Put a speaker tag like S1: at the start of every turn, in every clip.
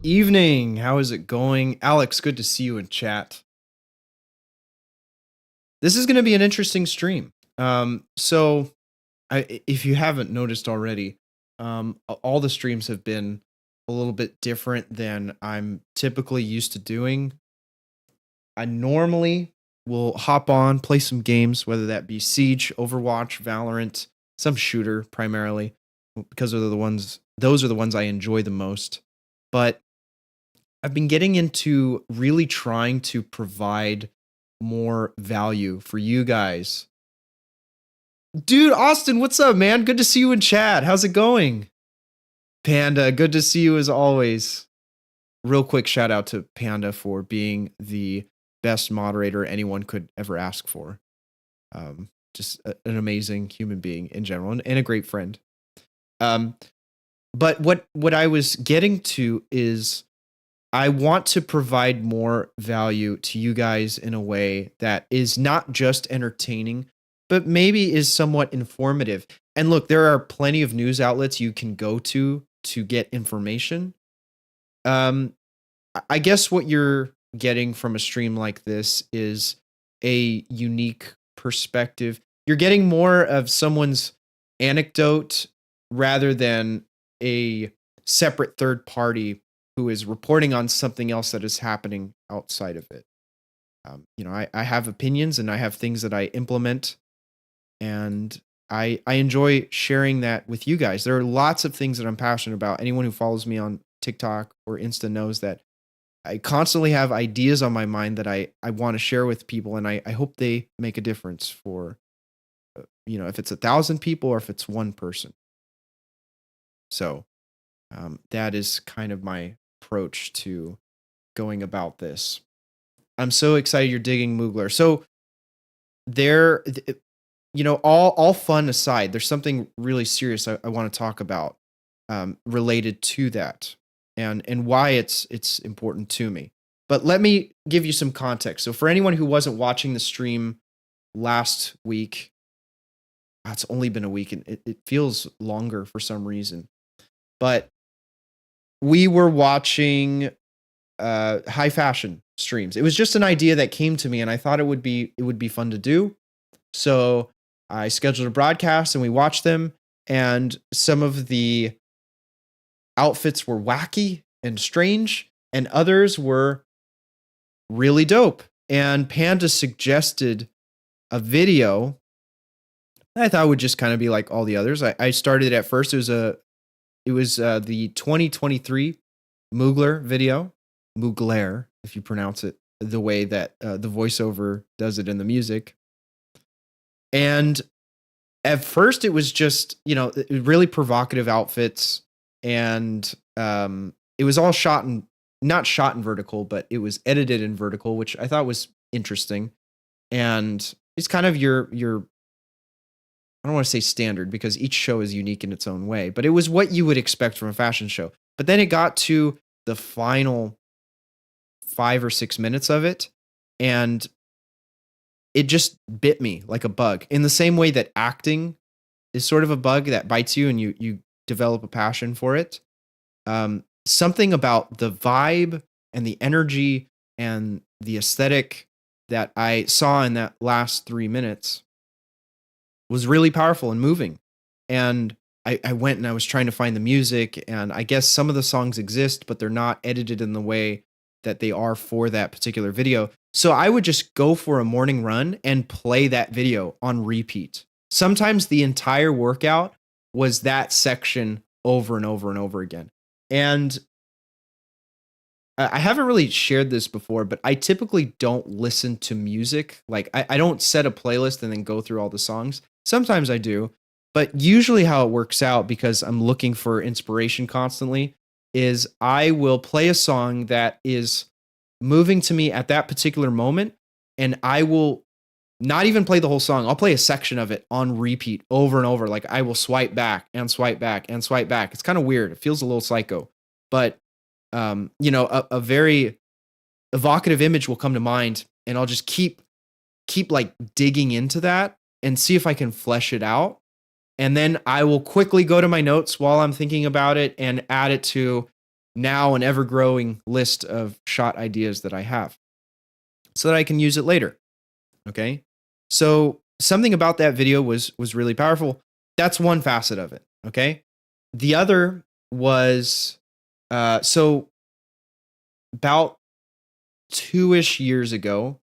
S1: evening. How is it going? Alex, good to see you in chat. This is going to be an interesting stream. If you haven't noticed already, all the streams have been a little bit different than I'm typically used to doing. I normally will hop on, play some games, whether that be Siege, Overwatch, Valorant, some shooter primarily, because those are the ones I enjoy the most. But I've been getting into really trying to provide more value for you guys. Dude, Austin, what's up, man? Good to see you in chat. How's it going? Panda, good to see you as always. Real quick shout out to Panda for being the best moderator anyone could ever ask for. Just an amazing human being in general and a great friend. But what I was getting to is I want to provide more value to you guys in a way that is not just entertaining, but maybe is somewhat informative. And look, there are plenty of news outlets you can go to get information. I guess what you're getting from a stream like this is a unique perspective. You're getting more of someone's anecdote rather than a separate third party who is reporting on something else that is happening outside of it. I have opinions and I have things that I implement, and I enjoy sharing that with you guys. There are lots of things that I'm passionate about. Anyone who follows me on TikTok or Insta knows that I constantly have ideas on my mind that I want to share with people, and I hope they make a difference for, if it's 1,000 people or if it's one person. So that is kind of my approach to going about this. I'm so excited you're digging Mugler. So there, all fun aside, there's something really serious I want to talk about related to that and why it's important to me. But let me give you some context. So for anyone who wasn't watching the stream last week, it's only been a week and it feels longer for some reason. But we were watching high fashion streams. It was just an idea that came to me, and I thought it would be fun to do. So I scheduled a broadcast, and we watched them. And some of the outfits were wacky and strange, and others were really dope. And Panda suggested a video that I thought would just kind of be like all the others. I started it at first. It was the 2023 Mugler video, Mugler, if you pronounce it the way that the voiceover does it in the music. And at first it was just, really provocative outfits. And it was all not shot in vertical, but it was edited in vertical, which I thought was interesting. And it's kind of your I don't want to say standard because each show is unique in its own way, but it was what you would expect from a fashion show. But then it got to the final 5 or 6 minutes of it, and it just bit me like a bug. In the same way that acting is sort of a bug that bites you and you develop a passion for it. Something about the vibe and the energy and the aesthetic that I saw in that last 3 minutes was really powerful and moving. And I went and I was trying to find the music, and I guess some of the songs exist, but they're not edited in the way that they are for that particular video. So I would just go for a morning run and play that video on repeat. Sometimes the entire workout was that section over and over and over again. And I haven't really shared this before, but I typically don't listen to music. Like I don't set a playlist and then go through all the songs. Sometimes I do, but usually how it works out, because I'm looking for inspiration constantly, is I will play a song that is moving to me at that particular moment, and I will not even play the whole song. I'll play a section of it on repeat over and over. Like I will swipe back and swipe back and swipe back. It's kind of weird. It feels a little psycho, but a very evocative image will come to mind, and I'll just keep like digging into that and see if I can flesh it out. And then I will quickly go to my notes while I'm thinking about it and add it to now an ever-growing list of shot ideas that I have so that I can use it later. Okay. So something about that video was really powerful. That's one facet of it. Okay. The other was so about 2-ish years ago,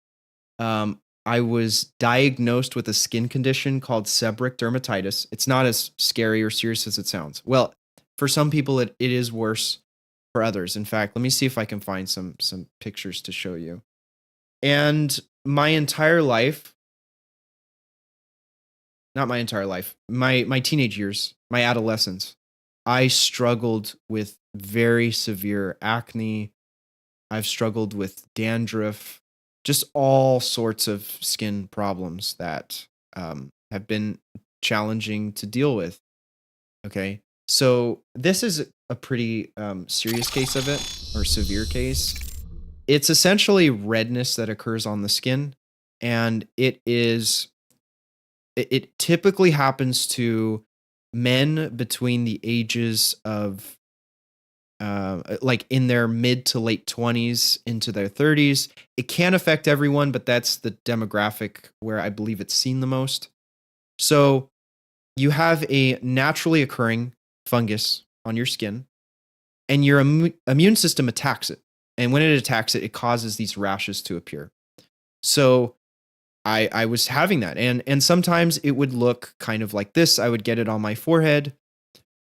S1: I was diagnosed with a skin condition called seborrheic dermatitis. It's not as scary or serious as it sounds. Well, for some people, it is worse for others. In fact, let me see if I can find some pictures to show you. And my entire life, not my entire life, my teenage years, my adolescence, I struggled with very severe acne. I've struggled with dandruff, just all sorts of skin problems that have been challenging to deal with. Okay. So this is a pretty serious case of it, or severe case. It's essentially redness that occurs on the skin, and it typically happens to men between the ages of like in their mid to late 20s into their 30s. It can affect everyone, but that's the demographic where I believe it's seen the most. So you have a naturally occurring fungus on your skin, and your immune system attacks it. And when it attacks it, it causes these rashes to appear. So I was having that, and sometimes it would look kind of like this. I would get it on my forehead.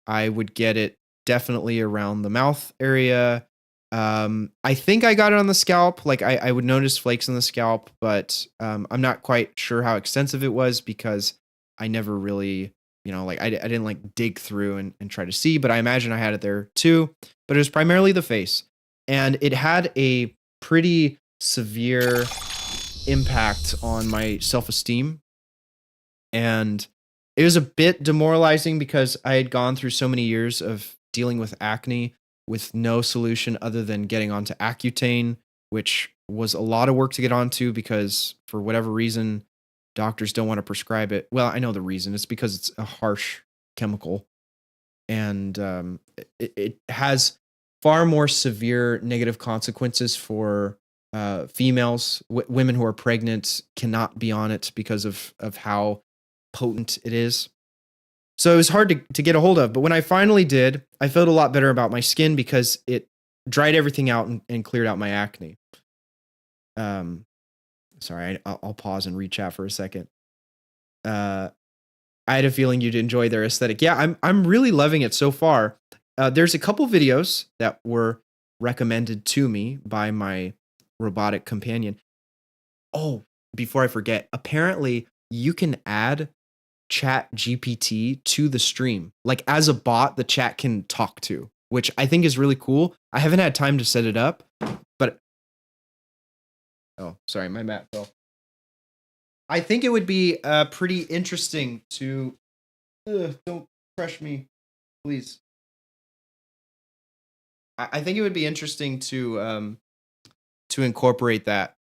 S1: I would get it definitely around the mouth area. I think I got it on the scalp. Like I would notice flakes on the scalp, but I'm not quite sure how extensive it was because I never really, like I didn't like dig through and try to see, but I imagine I had it there too. But it was primarily the face, and it had a pretty severe impact on my self-esteem. And it was a bit demoralizing because I had gone through so many years of dealing with acne with no solution other than getting onto Accutane, which was a lot of work to get onto because for whatever reason, doctors don't want to prescribe it. Well, I know the reason. It's because it's a harsh chemical, and it has far more severe negative consequences for females. Women who are pregnant cannot be on it because of how potent it is. So it was hard to get a hold of. But when I finally did, I felt a lot better about my skin because it dried everything out and cleared out my acne. Sorry, I'll pause and reach out for a second. I had a feeling you'd enjoy their aesthetic. Yeah, I'm really loving it so far. There's a couple videos that were recommended to me by my robotic companion. Oh, before I forget, apparently you can add Chat GPT to the stream. Like as a bot, the chat can talk to, which I think is really cool. I haven't had time to set it up, but oh, sorry, my mat fell. I think it would be pretty interesting to don't crush me, please. I think it would be interesting to incorporate that,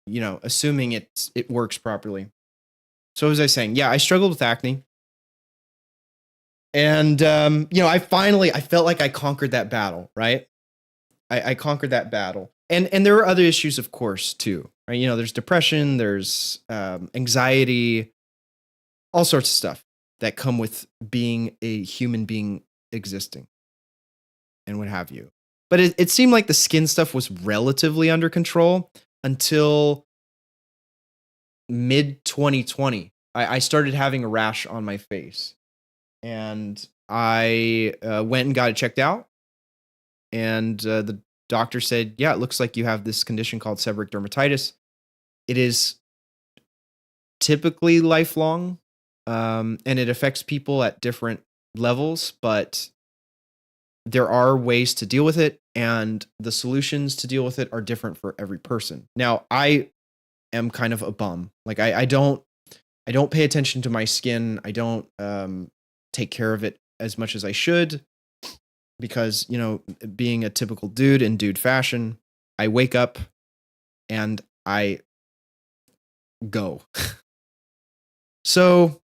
S1: assuming it works properly. So as I was saying, yeah, I struggled with acne. And, I felt like I conquered that battle, right? I conquered that battle. And there were other issues, of course, too. Right? There's depression, there's anxiety, all sorts of stuff that come with being a human being existing and what have you. But it seemed like the skin stuff was relatively under control until mid 2020. I started having a rash on my face, and I went and got it checked out. And the doctor said, yeah, it looks like you have this condition called seborrheic dermatitis. It is typically lifelong, and it affects people at different levels, but there are ways to deal with it, and the solutions to deal with it are different for every person. Now, I am kind of a bum. Like I don't pay attention to my skin. I don't take care of it as much as I should because, being a typical dude in dude fashion, I wake up and I go. So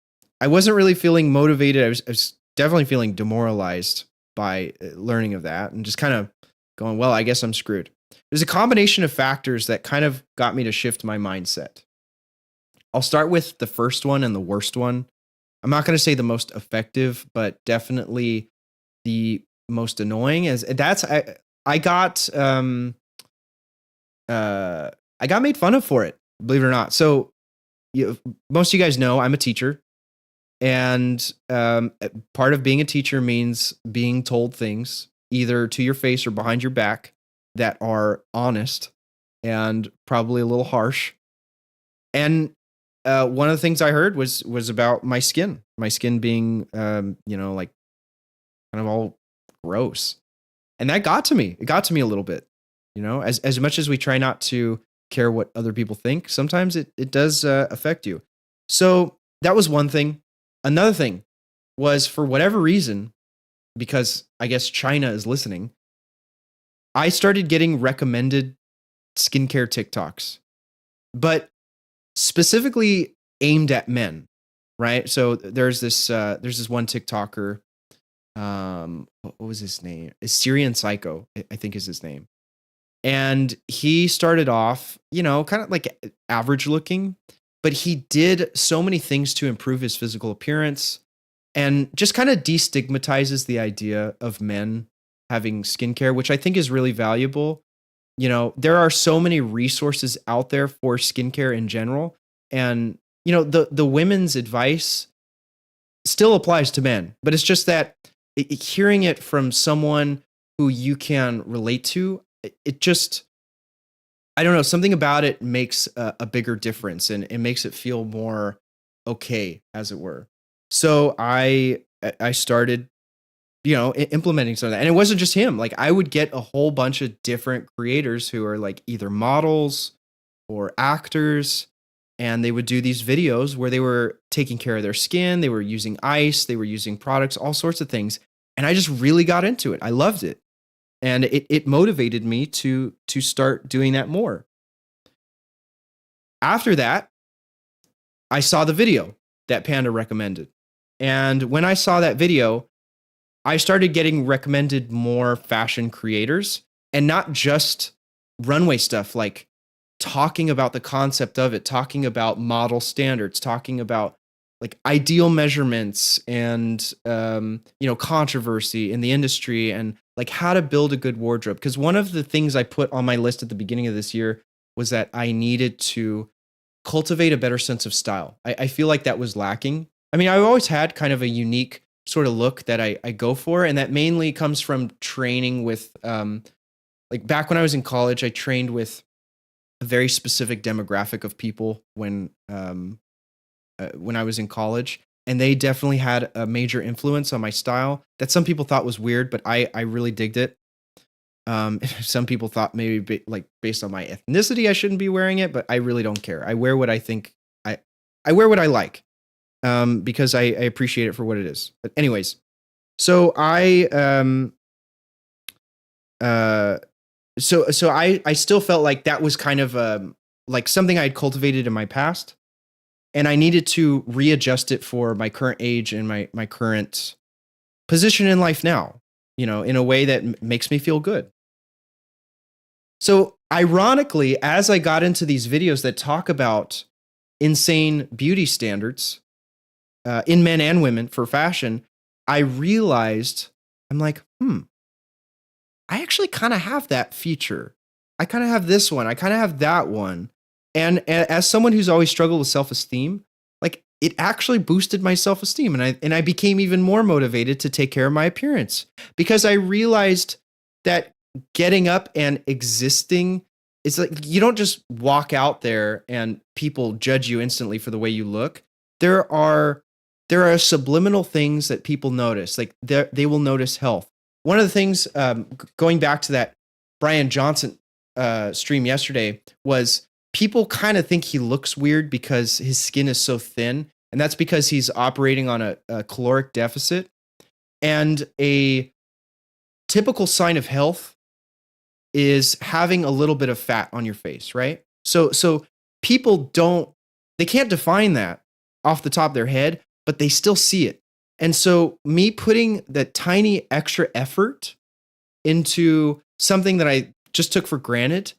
S1: I wasn't really feeling motivated. I was definitely feeling demoralized, by learning of that and just kind of going, well, I guess I'm screwed. There's a combination of factors that kind of got me to shift my mindset. I'll start with the first one and the worst one. I'm not going to say the most effective, but definitely the most annoying. As that's I got I got made fun of for it, believe it or not. So most of you guys know I'm a teacher, and part of being a teacher means being told things either to your face or behind your back that are honest and probably a little harsh. And one of the things I heard was about my skin being like kind of all gross, and that got to me. It got to me a little bit. As much as we try not to care what other people think, sometimes it does affect you. So that was one thing. Another thing was, for whatever reason, because I guess China is listening, I started getting recommended skincare TikToks, but specifically aimed at men, right? So there's this one TikToker, what was his name? Syrian Psycho, I think is his name. And he started off, kind of like average looking, but he did so many things to improve his physical appearance and just kind of destigmatizes the idea of men having skincare, which I think is really valuable. There are so many resources out there for skincare in general. And, the women's advice still applies to men, but it's just that hearing it from someone who you can relate to, it just, I don't know, something about it makes a bigger difference, and it makes it feel more okay, as it were. So I started, implementing some of that. And it wasn't just him. Like, I would get a whole bunch of different creators who are like either models or actors, and they would do these videos where they were taking care of their skin, they were using ice, they were using products, all sorts of things. And I just really got into it. I loved it. And it motivated me to start doing that more. After that, I saw the video that Panda recommended. And when I saw that video, I started getting recommended more fashion creators, and not just runway stuff, like talking about the concept of it, talking about model standards, talking about like ideal measurements and, controversy in the industry, and like how to build a good wardrobe. Because one of the things I put on my list at the beginning of this year was that I needed to cultivate a better sense of style. I feel like that was lacking. I mean, I've always had kind of a unique sort of look that I go for, and that mainly comes from training with, like back when I was in college, I trained with a very specific demographic of people when I was in college, and they definitely had a major influence on my style that some people thought was weird, but I really digged it. Some people thought maybe based on my ethnicity, I shouldn't be wearing it, but I really don't care. I wear what I think I wear what I like, because I appreciate it for what it is. But anyways, so I still felt like that was kind of like something I had cultivated in my past, and I needed to readjust it for my current age and my current position in life now, in a way that makes me feel good. So ironically, as I got into these videos that talk about insane beauty standards in men and women for fashion, I realized, I'm like, I actually kind of have that feature. I kind of have this one. I kind of have that one. And as someone who's always struggled with self-esteem, like it actually boosted my self-esteem, and I became even more motivated to take care of my appearance, because I realized that getting up and existing, it's like you don't just walk out there and people judge you instantly for the way you look. There are subliminal things that people notice. Like they will notice health. One of the things, going back to that Brian Johnson stream yesterday, was people kind of think he looks weird because his skin is so thin, and that's because he's operating on a caloric deficit. And a typical sign of health is having a little bit of fat on your face, right? So people they can't define that off the top of their head, but they still see it. And so me putting the tiny extra effort into something that I just took for granted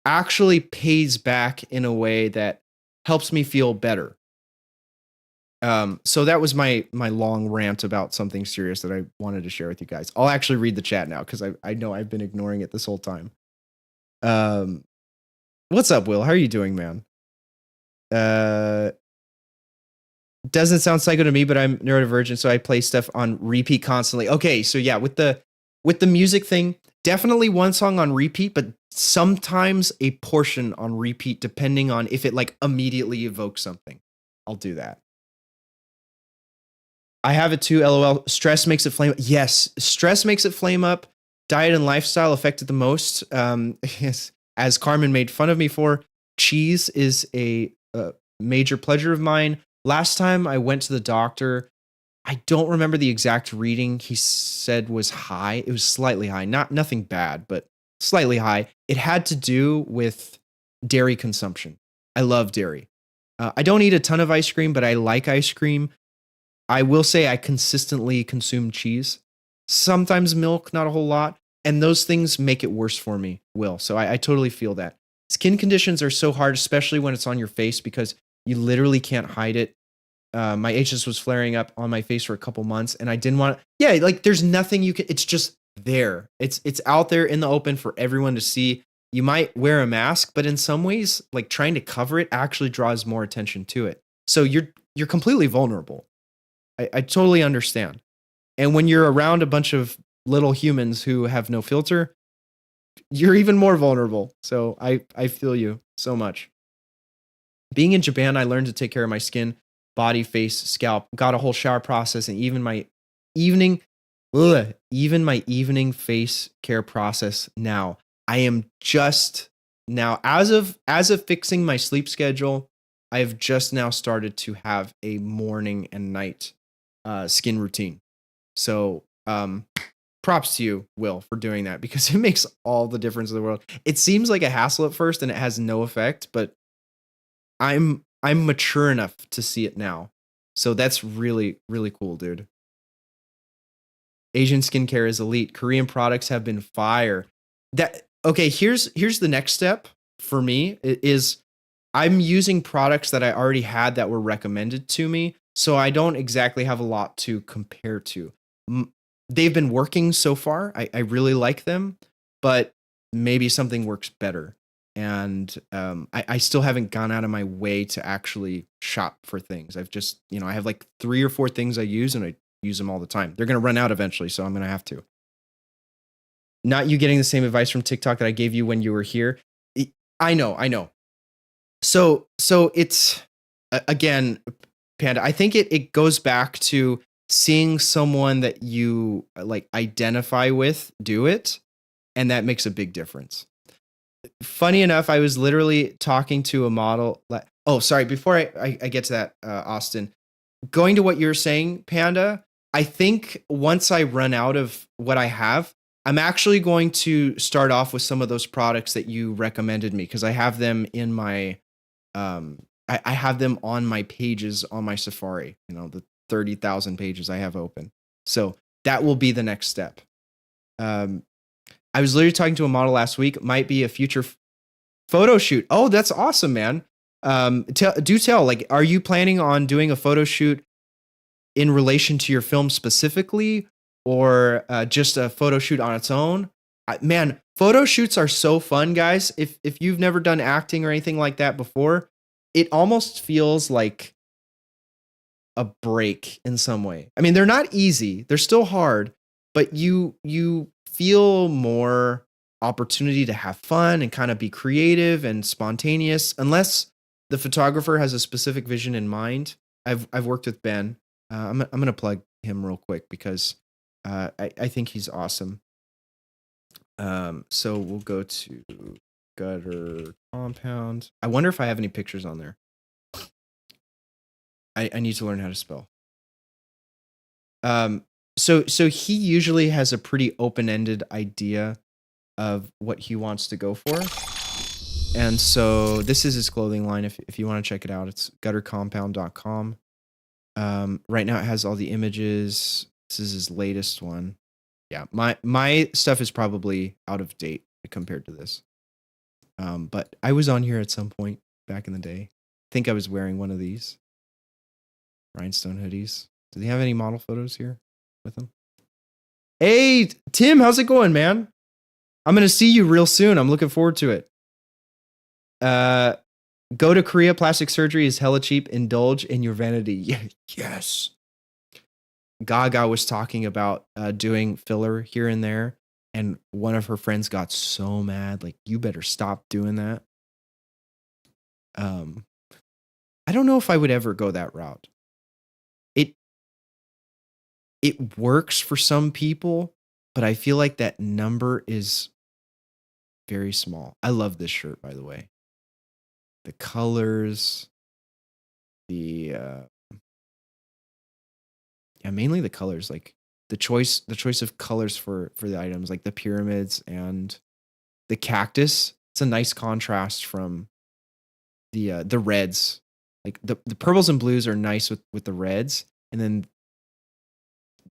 S1: actually pays back in a way that helps me feel better. So that was my long rant about something serious that I wanted to share with you guys. I'll actually read the chat now because I know I've been ignoring it this whole time. Um, what's up, Will? How are you doing, man? Uh, doesn't sound psycho to me, but I'm neurodivergent, so I play stuff on repeat constantly. Okay, so yeah, with the music thing, definitely one song on repeat, but sometimes a portion on repeat, depending on if it like immediately evokes something. I'll do that. I have it too. LOL. Stress makes it flame. Yes, stress makes it flame up. Diet and lifestyle affected the most. Yes, as Carmen made fun of me for, cheese is a major pleasure of mine. Last time I went to the doctor, I don't remember the exact reading he said was high. It was slightly high, not nothing bad, but slightly high. It had to do with dairy consumption. I love dairy. I don't eat a ton of ice cream, but I like ice cream. I will say I consistently consume cheese, sometimes milk, not a whole lot. And those things make it worse for me, Will. So I totally feel that. Skin conditions are so hard, especially when it's on your face because you literally can't hide it. My HS was flaring up on my face for a couple months and I didn't want to, yeah, like there's nothing you can, it's just there. It's out there in the open for everyone to see. You might wear a mask, but in some ways, like trying to cover it actually draws more attention to it. So you're completely vulnerable. I totally understand. And when you're around a bunch of little humans who have no filter, you're even more vulnerable. So I feel you so much. Being in Japan, I learned to take care of my skin, body, face, scalp, got a whole shower process, and evening, even my evening face care process now. I am just now, as of fixing my sleep schedule, I have just now started to have a morning and night skin routine. So props to you, Will, for doing that because it makes all the difference in the world. It seems like a hassle at first and it has no effect, but I'm mature enough to see it now. So that's really, really cool, dude. Asian skincare is elite. Korean products have been fire. That okay, here's the next step for me is I'm using products that I already had that were recommended to me, so I don't exactly have a lot to compare to. They've been working so far. I really like them, but maybe something works better. And I still haven't gone out of my way to actually shop for things. I've just, I have like 3 or 4 things I use and I use them all the time. They're going to run out eventually, so I'm going to have to. Not you getting the same advice from TikTok that I gave you when you were here. I know. So it's again, Panda. I think it goes back to seeing someone that you like identify with do it, and that makes a big difference. Funny enough, I was literally talking to a model. Oh, sorry. Before I get to that, Austin, going to what you're saying, Panda. I think once I run out of what I have, I'm actually going to start off with some of those products that you recommended me because I have them in my I have them on my pages on my Safari, the 30,000 pages I have open. So that will be the next step. I was literally talking to a model last week, might be a future photo shoot. Oh, that's awesome, man. Do tell, like, are you planning on doing a photo shoot in relation to your film specifically or just a photo shoot on its own? Man, photo shoots are so fun, guys. If you've never done acting or anything like that before, it almost feels like a break in some way. I mean, they're not easy. They're still hard, but you feel more opportunity to have fun and kind of be creative and spontaneous unless the photographer has a specific vision in mind. I've worked with Ben. I'm going to plug him real quick because I think he's awesome. So we'll go to Gutter Compound. I wonder if I have any pictures on there. I need to learn how to spell. So he usually has a pretty open-ended idea of what he wants to go for. And so this is his clothing line. If you want to check it out, it's guttercompound.com. Right now it has all the images. This is his latest one. Yeah, my stuff is probably out of date compared to this. But I was on here at some point back in the day. I think I was wearing one of these rhinestone hoodies. Do they have any model photos here with them? Hey, Tim, how's it going, man? I'm gonna see you real soon. I'm looking forward to it. Go to Korea. Plastic surgery is hella cheap. Indulge in your vanity. Yeah, yes. Gaga was talking about doing filler here and there, and one of her friends got so mad, like, you better stop doing that. I don't know if I would ever go that route. It works for some people, but I feel like that number is very small. I love this shirt, by the way. The colors, yeah, mainly the colors, like the choice of colors for the items, like the pyramids and the cactus. It's a nice contrast from the reds. Like the purples and blues are nice with the reds, and then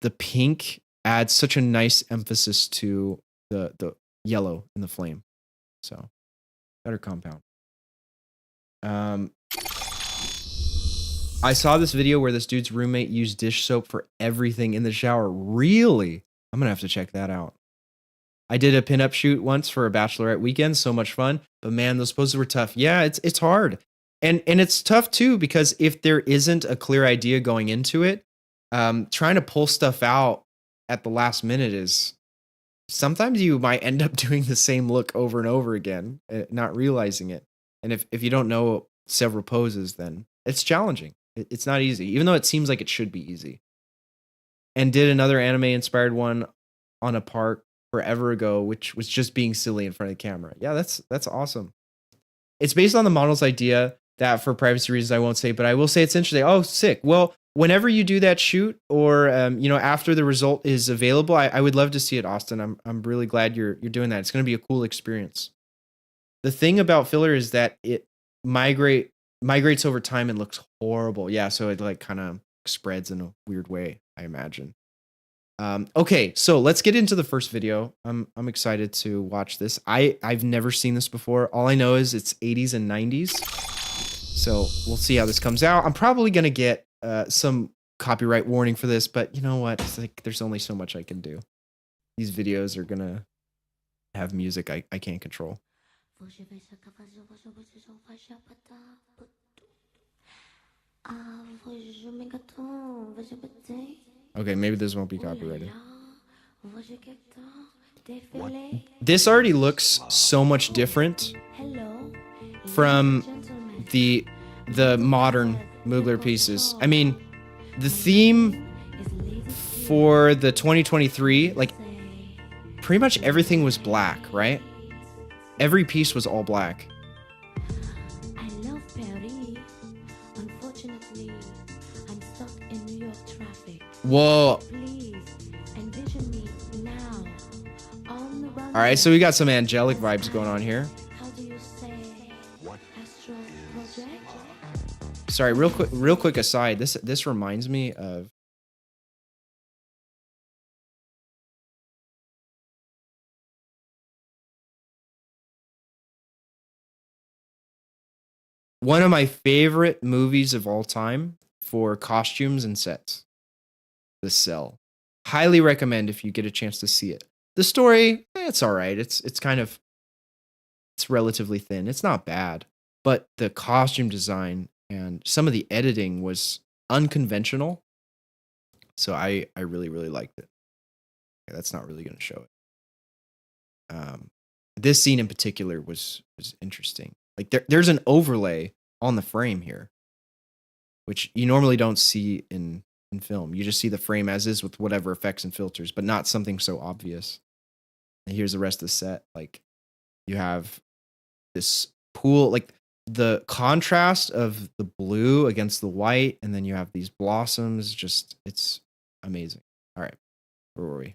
S1: the pink adds such a nice emphasis to the yellow in the flame. So better compound. I saw this video where this dude's roommate used dish soap for everything in the shower. Really? I'm gonna have to check that out. I did a pinup shoot once for a bachelorette weekend. So much fun, but man, those poses were tough. Yeah, it's hard, and it's tough too because if there isn't a clear idea going into it, trying to pull stuff out at the last minute is sometimes you might end up doing the same look over and over again, not realizing it. And if you don't know several poses, then it's challenging. It's not easy, even though it seems like it should be easy. And did another anime inspired one on a park forever ago, which was just being silly in front of the camera. Yeah, that's awesome. It's based on the model's idea that for privacy reasons I won't say, but I will say it's interesting. Oh, sick. Well, whenever you do that shoot or after the result is available, I would love to see it, Austin. I'm really glad you're doing that. It's going to be a cool experience. The thing about filler is that it migrates over time and looks horrible. Yeah, so it like kind of spreads in a weird way, I imagine. Okay, so let's get into the first video. I'm excited to watch this. I've never seen this before. All I know is it's 80s and 90s. So we'll see how this comes out. I'm probably gonna get some copyright warning for this, but you know what? It's like there's only so much I can do. These videos are gonna have music I can't control. Okay, maybe this won't be copyrighted. What? This already looks so much different from the modern Mugler pieces. I mean, the theme for the 2023, like pretty much everything was black, right? Every piece was all black.
S2: I love Paris. Unfortunately, I'm stuck in New York traffic.
S1: Whoa.
S2: Please envision me now. On the
S1: All right, so we got some angelic vibes going on here.
S2: How do you say? What? Astral project?
S1: Sorry, real quick aside. This reminds me of one of my favorite movies of all time for costumes and sets. The Cell. Highly recommend if you get a chance to see it. The story, it's all right. It's relatively thin. It's not bad, but the costume design and some of the editing was unconventional. So I really liked it. Okay, that's not really going to show it. This scene in particular was interesting. Like there's an overlay on the frame here, which you normally don't see in film. You just see the frame as is with whatever effects and filters, but not something so obvious. And here's the rest of the set. Like you have this pool, like the contrast of the blue against the white, and then you have these blossoms. Just it's amazing. All right, where were we?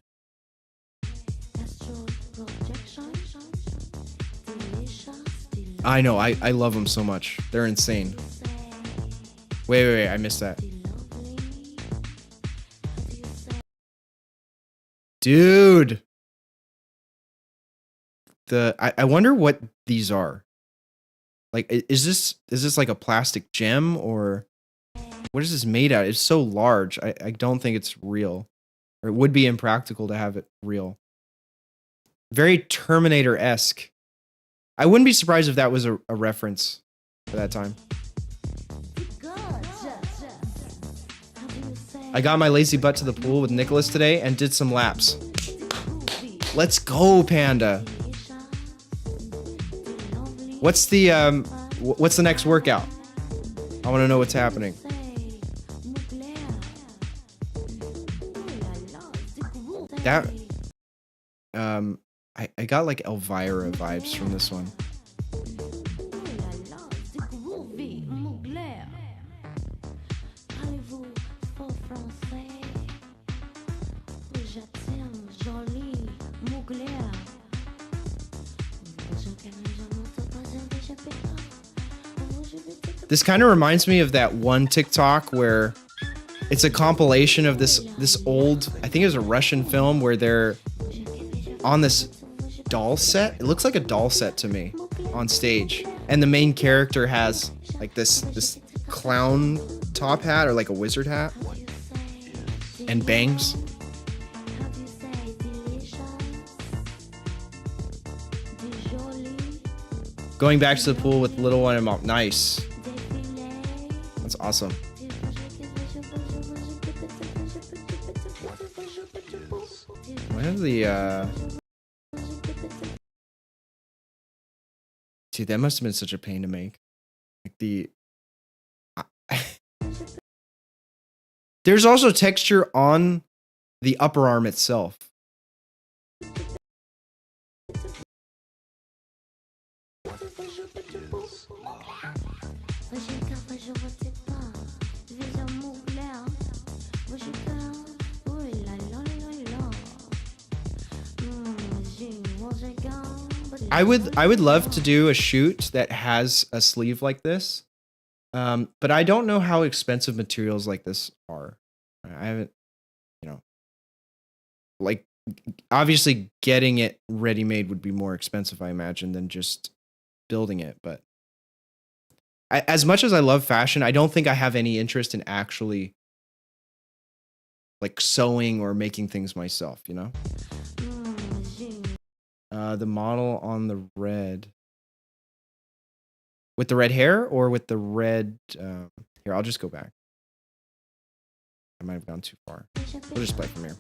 S1: I know, I love them so much. They're insane. Wait, I missed that. Dude. I wonder what these are. Like, is this like a plastic gem, or what is this made out? It's so large. I don't think it's real. Or it would be impractical to have it real. Very Terminator-esque. I wouldn't be surprised if that was a reference for that time. I got my lazy butt to the pool with Nicholas today and did some laps. Let's go, Panda. What's the next workout? I want to know what's happening. That I got like Elvira vibes from this one. This kind of reminds me of that one TikTok where it's a compilation of this old, I think it was a Russian film where they're on this doll set. It looks like a doll set to me on stage. And the main character has like this clown top hat or like a wizard hat and bangs. Going back to the pool with little one and mom. Nice. That's awesome. What are the Dude, that must have been such a pain to make. Like there's also texture on the upper arm itself. I would love to do a shoot that has a sleeve like this. But I don't know how expensive materials like this are. I haven't, like, obviously getting it ready-made would be more expensive, I imagine, than just building it. But as much as I love fashion, I don't think I have any interest in actually like sewing or making things myself, The model on the red. With the red hair or with the red... here, I'll just go back. I might have gone too far. We'll just play from here.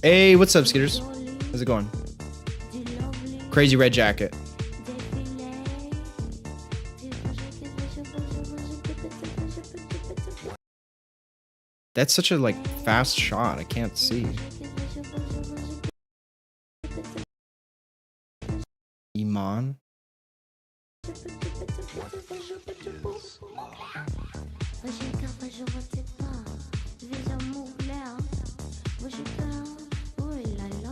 S1: Hey, what's up, Skitters? How's it going? Crazy red jacket. That's such a like fast shot. I can't see. Iman.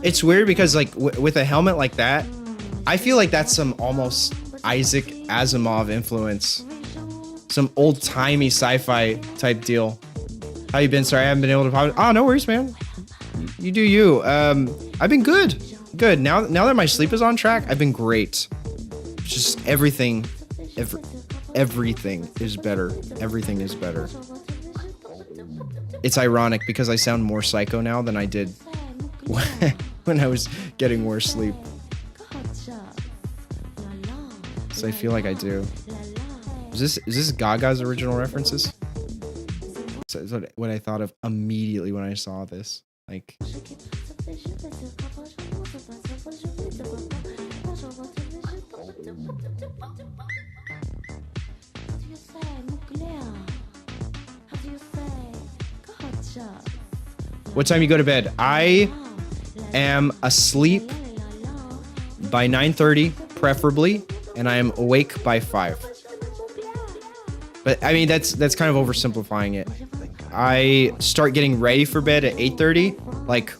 S1: It's weird because like with a helmet like that, I feel like that's some almost Isaac Asimov influence. Some old-timey sci-fi type deal. How you been? Sorry, I haven't been able to pop. Oh, no worries, man. You do you. I've been good. Good. Now that my sleep is on track, I've been great. Just everything is better. Everything is better. It's ironic because I sound more psycho now than I did when I was getting more sleep. So I feel like I do. Is this Gaga's original references? So that's what I thought of immediately when I saw this. Like, what time you go to bed? I am asleep by 9:30, preferably. and I am awake by 5. But I mean, that's kind of oversimplifying it. I start getting ready for bed at 8:30, like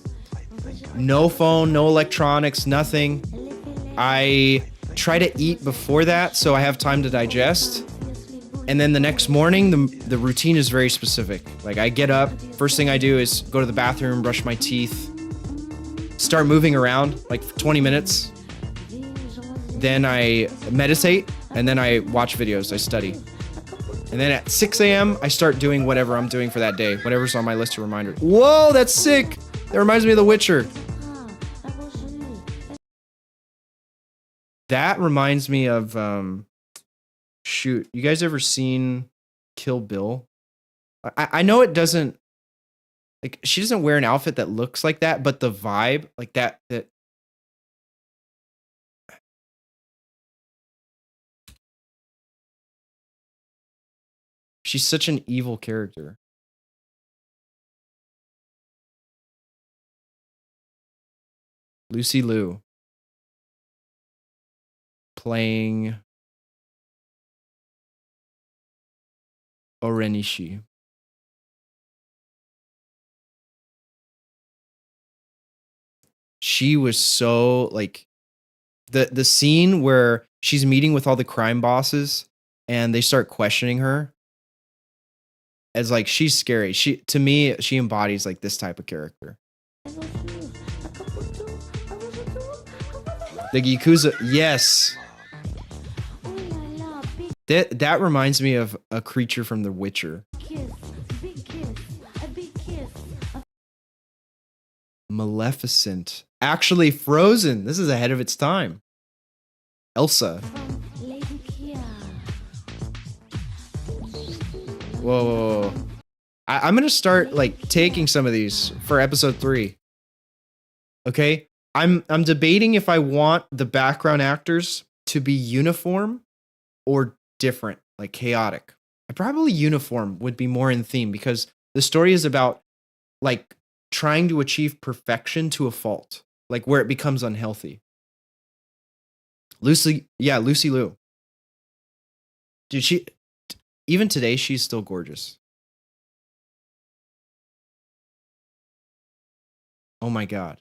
S1: no phone, no electronics, nothing. I try to eat before that so I have time to digest. And then the next morning, the routine is very specific. Like I get up, first thing I do is go to the bathroom, brush my teeth, start moving around like for 20 minutes. Then I meditate, and then I watch videos, I study. And then at 6 a.m., I start doing whatever I'm doing for that day, whatever's on my list of reminders. Whoa, that's sick. That reminds me of The Witcher. That reminds me of, shoot, you guys ever seen Kill Bill? I know it doesn't, like, she doesn't wear an outfit that looks like that, but the vibe, like that she's such an evil character. Lucy Liu playing Orenishi. She was so like the scene where she's meeting with all the crime bosses and they start questioning her as like she's scary. She to me she embodies like this type of character. The Yakuza, yes. That reminds me of a creature from The Witcher. Maleficent. Actually, Frozen. This is ahead of its time. Elsa. Whoa. I'm gonna start like taking some of these for episode 3. Okay? I'm debating if I want the background actors to be uniform or different, like chaotic. Probably uniform would be more in theme because the story is about like trying to achieve perfection to a fault, like where it becomes unhealthy. Lucy Liu. Dude, even today she's still gorgeous. Oh my god.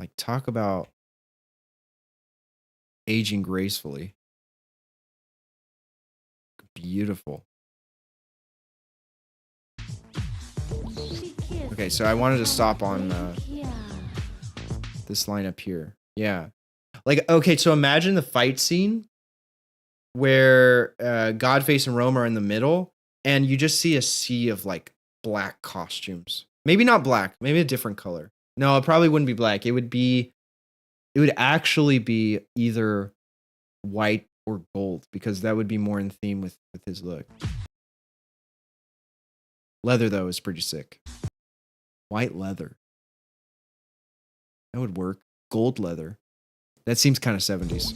S1: Like talk about aging gracefully. Beautiful. Okay, so I wanted to stop on this line up here. Yeah. Like, okay, so imagine the fight scene where Godface and Rome are in the middle, and you just see a sea of like black costumes. Maybe not black, maybe a different color. No, it probably wouldn't be black. It would actually be either white or gold because that would be more in theme with his look. Leather though is pretty sick. White leather. That would work. Gold leather. That seems kind of 70s.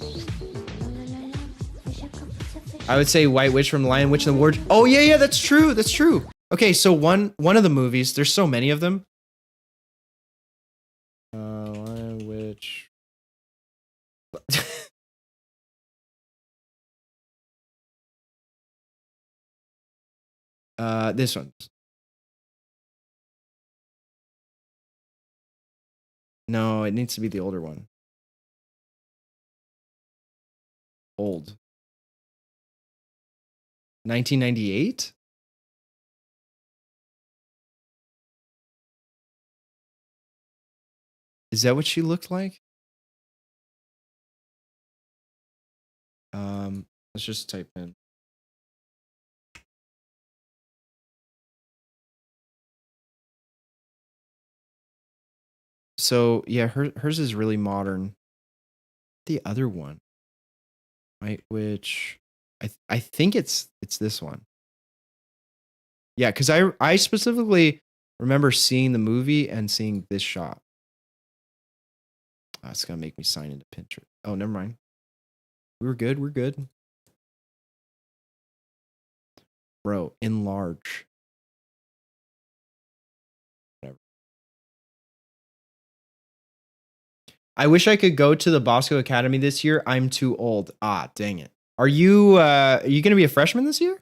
S1: I would say White Witch from The Lion, Witch, and the Wardrobe. Oh yeah, that's true. That's true. Okay, so one of the movies, there's so many of them. Lion, Witch. This one. No, it needs to be the older one. Old. 1998? Is that what she looked like? Let's just type in. So yeah, hers is really modern. The other one, right? Which I think it's this one. Yeah, because I specifically remember seeing the movie and seeing this shot. Oh, it's gonna make me sign into Pinterest. Oh, never mind. We're good. We're good. Bro, enlarge. Whatever. I wish I could go to the Bosco Academy this year. I'm too old. Ah, dang it. Are you going to be a freshman this year?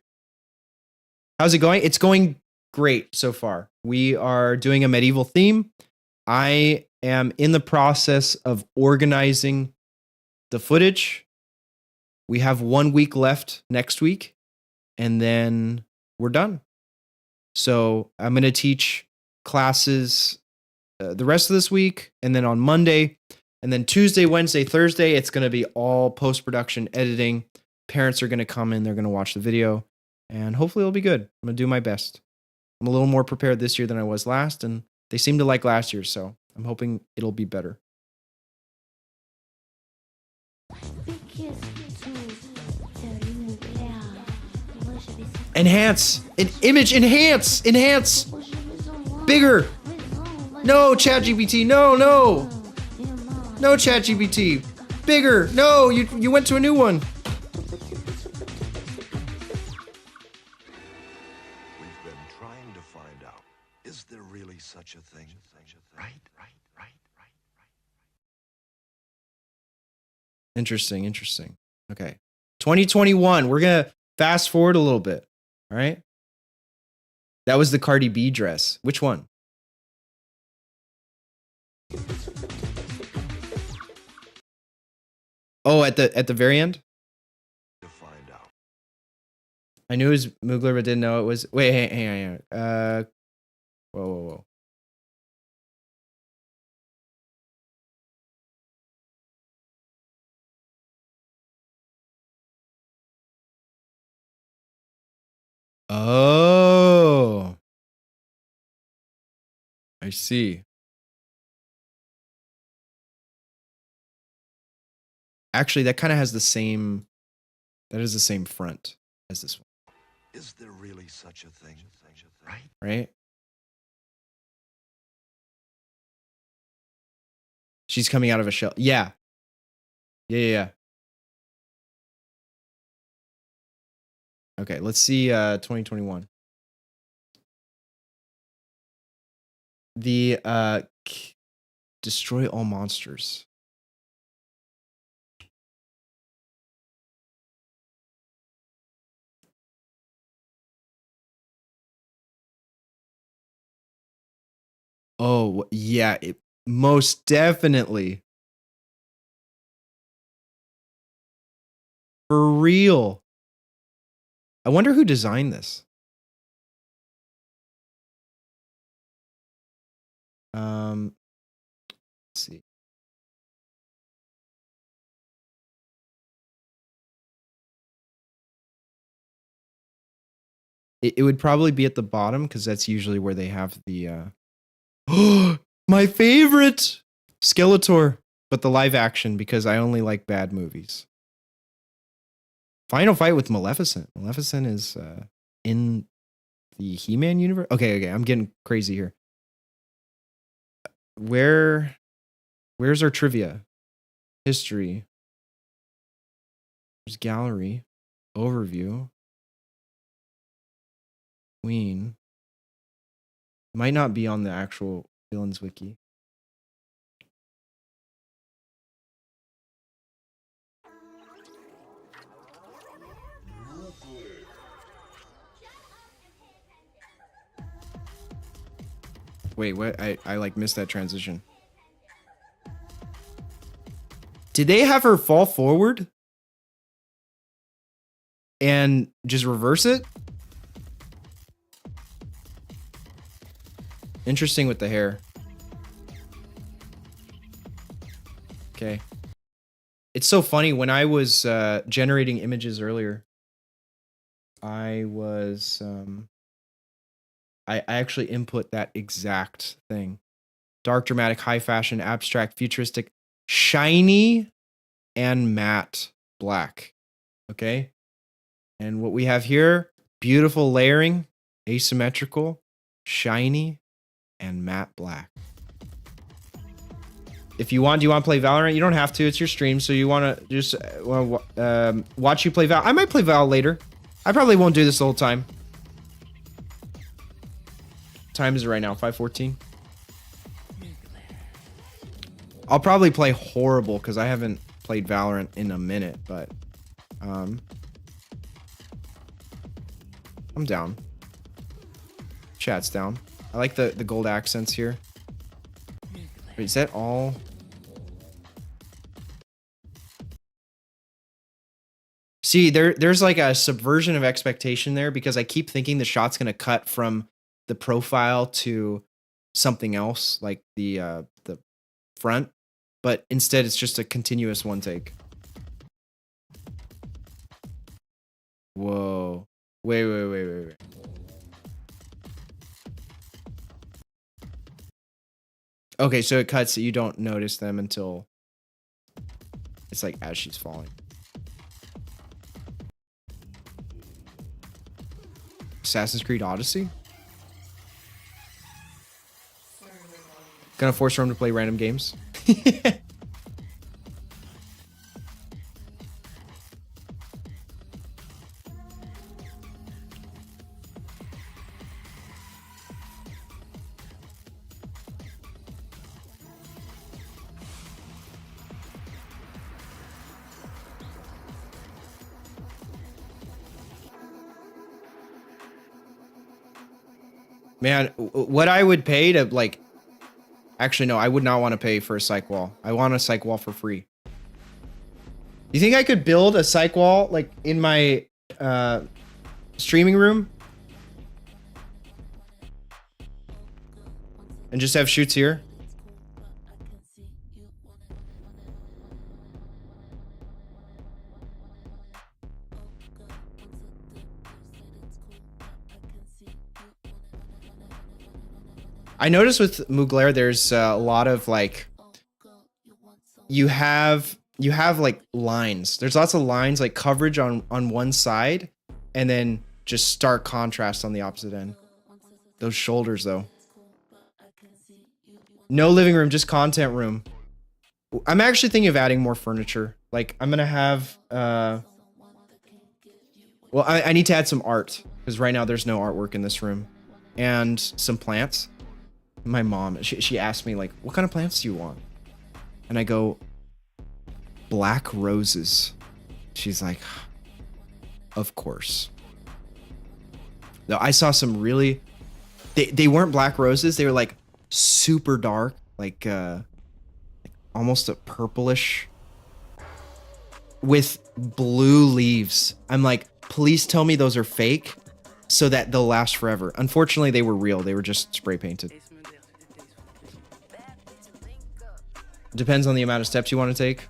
S1: How's it going? It's going great so far. We are doing a medieval theme. I am in the process of organizing the footage. We have 1 week left next week, and then we're done. So I'm going to teach classes the rest of this week, and then on Monday, and then Tuesday, Wednesday, Thursday, it's going to be all post-production editing. Parents are going to come in. They're going to watch the video, and hopefully it'll be good. I'm going to do my best. I'm a little more prepared this year than I was last, and they seem to like last year, so I'm hoping it'll be better. Enhance! An image enhance! Enhance! Bigger! No, ChatGPT, no! No, ChatGPT! Bigger! No, you went to a new one.
S3: We've been trying to find out, is there really such a thing? Right.
S1: Interesting. Okay. 2021. We're going to fast forward a little bit. All right. That was the Cardi B dress. Which one? Oh, at the very end?
S3: To find out.
S1: I knew it was Mugler, but didn't know it was. Wait, hang on. Whoa. Oh, I see. Actually, that kind of has the same. That is the same front as this one.
S3: Is there really such a thing?
S1: Right? She's coming out of a shell. Yeah. Okay, let's see 2021. The destroy all monsters. Oh, yeah, most definitely. For real. I wonder who designed this. Let's see. It would probably be at the bottom because that's usually where they have the my favorite Skeletor, but the live action because I only like bad movies. Final fight with Maleficent. Maleficent is in the He-Man universe. Okay, I'm getting crazy here. Where's our trivia? History. There's gallery. Overview. Queen. Might not be on the actual villains wiki. Wait, what? I like missed that transition. Did they have her fall forward and just reverse it? Interesting with the hair. Okay. It's so funny. When I was generating images earlier, I was I actually input that exact thing. Dark, dramatic, high fashion, abstract, futuristic, shiny, and matte black. Okay. And what we have here, beautiful layering, asymmetrical, shiny, and matte black. If you want, do you want to play Valorant? You don't have to. It's your stream, so you want to just watch you play Val. I might play Val later. I probably won't do this the whole time. Time is it right now? 5:14. I'll probably play horrible because I haven't played Valorant in a minute, but I'm down. Chat's down. I like the gold accents here. Wait, is that all? See, there's like a subversion of expectation there because I keep thinking the shot's gonna cut from the profile to something else, like the front, but instead it's just a continuous one take. Whoa. Wait. Okay, so it cuts so you don't notice them until it's like as she's falling. Assassin's Creed Odyssey? Gonna force Rome to play random games. Man, what I would pay to like... Actually, no, I would not want to pay for a psych wall. I want a psych wall for free. You think I could build a psych wall like in my streaming room? And just have shoots here? I noticed with Mugler, there's a lot of like, you have like lines. There's lots of lines, like coverage on one side, and then just stark contrast on the opposite end. Those shoulders, though. No living room, just content room. I'm actually thinking of adding more furniture. Like, I'm gonna have, well, I need to add some art, because right now there's no artwork in this room. And some plants. My mom, she asked me, like, what kind of plants do you want? And I go, black roses. She's like, of course. No, I saw some really, they weren't black roses. They were like super dark, like almost a purplish with blue leaves. I'm like, please tell me those are fake so that they'll last forever. Unfortunately, they were real. They were just spray painted. Depends on the amount of steps you want to take.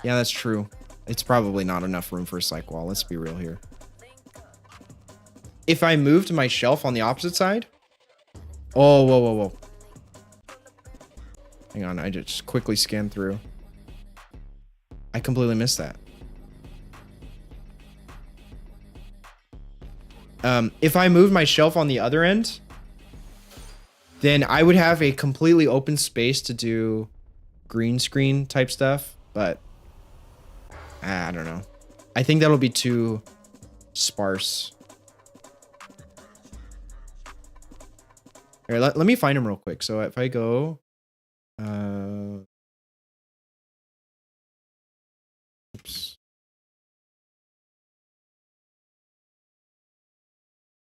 S1: Yeah, that's true. It's probably not enough room for a psych wall. Let's be real here. If I moved my shelf on the opposite side... Oh, whoa. Hang on, I just quickly scanned through. I completely missed that. If I moved my shelf on the other end, then I would have a completely open space to do green screen type stuff, but I don't know. I think that'll be too sparse. Here, let me find him real quick. So if I go, oops.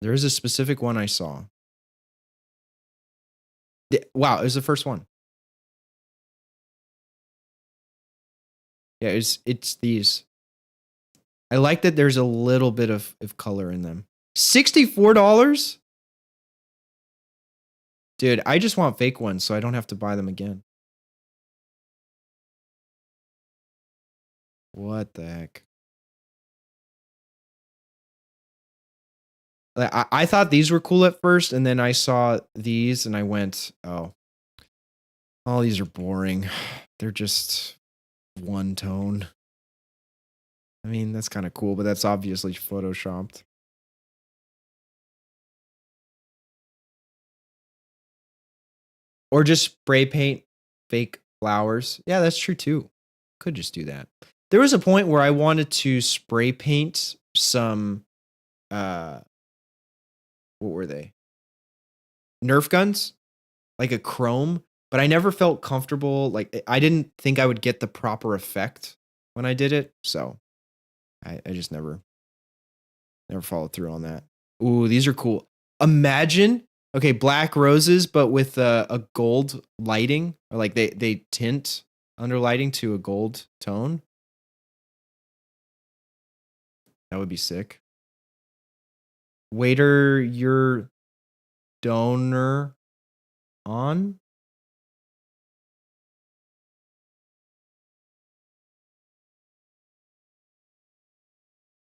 S1: There is a specific one I saw. Wow, it was the first one. Yeah, it's these. I like that there's a little bit of color in them. $64? Dude, I just want fake ones so I don't have to buy them again. What the heck? I thought these were cool at first, and then I saw these and I went, oh, all these are boring. They're just one tone. I mean, that's kind of cool, but that's obviously photoshopped. Or just spray paint fake flowers. Yeah, that's true too. Could just do that. There was a point where I wanted to spray paint some, what were they? Nerf guns? Like a chrome, but I never felt comfortable. Like I didn't think I would get the proper effect when I did it. So I just never followed through on that. Ooh, these are cool. Imagine, okay, black roses, but with a gold lighting, or like they tint under lighting to a gold tone. That would be sick. Waiter, your donor on?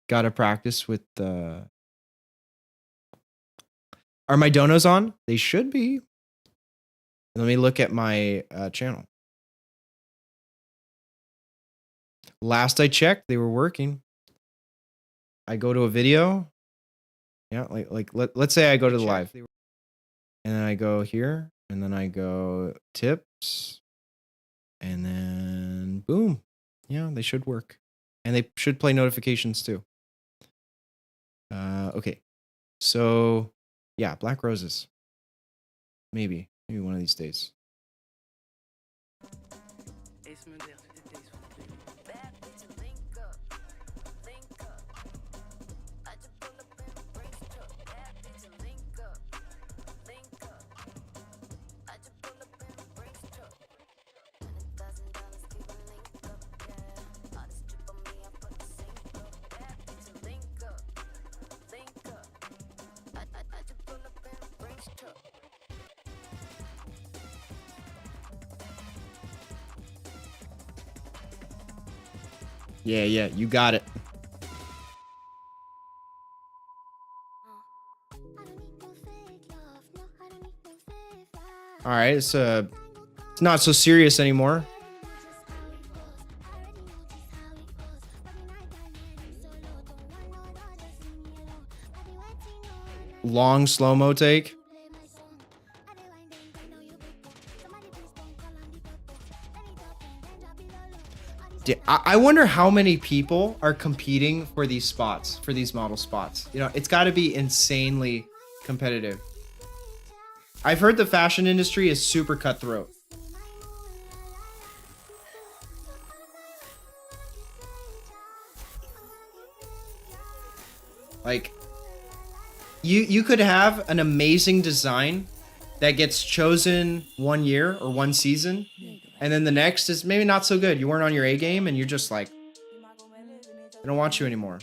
S1: Gotta practice with the. Are my donos on? They should be. Let me look at my channel. Last I checked, they were working. I go to a video. Yeah, let's say I go to the live. And then I go here. And then I go tips. And then boom. Yeah, they should work. And they should play notifications too. Okay. So yeah, black roses. Maybe one of these days. Yeah, you got it. All right, it's not so serious anymore. Long slow-mo take. I wonder how many people are competing for these spots, for these model spots. You know, it's got to be insanely competitive. I've heard the fashion industry is super cutthroat. Like, you could have an amazing design that gets chosen 1 year or 1 season, and then the next is maybe not so good. You weren't on your A game, and you're just like, I don't want you anymore.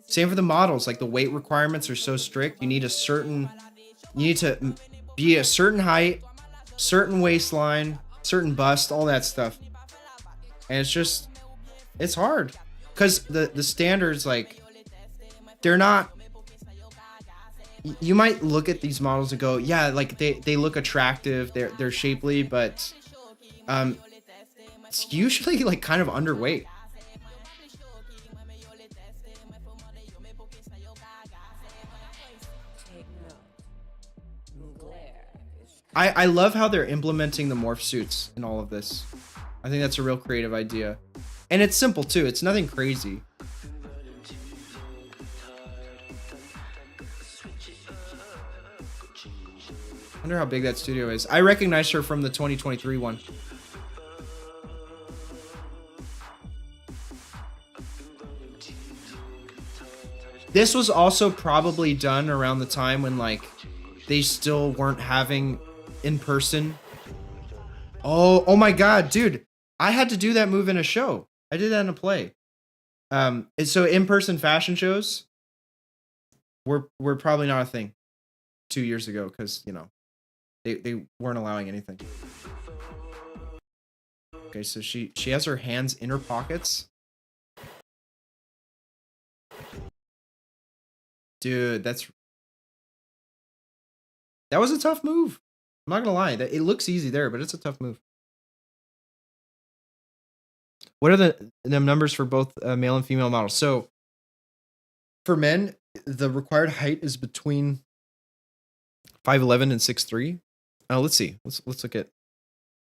S1: Same for the models. Like, the weight requirements are so strict. You need to be a certain height, certain waistline, certain bust, all that stuff. And it's hard because the standards, like, they're not. You might look at these models and go, yeah, like they look attractive, they're shapely, but it's usually like kind of underweight. I love how they're implementing the morph suits in all of this. I think that's a real creative idea. And it's simple too. It's nothing crazy. I wonder how big that studio is. I recognize her from the 2023 one. This was also probably done around the time when, like, they still weren't having in-person. Oh my god, dude. I had to do that move in a show. I did that in a play. And so in-person fashion shows were probably not a thing 2 years ago because, you know, they weren't allowing anything. Okay, so she has her hands in her pockets. Dude, that was a tough move. I'm not gonna lie. It looks easy there, but it's a tough move. What are the numbers for both male and female models? So for men, the required height is between 5'11" and 6'3". Let's see. Let's look at.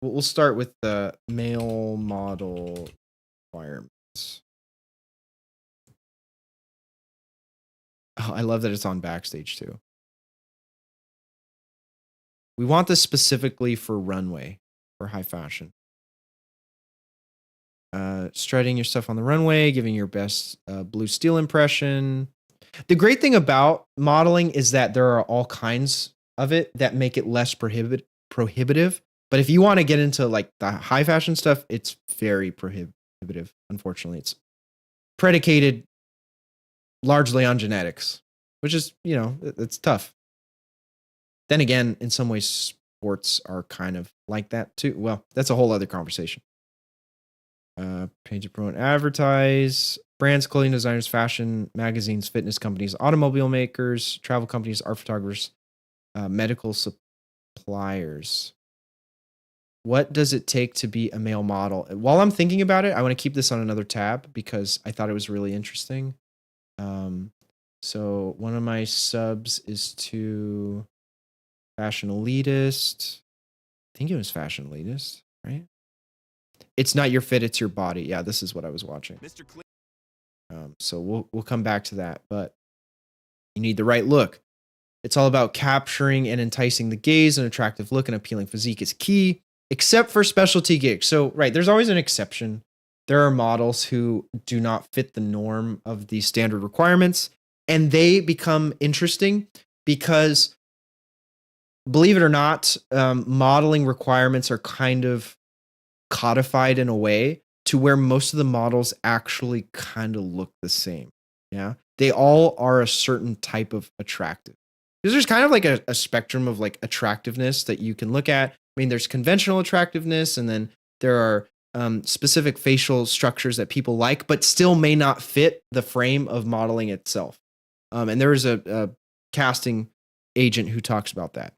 S1: We'll start with the male model requirements. Oh, I love that it's on Backstage too. We want this specifically for runway, for high fashion. Strutting your stuff on the runway, giving your best blue steel impression. The great thing about modeling is that there are all kinds of it that make it less prohibitive. But if you want to get into like the high fashion stuff, it's very prohibitive. Unfortunately, it's predicated largely on genetics, which is, it's tough. Then again, in some ways, sports are kind of like that too. Well, that's a whole other conversation. Page to promote, advertise. Brands, clothing designers, fashion magazines, fitness companies, automobile makers, travel companies, art photographers, medical suppliers. What does it take to be a male model? While I'm thinking about it, I want to keep this on another tab because I thought it was really interesting. So one of my subs is to Fashion Elitist. I think it was Fashion Elitist, right? It's not your fit, it's your body. Yeah, this is what I was watching. So we'll come back to that, but you need the right look. It's all about capturing and enticing the gaze. An attractive look and appealing physique is key, except for specialty gigs. So, right, there's always an exception. There are models who do not fit the norm of the standard requirements, and they become interesting because, believe it or not, modeling requirements are kind of codified in a way to where most of the models actually kind of look the same. Yeah. They all are a certain type of attractive. Because there's kind of like a spectrum of like attractiveness that you can look at. I mean, there's conventional attractiveness, and then there are specific facial structures that people like, but still may not fit the frame of modeling itself. And there is a casting agent who talks about that.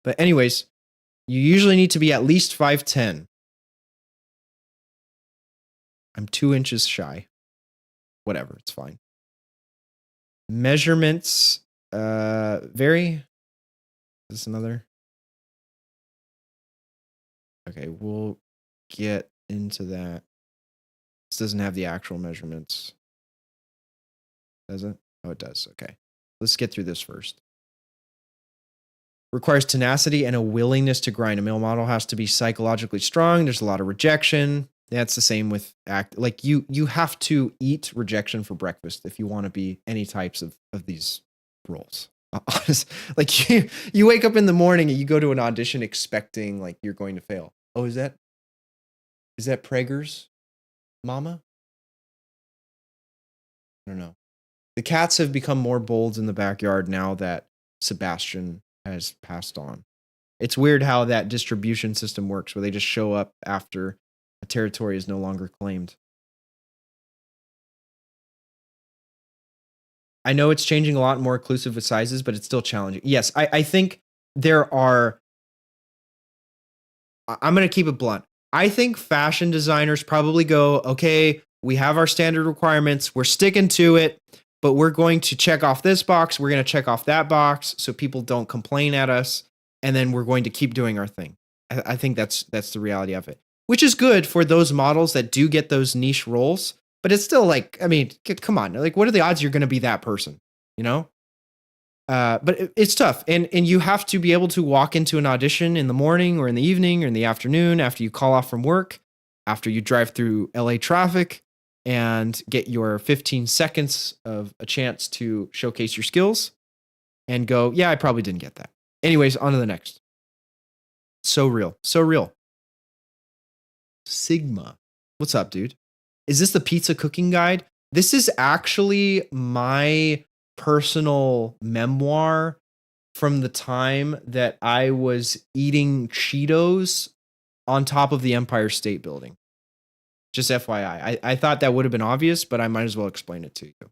S1: But anyways, you usually need to be at least 5'10". I'm 2 inches shy. Whatever, it's fine. Measurements vary. Is this another? Okay, we'll get into that. This doesn't have the actual measurements. Does it? Oh, it does. Okay. Let's get through this first. Requires tenacity and a willingness to grind. A male model has to be psychologically strong. There's a lot of rejection. That's the same with act. Like you have to eat rejection for breakfast if you want to be any types of these roles. Like you wake up in the morning and you go to an audition expecting like you're going to fail. Oh, is that Prager's mama? I don't know. The cats have become more bold in the backyard now that Sebastian has passed on. It's weird how that distribution system works, where they just show up after a territory is no longer claimed. I know it's changing a lot more inclusive with sizes, but it's still challenging. Yes, I think there are. I'm going to keep it blunt. I think fashion designers probably go, okay, we have our standard requirements. We're sticking to it, but we're going to check off this box. We're going to check off that box so people don't complain at us. And then we're going to keep doing our thing. I think that's the reality of it, which is good for those models that do get those niche roles. But it's still like, I mean, come on. Like, what are the odds you're going to be that person? You know? But it's tough. And you have to be able to walk into an audition in the morning or in the evening or in the afternoon after you call off from work, after you drive through LA traffic and get your 15 seconds of a chance to showcase your skills and go, yeah, I probably didn't get that. Anyways, on to the next. So real. So real. Sigma. What's up, dude? Is this the pizza cooking guide? This is actually my personal memoir from the time that I was eating Cheetos on top of the Empire State Building. Just FYI. I thought that would have been obvious, but I might as well explain it to you.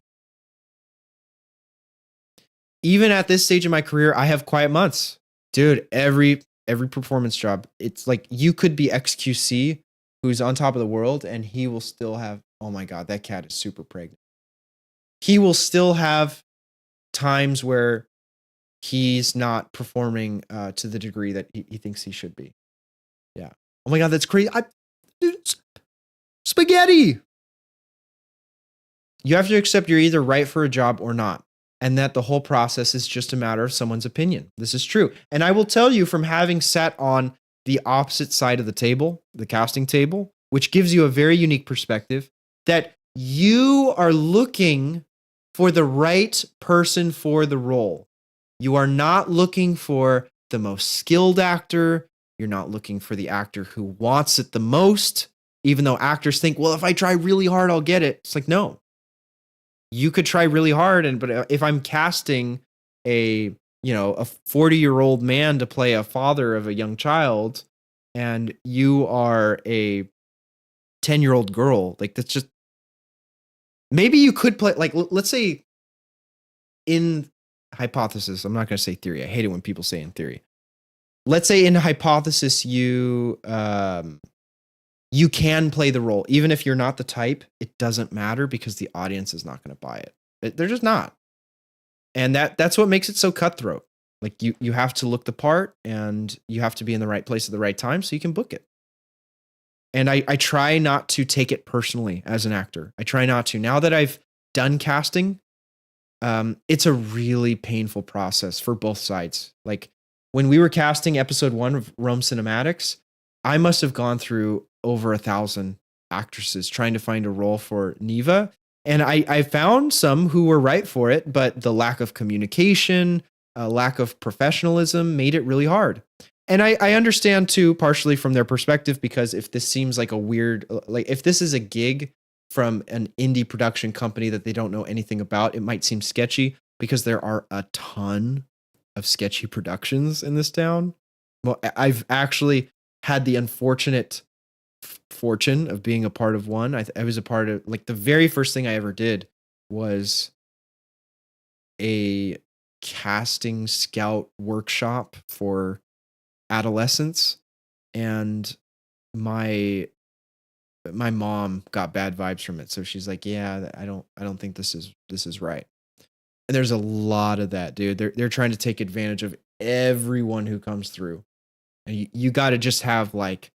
S1: Even at this stage of my career, I have quiet months. Dude, every performance job, it's like you could be XQC who's on top of the world and he will still have, oh my God, that cat is super pregnant. He will still have times where he's not performing to the degree that he thinks he should be. Yeah. Oh my God, that's crazy. Spaghetti. You have to accept you're either right for a job or not. and that the whole process is just a matter of someone's opinion. This is true. And I will tell you from having sat on the opposite side of the table, the casting table, which gives you a very unique perspective, that you are looking for the right person for the role. You are not looking for the most skilled actor. You're not looking for the actor who wants it the most, even though actors think, well, if I try really hard, I'll get it. It's like, no. You could try really hard, but if I'm casting a 40-year-old man to play a father of a young child, and you are a 10-year-old girl, like that's just, maybe you could play, like, let's say in hypothesis, I'm not going to say theory. I hate it when people say in theory. Let's say in hypothesis, you can play the role. Even if you're not the type, it doesn't matter because the audience is not going to buy it. They're just not. And that's what makes it so cutthroat. Like you have to look the part and you have to be in the right place at the right time so you can book it. And I try not to take it personally as an actor. I try not to. Now that I've done casting, it's a really painful process for both sides. Like when we were casting episode 1 of Rome Cinematics, I must have gone through over 1,000 actresses trying to find a role for Neva. And I found some who were right for it, but the lack of communication, lack of professionalism made it really hard. And I understand too, partially from their perspective, because if this seems like a weird, like if this is a gig from an indie production company that they don't know anything about, it might seem sketchy because there are a ton of sketchy productions in this town. Well, I've actually had the unfortunate fortune of being a part of one. I was a part of, like, the very first thing I ever did was a casting scout workshop for adolescents, and my mom got bad vibes from it, so she's like, yeah, I don't think this is right. And there's a lot of that, dude. They're trying to take advantage of everyone who comes through, and you got to just have like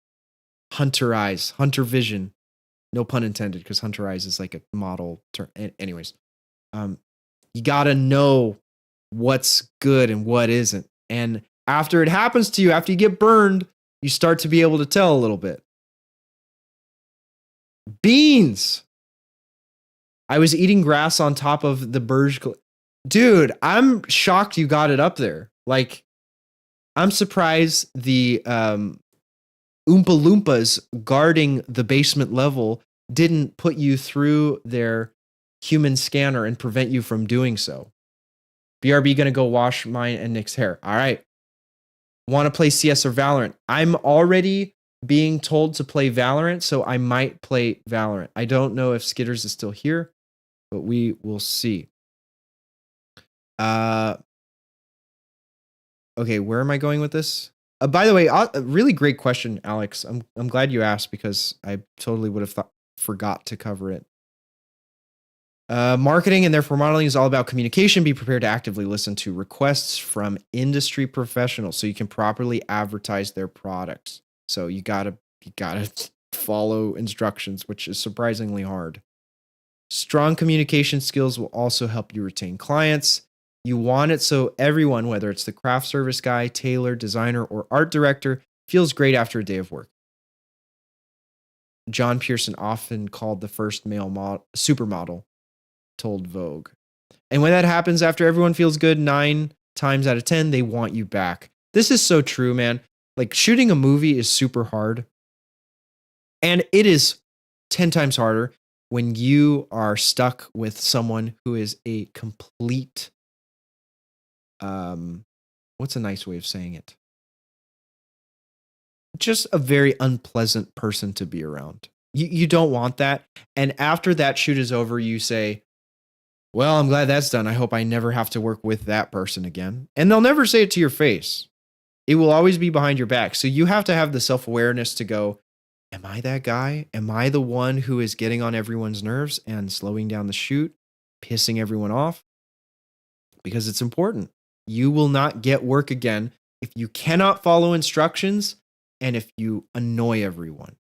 S1: hunter eyes, hunter vision, no pun intended, because hunter eyes is like a model term. Anyways, you got to know what's good and what isn't. And after it happens to you, after you get burned, you start to be able to tell a little bit. Beans. I was eating grass on top of the Burj. Dude, I'm shocked you got it up there. Like, I'm surprised the Oompa Loompas guarding the basement level didn't put you through their human scanner and prevent you from doing so. BRB gonna go wash mine and Nick's hair. All right. Want to play CS or Valorant? I'm already being told to play Valorant, so I might play Valorant. I don't know if Skitters is still here, but we will see. Okay, where am I going with this? By the way, a really great question, Alex. I'm glad you asked because I totally would have forgot to cover it. Marketing and therefore modeling is all about communication. Be prepared to actively listen to requests from industry professionals so you can properly advertise their products. So you gotta follow instructions, which is surprisingly hard. Strong communication skills will also help you retain clients. You want it so everyone, whether it's the craft service guy, tailor, designer, or art director, feels great after a day of work. John Pearson, often called the first male supermodel, told Vogue. And when that happens, after everyone feels good 9 times out of 10, they want you back. This is so true, man. Like, shooting a movie is super hard. And it is 10 times harder when you are stuck with someone who is a complete, what's a nice way of saying it? Just a very unpleasant person to be around. You don't want that. And after that shoot is over, you say, well, I'm glad that's done. I hope I never have to work with that person again. And they'll never say it to your face. It will always be behind your back. So you have to have the self-awareness to go, am I that guy? Am I the one who is getting on everyone's nerves and slowing down the shoot, pissing everyone off? Because it's important. You will not get work again if you cannot follow instructions and if you annoy everyone.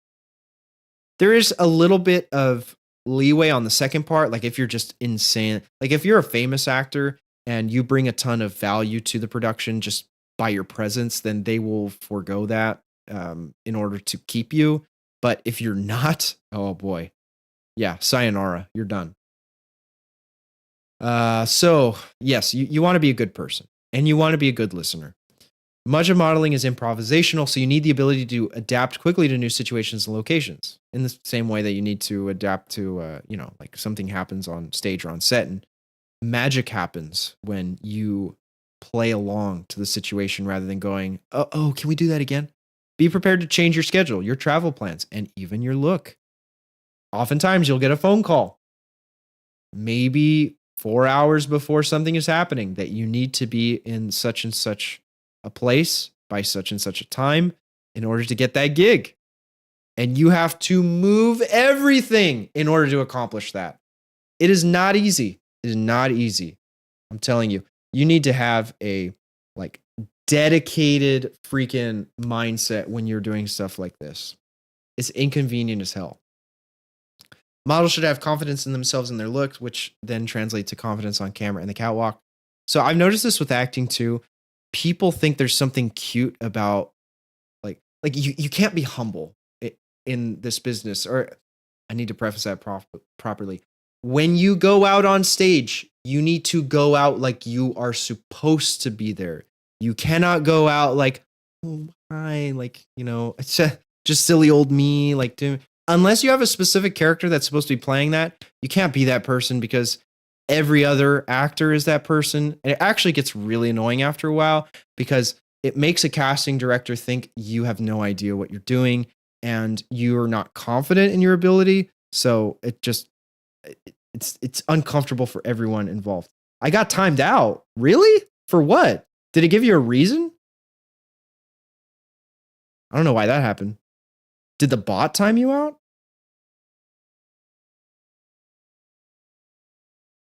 S1: There is a little bit of leeway on the second part. Like if you're just insane, like if you're a famous actor and you bring a ton of value to the production just by your presence, then they will forego that in order to keep you. But if you're not, oh boy, yeah, sayonara, you're done. So yes, you want to be a good person and you want to be a good listener. Much of modeling is improvisational, so you need the ability to adapt quickly to new situations and locations in the same way that you need to adapt to, like something happens on stage or on set, and magic happens when you play along to the situation rather than going, oh, can we do that again? Be prepared to change your schedule, your travel plans, and even your look. Oftentimes, you'll get a phone call, maybe 4 hours before something is happening, that you need to be in such and such a place by such and such a time in order to get that gig. And you have to move everything in order to accomplish that. It is not easy. It is not easy. I'm telling you, you need to have a like dedicated freaking mindset when you're doing stuff like this. It's inconvenient as hell. Models should have confidence in themselves and their looks, which then translates to confidence on camera and the catwalk. So I've noticed this with acting too. People think there's something cute about like you can't be humble in this business. Or I need to preface that properly. When you go out on stage, you need to go out like you are supposed to be there. You cannot go out like, oh, hi, like, it's just silly old me, like, unless you have a specific character that's supposed to be playing that, you can't be that person because every other actor is that person. And it actually gets really annoying after a while because it makes a casting director think you have no idea what you're doing and you're not confident in your ability. So it's uncomfortable for everyone involved. I got timed out. Really? For what? Did it give you a reason? I don't know why that happened. Did the bot time you out?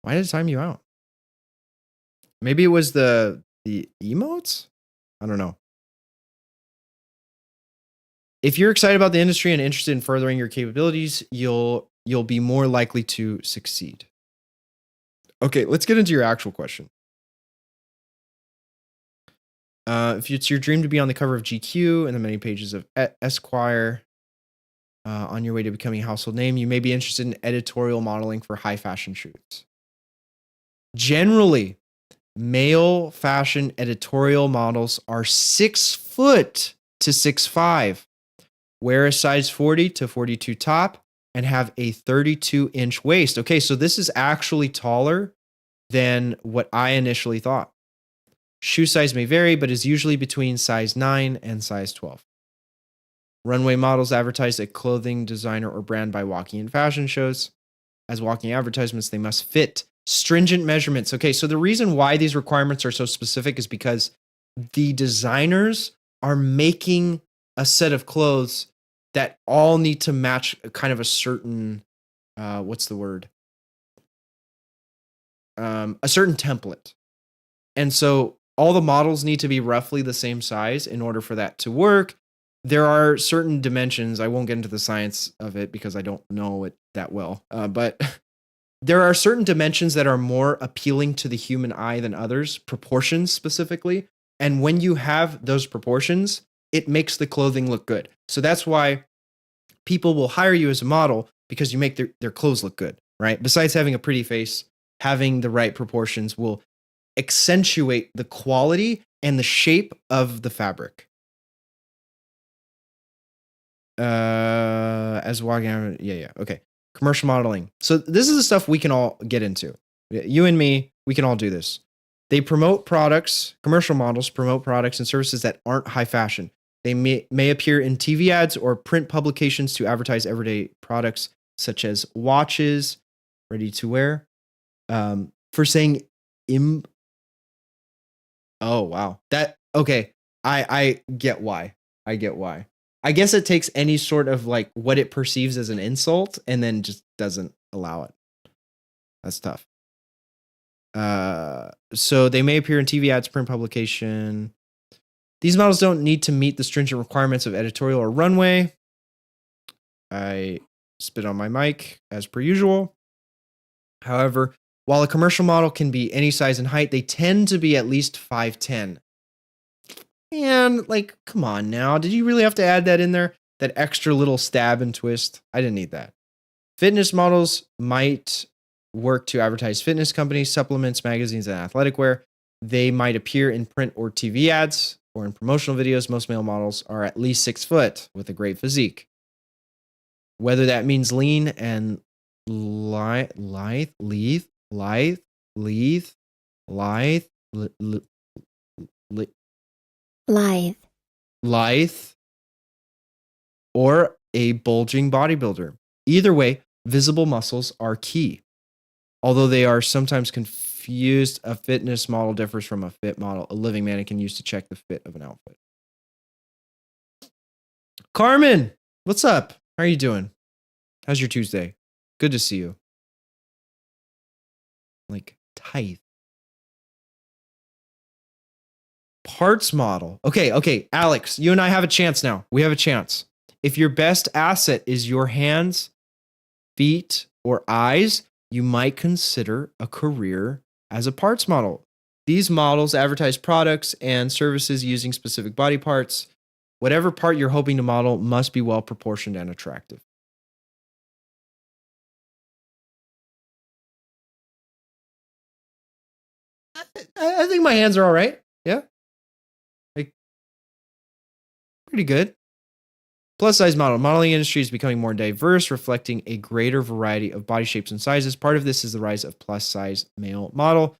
S1: Why did it time you out? Maybe it was the emotes? I don't know. If you're excited about the industry and interested in furthering your capabilities, you'll be more likely to succeed. Okay, let's get into your actual question. If it's your dream to be on the cover of GQ and the many pages of Esquire, on your way to becoming a household name, you may be interested in editorial modeling for high fashion shoots. Generally, male fashion editorial models are 6 foot to 6'5", wear a size 40 to 42 top, and have a 32-inch waist. Okay, so this is actually taller than what I initially thought. Shoe size may vary, but is usually between size 9 and size 12. Runway models advertise a clothing designer or brand by walking in fashion shows. As walking advertisements, they must fit stringent measurements. Okay, so the reason why these requirements are so specific is because the designers are making a set of clothes that all need to match kind of a certain, what's the word? A certain template. And so all the models need to be roughly the same size in order for that to work. There are certain dimensions. I won't get into the science of it because I don't know it that well. But there are certain dimensions that are more appealing to the human eye than others, proportions specifically. And when you have those proportions, it makes the clothing look good. So that's why people will hire you as a model, because you make their clothes look good, right? Besides having a pretty face, having the right proportions will accentuate the quality and the shape of the fabric. As walking out, yeah, okay. Commercial modeling. So this is the stuff we can all get into. You and me, we can all do this. They promote products, commercial models promote products and services that aren't high fashion. They may appear in TV ads or print publications to advertise everyday products such as watches, ready to wear. For saying oh wow. Okay. I get why. I guess it takes any sort of like what it perceives as an insult and then just doesn't allow it. That's tough. So they may appear in TV ads, print publication. These models don't need to meet the stringent requirements of editorial or runway. I spit on my mic as per usual. However, While a commercial model can be any size and height, they tend to be at least 5'10". And like, come on now. Did you really have to add that in there? That extra little stab and twist? I didn't need that. Fitness models might work to advertise fitness companies, supplements, magazines, and athletic wear. They might appear in print or TV ads or in promotional videos. Most male models are at least 6 foot with a great physique. Whether that means lean and lithe, lithe, or a bulging bodybuilder. Either way, visible muscles are key. Although they are sometimes confused, a fitness model differs from a fit model, a living mannequin used to check the fit of an outfit. Carmen, what's up? How are you doing? How's your Tuesday? Good to see you. Like, tithe. Parts model. Okay, Alex, you and I have a chance now. We have a chance. If your best asset is your hands, feet, or eyes, you might consider a career as a parts model. These models advertise products and services using specific body parts. Whatever part you're hoping to model must be well proportioned and attractive. I think my hands are all right. Yeah. Like, pretty good. Plus size model. Modeling industry is becoming more diverse, reflecting a greater variety of body shapes and sizes. Part of this is the rise of plus size male model,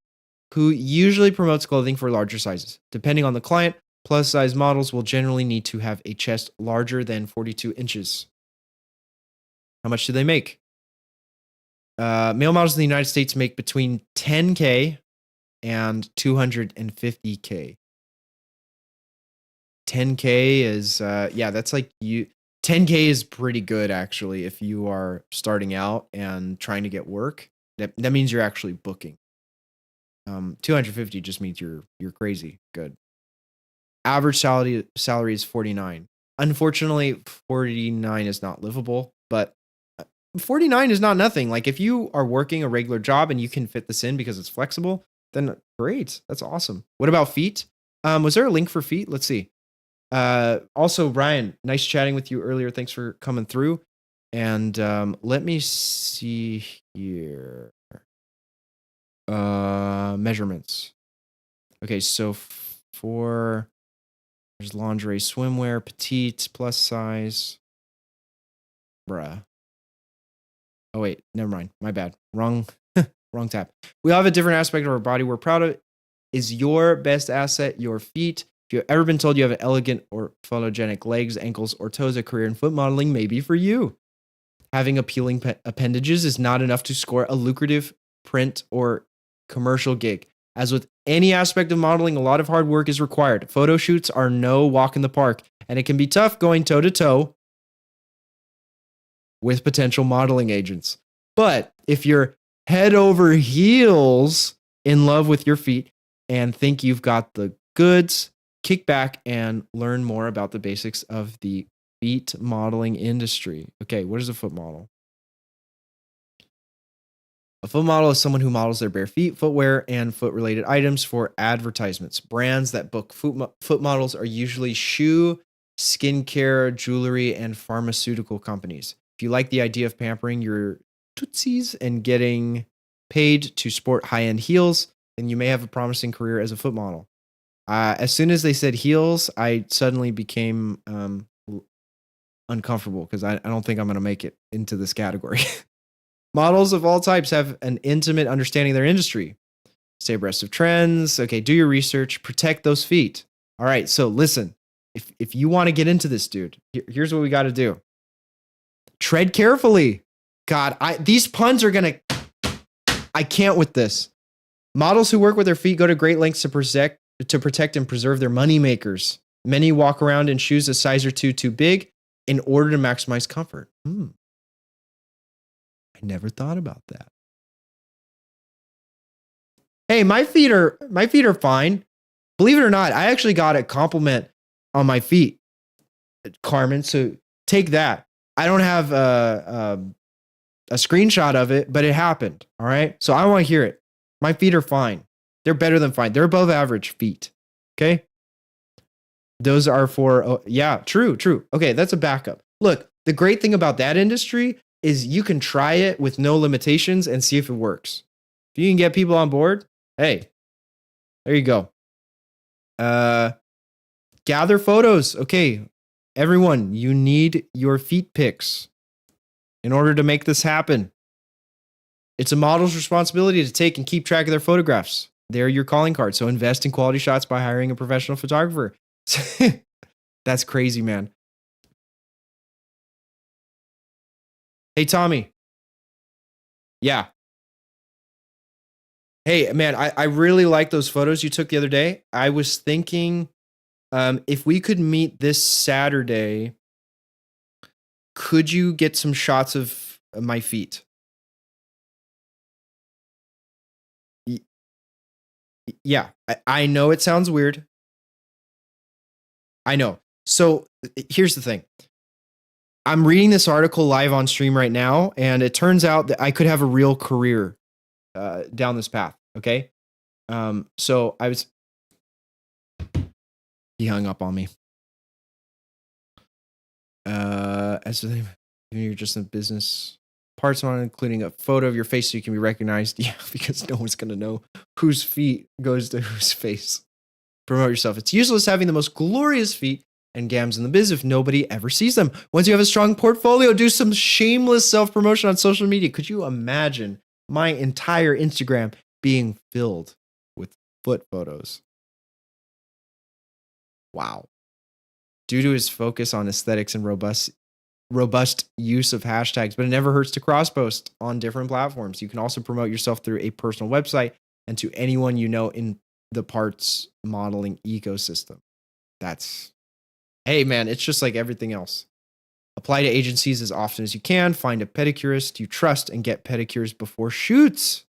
S1: who usually promotes clothing for larger sizes. Depending on the client, plus size models will generally need to have a chest larger than 42 inches. How much do they make? Male models in the United States make between $10K and $250K. 10K is that's like 10K is pretty good actually if you are starting out and trying to get work. That means you're actually booking. 250 just means you're crazy good. Average salary is 49. Unfortunately, 49 is not livable, but 49 is not nothing. Like if you are working a regular job and you can fit this in because it's flexible, then great. That's awesome. What about feet? Was there a link for feet? Let's see. Also, Ryan, nice chatting with you earlier. Thanks for coming through. And let me see here. Measurements. Okay, so there's lingerie, swimwear, petite, plus size. Bruh. Oh wait, never mind. My bad. Wrong tab. We all have a different aspect of our body we're proud of. Is your best asset your feet? If you've ever been told you have an elegant or photogenic legs, ankles, or toes, a career in foot modeling may be for you. Having appealing appendages is not enough to score a lucrative print or commercial gig. As with any aspect of modeling, a lot of hard work is required. Photo shoots are no walk in the park, and it can be tough going toe-to-toe with potential modeling agents. But if you're head over heels in love with your feet and think you've got the goods, kick back and learn more about the basics of the feet modeling industry. Okay, what is a foot model? A foot model is someone who models their bare feet, footwear, and foot-related items for advertisements. Brands that book foot models are usually shoe, skincare, jewelry, and pharmaceutical companies. If you like the idea of pampering your tootsies and getting paid to sport high-end heels, then you may have a promising career as a foot model. As soon as they said heels, I suddenly became uncomfortable because I don't think I'm going to make it into this category. Models of all types have an intimate understanding of their industry. Stay abreast of trends. Okay, do your research. Protect those feet. All right, so listen. If you want to get into this, dude, here's what we got to do. Tread carefully. God, these puns are going to... I can't with this. Models who work with their feet go to great lengths to protect and preserve their money makers. Many walk around in shoes a size or two too big in order to maximize comfort. I never thought about that. Hey, my feet are fine. Believe it or not, I actually got a compliment on my feet, Carmen. So take that. I don't have a screenshot of it, but it happened. All right. So I want to hear it. My feet are fine. They're better than fine. They're above average feet. Okay. Those are for, oh, yeah, true. Okay. That's a backup. Look, the great thing about that industry is you can try it with no limitations and see if it works. If you can get people on board, hey, there you go. Gather photos. Okay. Everyone, you need your feet pics in order to make this happen. It's a model's responsibility to take and keep track of their photographs. They're your calling card. So invest in quality shots by hiring a professional photographer. That's crazy, man. Hey, Tommy. Yeah. Hey, man, I really like those photos you took the other day. I was thinking if we could meet this Saturday, could you get some shots of my feet? Yeah, I know it sounds weird. I know. So here's the thing. I'm reading this article live on stream right now, and it turns out that I could have a real career down this path. Okay. So he hung up on me. As you're just in business parts on, including a photo of your face so you can be recognized. Yeah, because no one's gonna know whose feet goes to whose face. Promote yourself. It's useless having the most glorious feet and gams in the biz if nobody ever sees them. Once you have a strong portfolio, do some shameless self-promotion on social media. Could you imagine my entire Instagram being filled with foot photos? Wow. Due to his focus on aesthetics and robust use of hashtags, but it never hurts to cross-post on different platforms. You can also promote yourself through a personal website and to anyone you know in the parts modeling ecosystem. Hey man, it's just like everything else. Apply to agencies as often as you can. Find a pedicurist you trust and get pedicures before shoots.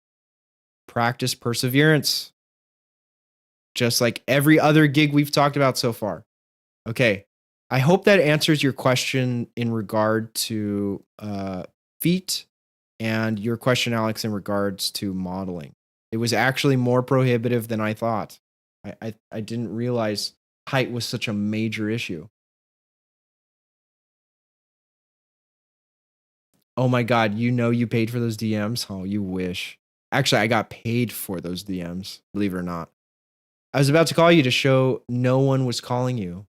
S1: Practice perseverance. Just like every other gig we've talked about so far. Okay. I hope that answers your question in regard to feet and your question, Alex, in regards to modeling. It was actually more prohibitive than I thought. I didn't realize height was such a major issue. Oh my God, you paid for those DMs? Oh, you wish. Actually, I got paid for those DMs, believe it or not. I was about to call you to show no one was calling you.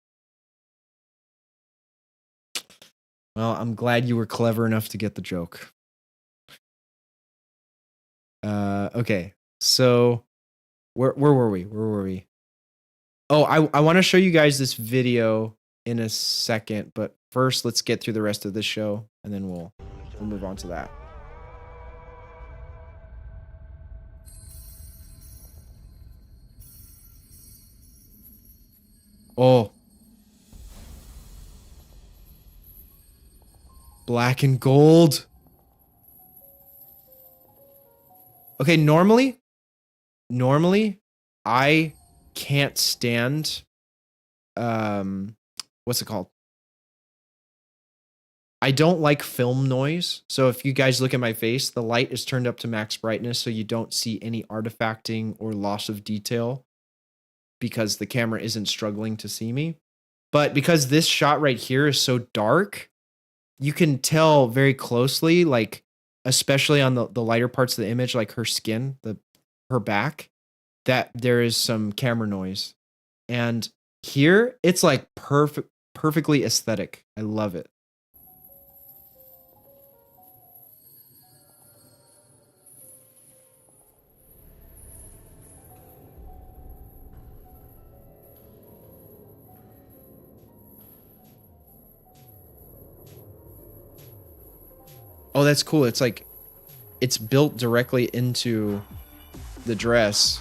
S1: Well, I'm glad you were clever enough to get the joke. Okay. So where were we? Oh, I want to show you guys this video in a second, but first let's get through the rest of this show and then we'll move on to that. Oh. Black and gold. Okay, normally I can't stand what's it called? I don't like film noise. So if you guys look at my face, the light is turned up to max brightness so you don't see any artifacting or loss of detail because the camera isn't struggling to see me. But because this shot right here is so dark, you can tell very closely, like especially on the lighter parts of the image, like her skin, her back, that there is some camera noise. And here it's like perfectly aesthetic. I love it. Oh, that's cool. It's like it's built directly into the dress.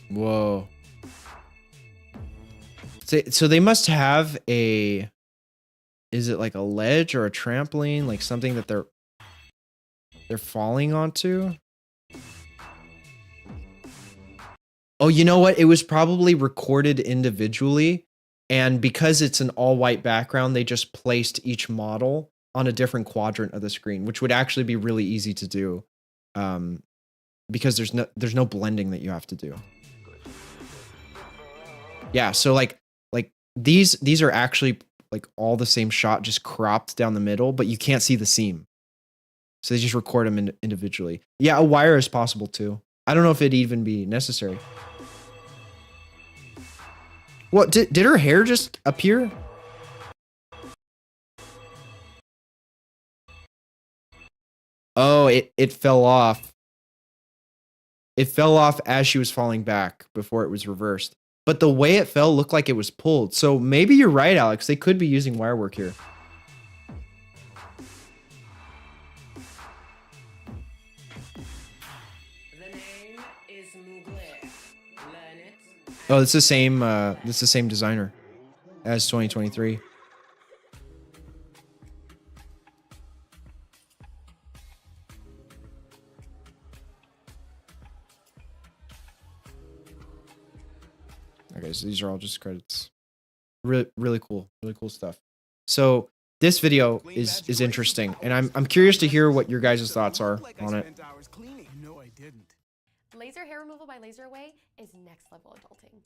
S1: Whoa. So they must have a Is it like a ledge or a trampoline? Like something that they're falling onto? Oh, you know what? It was probably recorded individually. And because it's an all white background, they just placed each model on a different quadrant of the screen, which would actually be really easy to do. Because there's no blending that you have to do. Yeah, so like these are actually like all the same shot, just cropped down the middle, but you can't see the seam. So they just record them individually. Yeah, a wire is possible too. I don't know if it'd even be necessary. What, did her hair just appear? Oh, it fell off. It fell off as she was falling back before it was reversed. But the way it fell looked like it was pulled. So maybe you're right, Alex. They could be using wire work here.
S4: The name is Mugler. Learn it.
S1: Oh, it's the same designer as 2023. Okay, so these are all just credits. Really cool stuff. So this video is interesting, and I'm curious to hear what your guys' thoughts are on it.
S5: No, I didn't.
S6: Laser hair removal by laser away is next level adulting.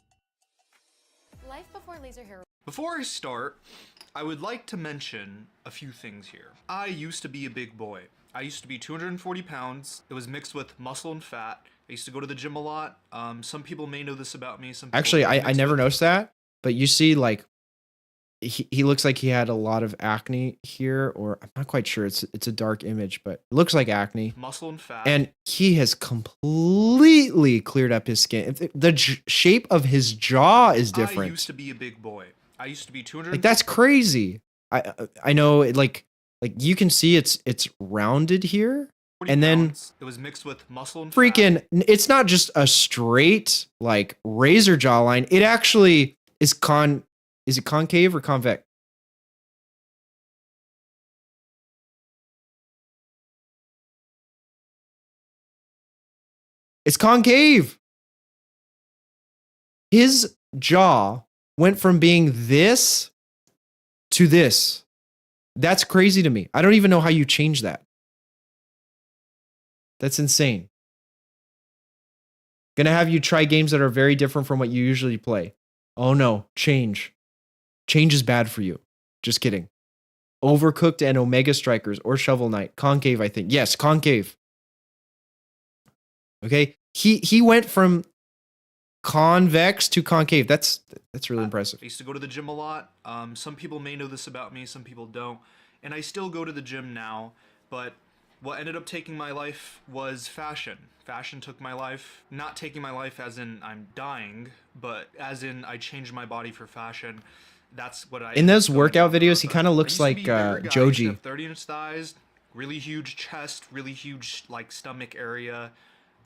S6: Life before laser hair.
S7: Before I start, I would like to mention a few things here. I used to be a big boy. I used to be 240 pounds. It was mixed with muscle and fat. I used to go to the gym a lot. Some people may know this about me. Some people
S1: Actually, I never noticed that, but you see, like, he looks like he had a lot of acne here, or I'm not quite sure. It's a dark image, but it looks like acne.
S7: Muscle and fat.
S1: And he has completely cleared up his skin. The shape of his jaw is different.
S7: I used to be a big boy. I used to be 200.
S1: Like, that's crazy. I know it, like you can see it's rounded here, and then
S7: it was mixed with muscle and
S1: freaking
S7: fat.
S1: It's not just a straight like razor jawline. It actually is is it concave or convex? It's concave. His jaw went from being this to this. That's crazy to me. I don't even know how you change that. That's insane. Gonna have you try games that are very different from what you usually play. Oh no, change. Change is bad for you. Just kidding. Overcooked and Omega Strikers or Shovel Knight. Concave, I think. Yes, concave. Okay. He went from convex to concave. That's really impressive.
S7: I used to go to the gym a lot. Some people may know this about me, some people don't. And I still go to the gym now, but what ended up taking my life was fashion. Fashion took my life. Not taking my life as in I'm dying, but as in I changed my body for fashion. That's what I...
S1: In those workout videos, he kind of looks like Joji.
S7: 30-inch thighs, really huge chest, really huge like stomach area.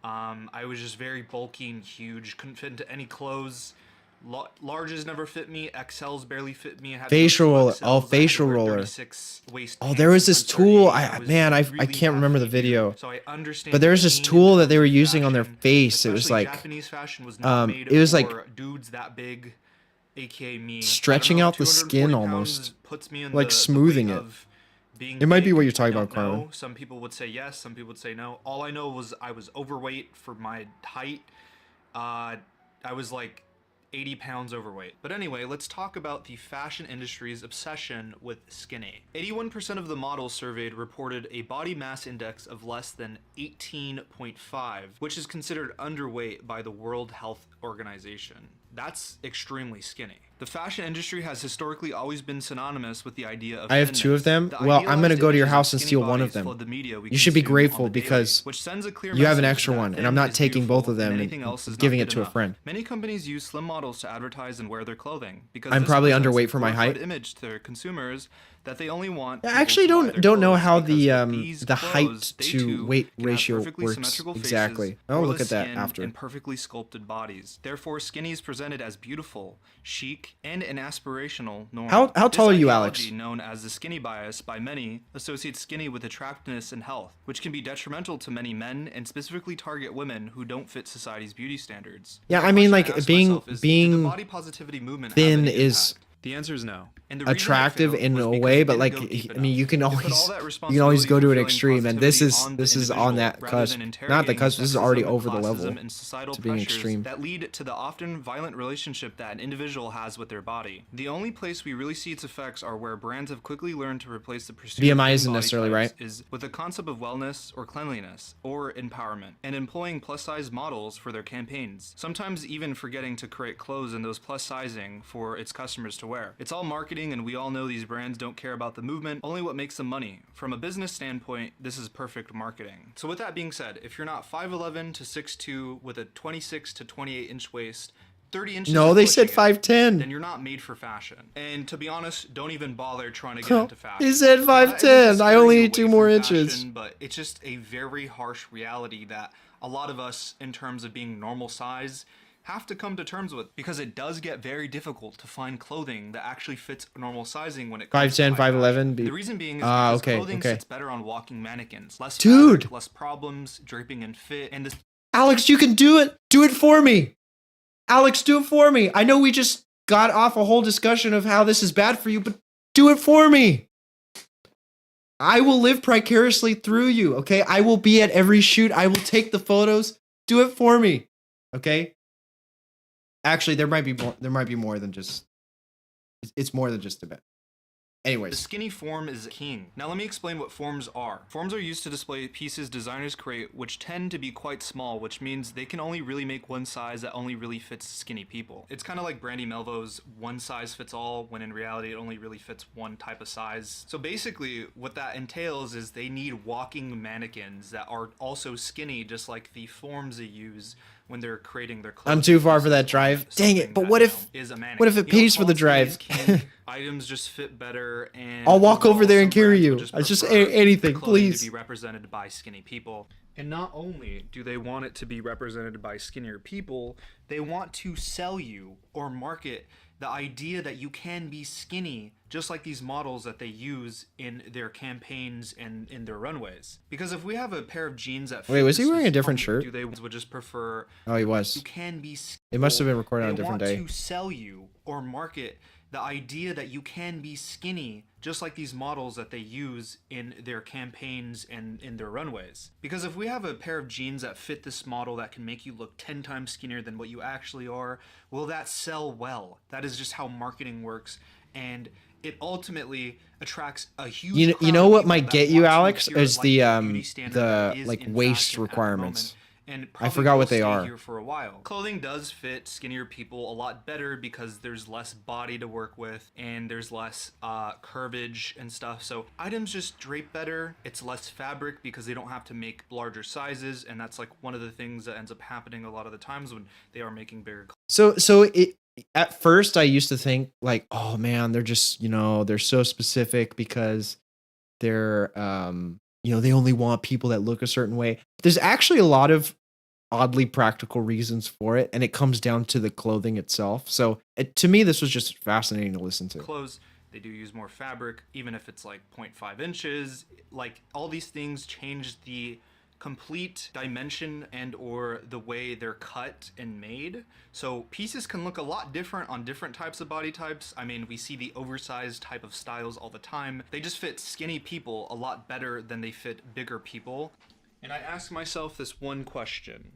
S7: I was just very bulky and huge. Couldn't fit into any clothes. Larges never fit me. XLs barely fit me. I had
S1: Facial roller.
S7: XLs.
S1: Oh, facial roller. Oh, there was this tool. I can't remember the video.
S7: So I understand.
S1: But there was this tool that they were using on their face. It was like,
S7: Japanese fashion was not made
S1: it was like
S7: for dudes that big, aka me.
S1: stretching out the skin almost, like smoothing it. It might be what you're talking about, Carmen.
S7: Some people would say yes, some people would say no. All I know was I was overweight for my height. I was like 80 pounds overweight. But anyway, let's talk about the fashion industry's obsession with skinny. 81% of the models surveyed reported a body mass index of less than 18.5, which is considered underweight by the World Health Organization. That's extremely skinny. The fashion industry has historically always been synonymous with the idea of
S1: I have two of them. Well, I'm going to go to your house and steal one of them. You should be grateful because you have an extra one, and I'm not taking both of them and giving it to a friend.
S7: Many companies use slim models to advertise and wear their clothing because
S1: I'm probably underweight for my height.
S7: Image to their consumers that they only want.
S1: I actually don't know how the height to weight ratio works exactly. I'll look at that after.
S7: And perfectly sculpted bodies. Therefore, skinny is presented as beautiful, chic, unique and an aspirational norm.
S1: How tall are
S7: This
S1: you,
S7: ideology,
S1: Alex?
S7: known as the skinny bias by many, associates skinny with attractiveness and health, which can be detrimental to many men and specifically target women who don't fit society's beauty standards.
S1: Yeah,
S7: The
S1: I mean,
S7: question
S1: like
S7: ask
S1: being
S7: myself is, did the
S1: being
S7: body positivity movement have
S1: thin
S7: any
S1: is
S7: impact? The answer is no. And the reason it
S1: attractive
S7: failed
S1: in
S7: was
S1: a
S7: because
S1: way,
S7: it
S1: but
S7: didn't
S1: like
S7: go deep
S1: I mean, you can
S7: enough. It put
S1: always
S7: all that
S1: you can always go to an
S7: responsibility for
S1: extreme, and
S7: feeling
S1: this is
S7: positivity
S1: on that
S7: rather
S1: cusp.
S7: than
S1: Not the
S7: interrogating
S1: cusp. This is already
S7: sexism,
S1: over the
S7: classism,
S1: level
S7: and societal
S1: to being
S7: pressures
S1: extreme.
S7: that lead to the often violent relationship that an individual has with their body. The only place we really see its effects are where brands have quickly learned to replace the pursuit of
S1: BMI
S7: thin
S1: isn't
S7: body
S1: necessarily
S7: types
S1: right.
S7: is with the concept of wellness or cleanliness or empowerment and employing plus-size models for their campaigns, sometimes even forgetting to create clothes in those plus sizing for its customers to wear. It's all marketing, and we all know these brands don't care about the movement, only what makes them money. From a business standpoint, this is perfect marketing. So with that being said, if you're not 5'11 to 6'2 with a 26 to 28 inch waist, 30 inches
S1: No,
S7: of
S1: they said
S7: pushing it,
S1: 5'10.
S7: then you're not made for fashion. And to be honest, don't even bother trying to get into fashion.
S1: He said
S7: Not everyone's
S1: 5'10. I only
S7: steering
S1: need 2
S7: away
S1: more
S7: from
S1: inches.
S7: fashion, but it's just a very harsh reality that a lot of us, in terms of being normal size, have to come to terms with, because it does get very difficult to find clothing that actually fits normal sizing when it comes to
S1: 5'10",
S7: high fashion.
S1: 5'11".
S7: The reason being is because
S1: Okay,
S7: clothing
S1: okay.
S7: sits better on walking mannequins. Less
S1: Dude!
S7: fabric, less problems, draping and fit, and this
S1: Alex, you can do it. Do it for me. Alex, do it for me. I know we just got off a whole discussion of how this is bad for you, but do it for me. I will live precariously through you, okay? I will be at every shoot. I will take the photos. Do it for me, okay? Actually, there might be more than just. It's more than just a bet.
S7: The
S1: Anyways,
S7: skinny form is king. Now let me explain what forms are. Forms are used to display pieces designers create which tend to be quite small, which means they can only really make one size that only really fits skinny people. It's kind of like Brandy Melville's one size fits all, when in reality it only really fits one type of size. So basically what that entails is they need walking mannequins that are also skinny, just like the forms they use when they're creating their clothes.
S1: I'm too far for that drive. Dang it, but what if it pays for the drive?
S7: Items just fit better, and
S1: I'll walk over there and
S7: some
S1: carry
S7: brands
S1: you.
S7: would
S1: It's just
S7: prefer
S1: anything,
S7: clothing
S1: please.
S7: to be represented by skinny people. And not only do they want it to be represented by skinnier people, they want to sell you or market the idea that you can be skinny, just like these models that they use in their campaigns and in their runways. Because if we have a pair of jeans that fit
S1: Wait, was he
S7: this
S1: wearing a different
S7: norm,
S1: shirt?
S7: do they would just prefer
S1: Oh, he was.
S7: you can be skinny?
S1: It must have been recorded on a
S7: They
S1: different
S7: want
S1: day.
S7: to sell you or market the idea that you can be skinny, just like these models that they use in their campaigns and in their runways. Because if we have a pair of jeans that fit this model that can make you look 10 times skinnier than what you actually are, will that sell well? That is just how marketing works, and it ultimately attracts a huge
S1: You
S7: crowd
S1: know
S7: of
S1: what
S7: people
S1: might
S7: that
S1: get you,
S7: want to
S1: Alex,
S7: adhere
S1: is
S7: like
S1: the
S7: beauty standard that is
S1: like
S7: in
S1: waist
S7: fashion at the
S1: requirements.
S7: moment, and
S1: I
S7: probably
S1: forgot
S7: will
S1: what they
S7: stay
S1: are.
S7: here for a while. Clothing does fit skinnier people a lot better because there's less body to work with and there's less curvage and stuff. So items just drape better. It's less fabric because they don't have to make larger sizes, and that's like one of the things that ends up happening a lot of the times when they are making bigger.
S1: So it at first I used to think like, oh man, they're just, they're so specific because they're they only want people that look a certain way. There's actually a lot of oddly practical reasons for it, and it comes down to the clothing itself. So to me, this was just fascinating to listen to.
S7: Clothes, they do use more fabric, even if it's like 0.5 inches. Like all these things change the complete dimension and or the way they're cut and made. So pieces can look a lot different on different types of body types. I mean, we see the oversized type of styles all the time. They just fit skinny people a lot better than they fit bigger people. And I ask myself this one question: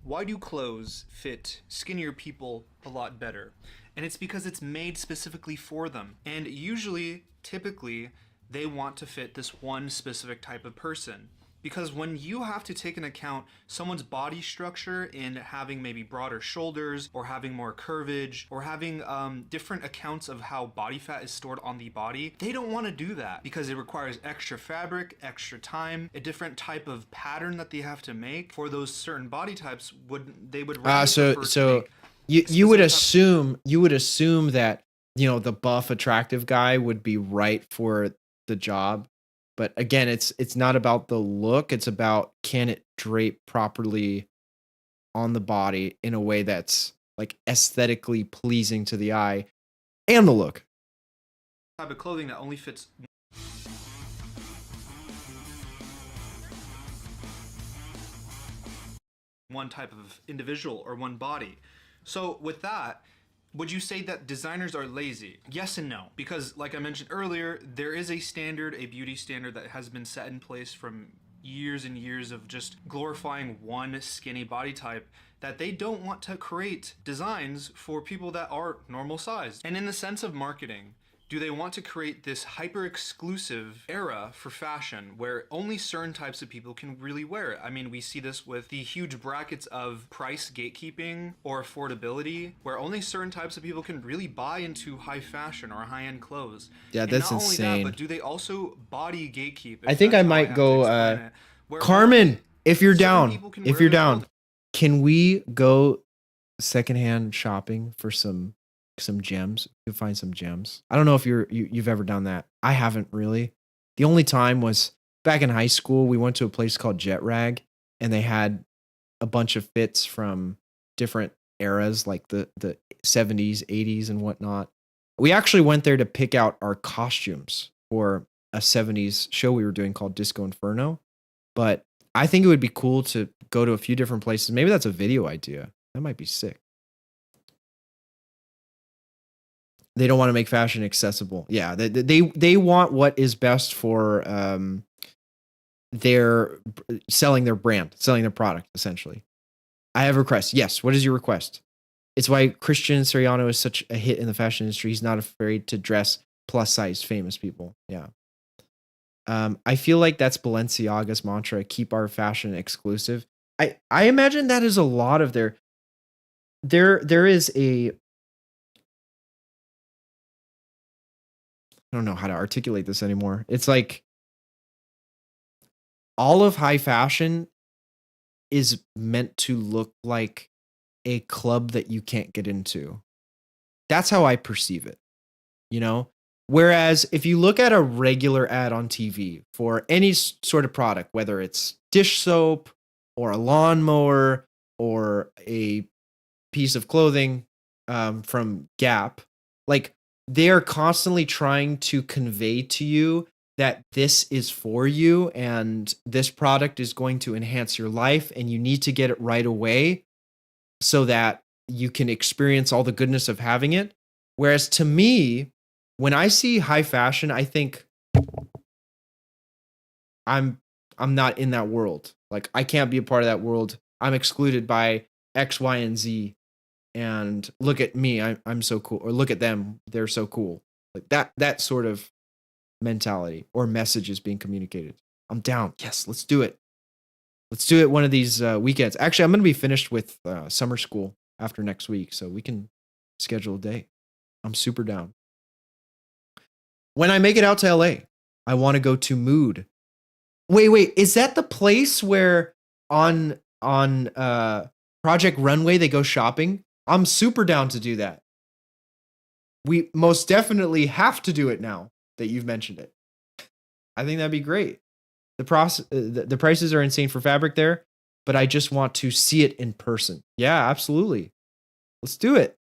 S7: why do clothes fit skinnier people a lot better? And it's because it's made specifically for them. And usually, typically, they want to fit this one specific type of person. Because when you have to take into account someone's body structure in having maybe broader shoulders or having more curvage or having different accounts of how body fat is stored on the body, they don't want to do that because it requires extra fabric, extra time, a different type of pattern that they have to make for those certain body types. They would rather prefer to
S1: So
S7: make
S1: you would
S7: specific
S1: assume that the buff attractive guy would be right for the job. But again, it's not about the look. It's about, can it drape properly on the body in a way that's like aesthetically pleasing to the eye and the look.
S7: Type of clothing that only fits one type of individual or one body. So with that, would you say that designers are lazy? Yes and no, because like I mentioned earlier, there is a standard, a beauty standard that has been set in place from years and years of just glorifying one skinny body type, that they don't want to create designs for people that are normal sized. And in the sense of marketing, do they want to create this hyper exclusive era for fashion where only certain types of people can really wear it? I mean, we see this with the huge brackets of price gatekeeping or affordability, where only certain types of people can really buy into high fashion or high-end clothes.
S1: Yeah,
S7: And
S1: that's
S7: not only
S1: insane.
S7: that, but do they also body gatekeep?
S1: I think I might go, Carmen, if you're down, can we go secondhand shopping for some gems? You can find some gems. I don't know if you've ever done that. I haven't really. The only time was back in high school. We went to a place called Jet Rag, and they had a bunch of fits from different eras, like the 70s, 80s, and whatnot. We actually went there to pick out our costumes for a 70s show we were doing called Disco Inferno. But I think it would be cool to go to a few different places. Maybe that's a video idea. That might be sick. They don't want to make fashion accessible. Yeah, they want what is best for their selling their brand, selling their product, essentially. I have a request. Yes, what is your request? It's why Christian Siriano is such a hit in the fashion industry. He's not afraid to dress plus size famous people. Yeah. I feel like that's Balenciaga's mantra, keep our fashion exclusive. I imagine that is a lot of there is a, I don't know how to articulate this anymore. It's like all of high fashion is meant to look like a club that you can't get into. That's how I perceive it, you know? Whereas if you look at a regular ad on TV for any sort of product, whether it's dish soap or a lawnmower or a piece of clothing from Gap, like they are constantly trying to convey to you that this is for you and this product is going to enhance your life and you need to get it right away so that you can experience all the goodness of having it. Whereas to me, when I see high fashion, I think I'm not in that world. Like I can't be a part of that world. I'm excluded by X, Y, and Z. And look at me, I'm so cool. Or look at them, they're so cool. Like that sort of mentality or message is being communicated. I'm down. Yes, let's do it. Let's do it one of these weekends. Actually, I'm going to be finished with summer school after next week, so we can schedule a day. I'm super down. When I make it out to LA, I want to go to Mood. Wait, is that the place where on Project Runway they go shopping? I'm super down to do that. We most definitely have to do it now that you've mentioned it. I think that'd be great. The prices are insane for fabric there, but I just want to see it in person. Yeah, absolutely. Let's do it.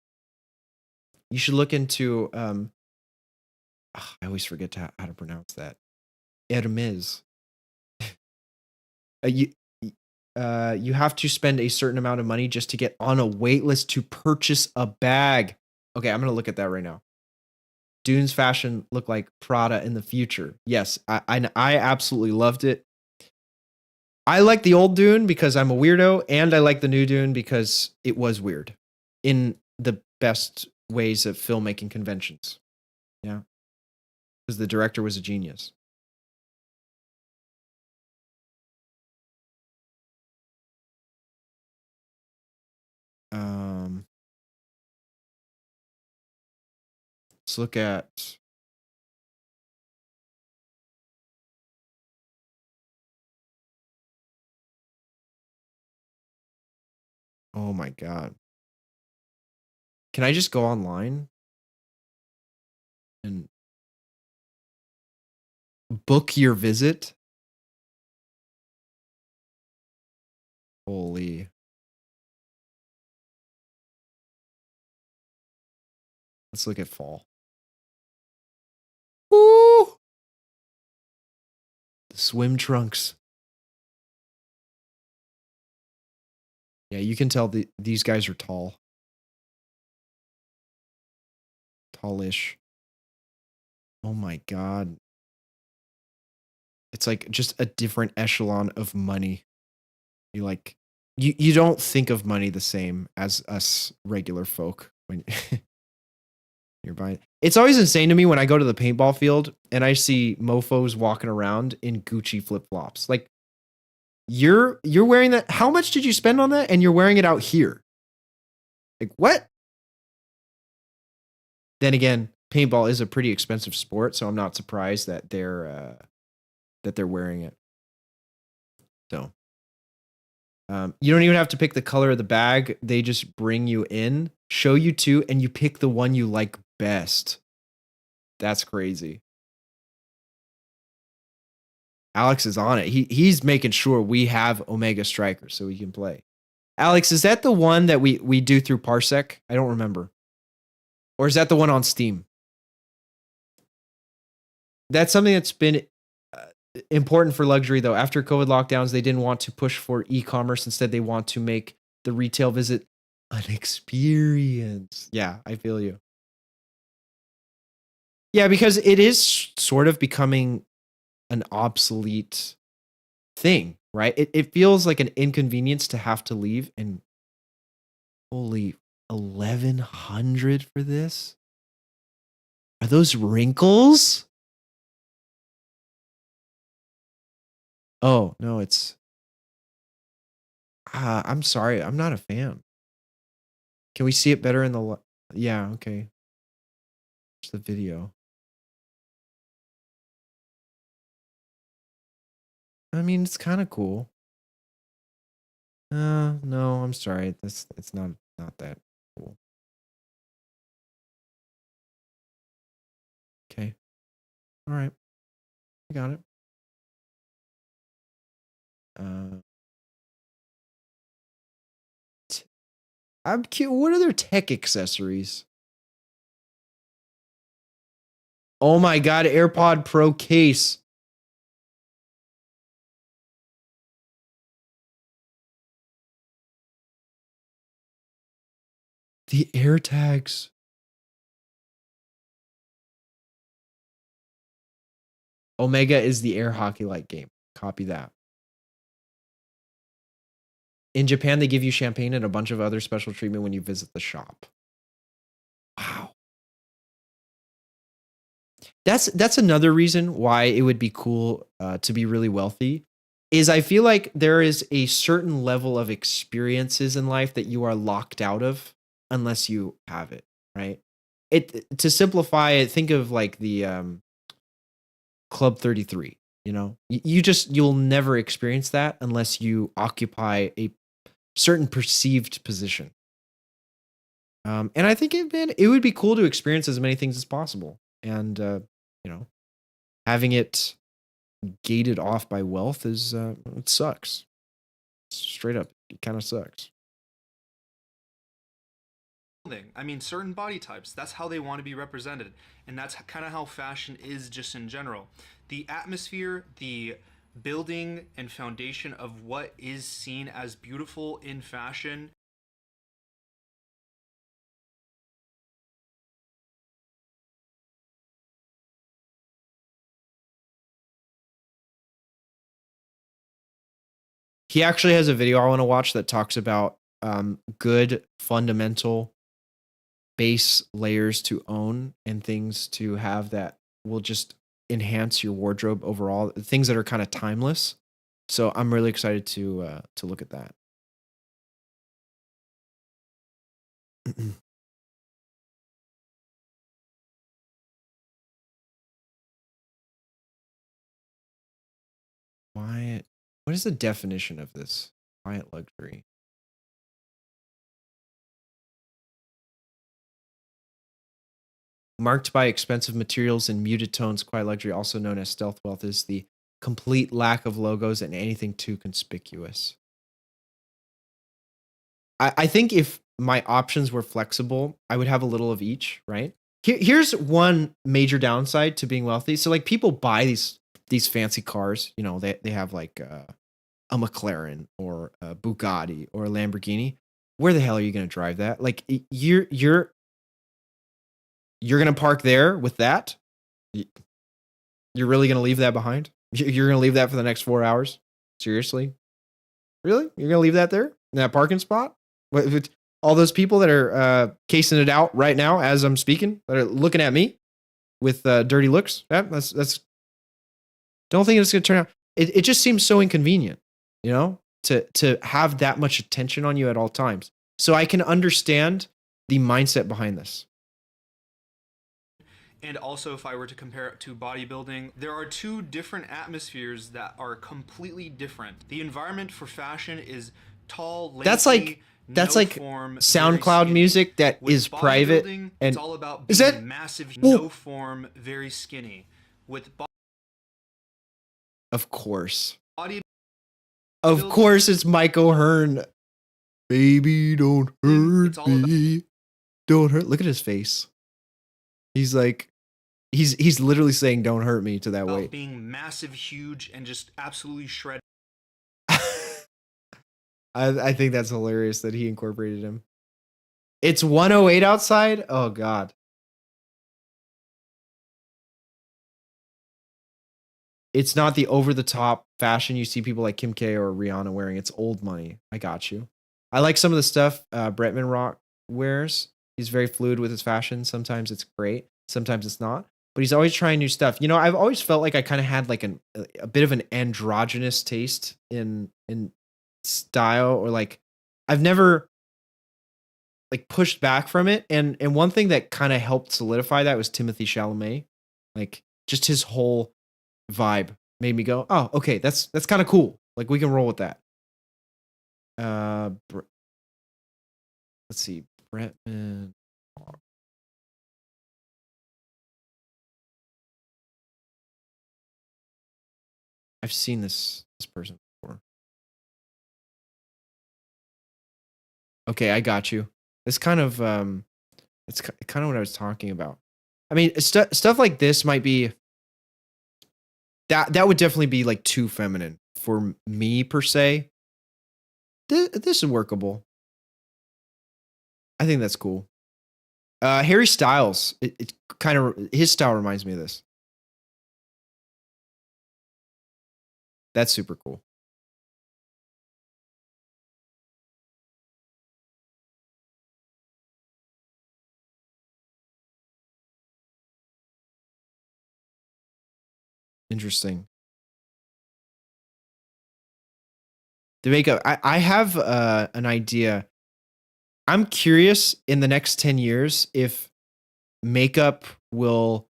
S1: You should look into I always forget how to pronounce that. Hermes. You have to spend a certain amount of money just to get on a wait list to purchase a bag. Okay, I'm gonna look at that right now. Dune's fashion look like Prada in the future. Yes, I absolutely loved it. I like the old Dune because I'm a weirdo, and I like the new Dune because it was weird in the best ways of filmmaking conventions. Yeah, because the director was a genius. Let's look at. Oh my God. Can I just go online and book your visit? Holy. Let's look at fall. Woo! The swim trunks. Yeah, you can tell these guys are tall. Tallish. Oh my God. It's like just a different echelon of money. You don't think of money the same as us regular folk when you're buying. It's always insane to me when I go to the paintball field and I see mofos walking around in Gucci flip-flops. Like, you're wearing that. How much did you spend on that? And you're wearing it out here. Like, what? Then again, paintball is a pretty expensive sport, so I'm not surprised that they're wearing it. So, you don't even have to pick the color of the bag. They just bring you in, show you two, and you pick the one you like best. That's crazy. Alex is on it. He's making sure we have Omega Strikers so we can play. Alex, is that the one that we do through Parsec? I don't remember. Or is that the one on Steam? That's something that's been important for luxury, though. After COVID lockdowns, they didn't want to push for e-commerce. Instead, they want to make the retail visit an experience. Yeah, I feel you. Yeah, because it is sort of becoming an obsolete thing, right? It feels like an inconvenience to have to leave, and holy, 1,100 for this? Are those wrinkles? Oh, no, it's... I'm sorry. I'm not a fan. Can we see it better in the... Yeah, okay. It's the video. I mean, it's kind of cool. No, I'm sorry. It's not that cool. Okay. All right. I got it. I'm cute. What are their tech accessories? Oh my God, AirPod Pro case. The AirTags. Omega is the air hockey like game. Copy that. In Japan, they give you champagne and a bunch of other special treatment when you visit the shop. Wow. That's another reason why it would be cool to be really wealthy, is I feel like there is a certain level of experiences in life that you are locked out of unless you have it, right? To simplify it, think of like the Club 33, you know? You'll never experience that unless you occupy a certain perceived position. And I think it would be cool to experience as many things as possible. And, having it gated off by wealth is, it sucks. Straight up, it kind of sucks.
S7: I mean, certain body types, that's how they want to be represented. And that's kind of how fashion is just in general. The atmosphere, the building and foundation of what is seen as beautiful in fashion.
S1: He actually has a video I want to watch that talks about good fundamental base layers to own and things to have that will just enhance your wardrobe overall. Things that are kind of timeless. So I'm really excited to look at that. Quiet. What is the definition of this? Quiet luxury. Marked by expensive materials and muted tones, quiet luxury, also known as stealth wealth, is the complete lack of logos and anything too conspicuous. I think if my options were flexible, I would have a little of each, right? Here's one major downside to being wealthy. So like people buy these fancy cars, you know, they have like a McLaren or a Bugatti or a Lamborghini. Where the hell are you going to drive that? Like you're going to park there with that? You're really going to leave that behind? You're going to leave that for the next 4 hours? Seriously? Really? You're going to leave that there in that parking spot? With all those people that are casing it out right now as I'm speaking, that are looking at me with dirty looks? That's don't think it's going to turn out. It just seems so inconvenient, you know, to have that much attention on you at all times. So I can understand the mindset behind this.
S7: And also, if I were to compare it to bodybuilding, there are two different atmospheres that are completely different. The environment for fashion is tall, lanky,
S1: that's
S7: no
S1: like
S7: form,
S1: SoundCloud
S7: very
S1: music that
S7: With
S1: is private.
S7: bodybuilding,
S1: And
S7: it's all about
S1: is
S7: being
S1: that
S7: massive,
S1: Ooh.
S7: no form, very skinny. With
S1: Of course.
S7: body,
S1: Of course, it's Mike O'Hearn. Baby, don't hurt
S7: It's all about-
S1: me. Don't hurt. Look at his face. He's like, he's literally saying, "Don't hurt me" to that
S7: about
S1: weight.
S7: being massive, huge, and just absolutely shredded.
S1: I think that's hilarious that he incorporated him. It's 108 outside. Oh God. It's not the over the top fashion you see people like Kim K or Rihanna wearing. It's old money. I got you. I like some of the stuff Bretman Rock wears. He's very fluid with his fashion. Sometimes it's great. Sometimes it's not. But he's always trying new stuff. You know, I've always felt like I kind of had like a bit of an androgynous taste in style, or like I've never like pushed back from it. And one thing that kind of helped solidify that was Timothy Chalamet. Like just his whole vibe made me go, oh, okay, that's kind of cool. Like we can roll with that. Let's see, Bretman. I've seen this person before. Okay, I got you. It's kind of it's kind of what I was talking about. I mean, stuff like this might be that would definitely be like too feminine for me per se. This is workable. I think that's cool. Harry Styles, it kind of his style reminds me of this. That's super cool. Interesting. The makeup. I have an idea. I'm curious in the next 10 years if makeup will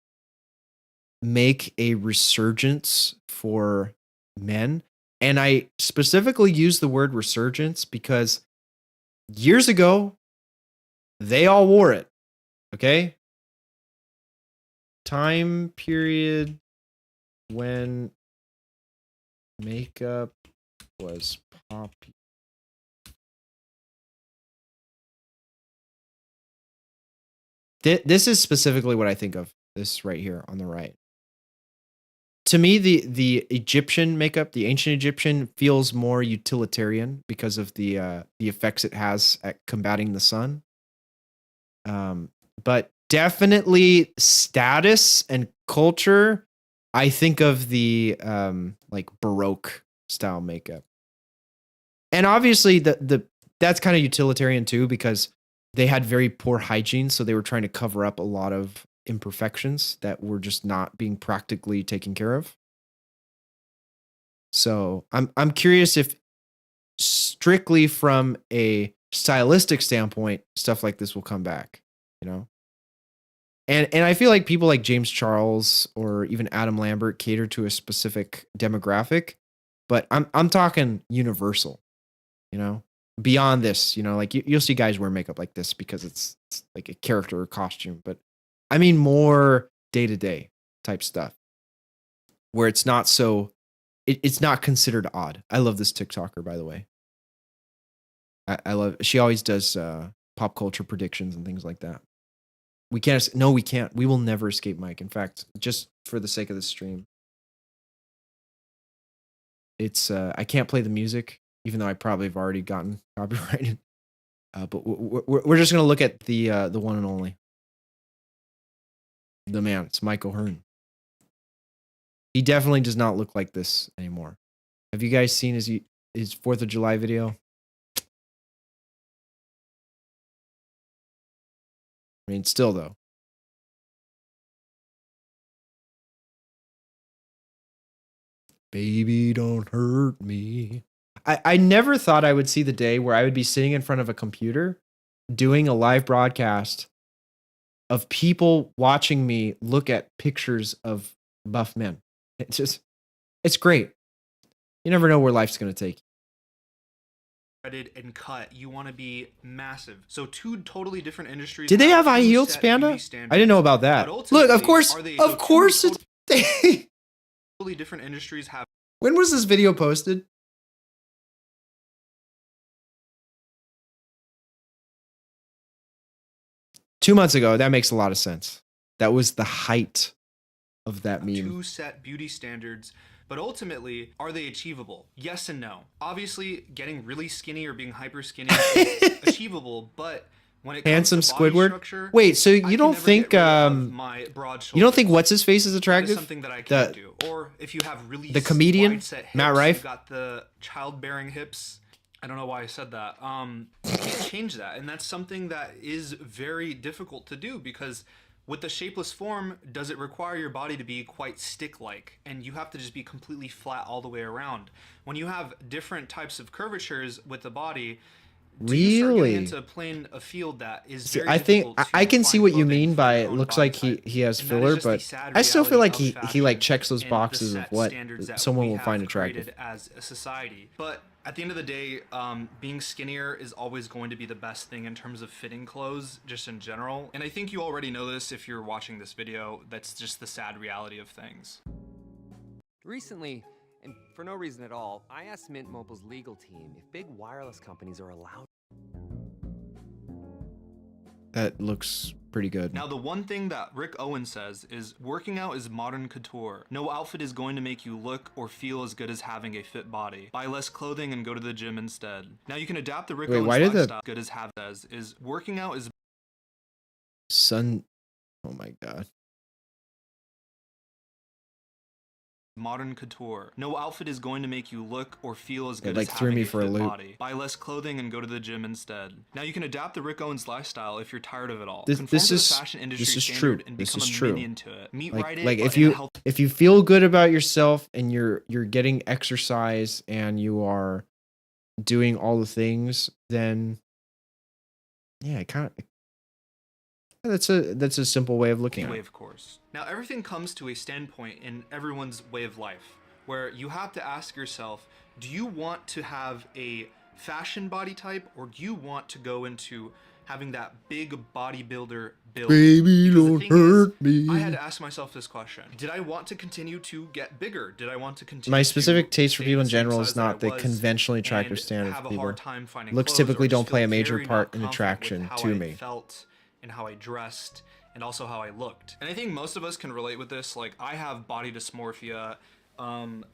S1: make a resurgence for men. And I specifically use the word resurgence because years ago, they all wore it. Okay? Time period when makeup was popular. This is specifically what I think of. This right here on the right. To me, the Egyptian makeup, the ancient Egyptian, feels more utilitarian because of the effects it has at combating the sun. But definitely status and culture. I think of the like Baroque style makeup, and obviously that's kind of utilitarian too because they had very poor hygiene, so they were trying to cover up a lot of imperfections that were just not being practically taken care of. So I'm curious if strictly from a stylistic standpoint, stuff like this will come back, you know? And I feel like people like James Charles or even Adam Lambert cater to a specific demographic, but I'm talking universal, you know? Beyond this, you know, like you'll see guys wear makeup like this because it's like a character or costume, but I mean more day-to-day type stuff where it's not so it's not considered odd. I love this TikToker, by the way. I love she always does pop culture predictions and things like that. We can't. No, we can't. We will never escape Mike. In fact, just for the sake of the stream, it's I can't play the music, even though I probably have already gotten copyrighted. But we're just gonna look at the one and only, the man. It's Mike O'Hearn. He definitely does not look like this anymore. Have you guys seen his 4th of July video? I mean, still though. Baby, don't hurt me. I never thought I would see the day where I would be sitting in front of a computer doing a live broadcast of people watching me look at pictures of buff men. It's great. You never know where life's going to take you.
S7: Threaded and cut, you want to be massive. So 2 totally different industries.
S1: Did they have high
S7: two
S1: heels,
S7: set
S1: Panda?
S7: beauty
S1: I
S7: standards,
S1: didn't know about that.
S7: but
S1: Look,
S7: ultimately,
S1: of course,
S7: are they-
S1: of
S7: so two
S1: course it's...
S7: totally different industries have
S1: When was this video posted? Two months ago. That makes a lot of sense. That was the height of that meme.
S7: 2 set beauty standards, but ultimately, are they achievable? Yes and no. Obviously, getting really skinny or being hyper skinny is achievable, but when it comes
S1: Handsome
S7: to body
S1: Squidward.
S7: structure,
S1: Wait, so
S7: I
S1: you
S7: can
S1: don't
S7: never
S1: think
S7: get rid of my broad
S1: you don't think
S7: shoulders.
S1: what's his face is
S7: That is
S1: attractive?
S7: something that I can't
S1: The
S7: do. Or if you have really
S1: the comedian,
S7: wide-set hips,
S1: Matt Rife?
S7: you got the childbearing hips. I don't know why I said that. You can't change that, and that's something that is very difficult to do because with the shapeless form, does it require your body to be quite stick-like, and you have to just be completely flat all the way around. When you have different types of curvatures with the body, you start
S1: Really?
S7: getting into playing a field that is
S1: See,
S7: very
S1: I think
S7: difficult to
S1: I can see
S7: find
S1: what you
S7: clothing
S1: mean
S7: for
S1: by
S7: your
S1: it
S7: own
S1: looks
S7: body
S1: like
S7: type.
S1: he has
S7: And that is
S1: filler,
S7: just the
S1: but
S7: sad
S1: I still feel like
S7: reality of
S1: he like
S7: fashion
S1: checks those
S7: and the
S1: boxes of
S7: set
S1: what
S7: standards that
S1: someone
S7: we
S1: will find
S7: have
S1: attractive.
S7: created as a society. But at the end of the day, being skinnier is always going to be the best thing in terms of fitting clothes, just in general. And I think you already know this if you're watching this video. That's just the sad reality of things.
S8: Recently, and for no reason at all, I asked Mint Mobile's legal team if big wireless companies are allowed.
S1: That looks pretty good.
S7: Now, the one thing that Rick Owens says is working out is modern couture. No outfit is going to make you look or feel as good as having a fit body. Buy less clothing and go to the gym instead. Now, you can adapt the Rick
S1: Wait,
S7: Owens
S1: why did the-
S7: lifestyle. Good as Chavez says is working out is
S1: Sun. Oh my god.
S7: modern couture. No outfit is going to make you look or feel as
S1: It,
S7: good
S1: like,
S7: as
S1: threw
S7: having
S1: me
S7: a
S1: for a
S7: fit
S1: loop.
S7: body. Buy less clothing and go to the gym instead. Now you can adapt the Rick Owens lifestyle if you're tired of it all.
S1: This
S7: Conform to the
S1: is
S7: fashion industry
S1: this is
S7: standard
S1: true.
S7: and
S1: This
S7: become
S1: is
S7: a
S1: true.
S7: minion to it. Meet
S1: Like
S7: right
S1: like
S7: it,
S1: if
S7: but in a
S1: you
S7: healthy
S1: if you feel good about yourself and you're getting exercise and you are doing all the things, then yeah, it kind of that's a simple way of looking at
S7: way,
S1: it.
S7: of course. Now, everything comes to a standpoint in everyone's way of life where you have to ask yourself, do you want to have a fashion body type or do you want to go into having that big bodybuilder build?
S1: Baby,
S7: Because the
S1: don't
S7: thing is,
S1: hurt me.
S7: I had to ask myself this question. Did I want to continue to get bigger? Did I want to continue
S1: My
S7: to
S1: specific taste for
S7: stay
S1: people in
S7: the same
S1: general
S7: size
S1: is
S7: that
S1: not
S7: I
S1: the
S7: was
S1: conventionally attractive
S7: and
S1: standard
S7: have
S1: for
S7: a
S1: people.
S7: hard time finding
S1: Looks
S7: clothes or
S1: typically
S7: just
S1: don't play
S7: feel
S1: a major
S7: very
S1: part
S7: not
S1: in
S7: confident with
S1: attraction
S7: how
S1: to
S7: I
S1: me.
S7: felt and how I dressed and also how I looked. And I think most of us can relate with this. Like, I have body dysmorphia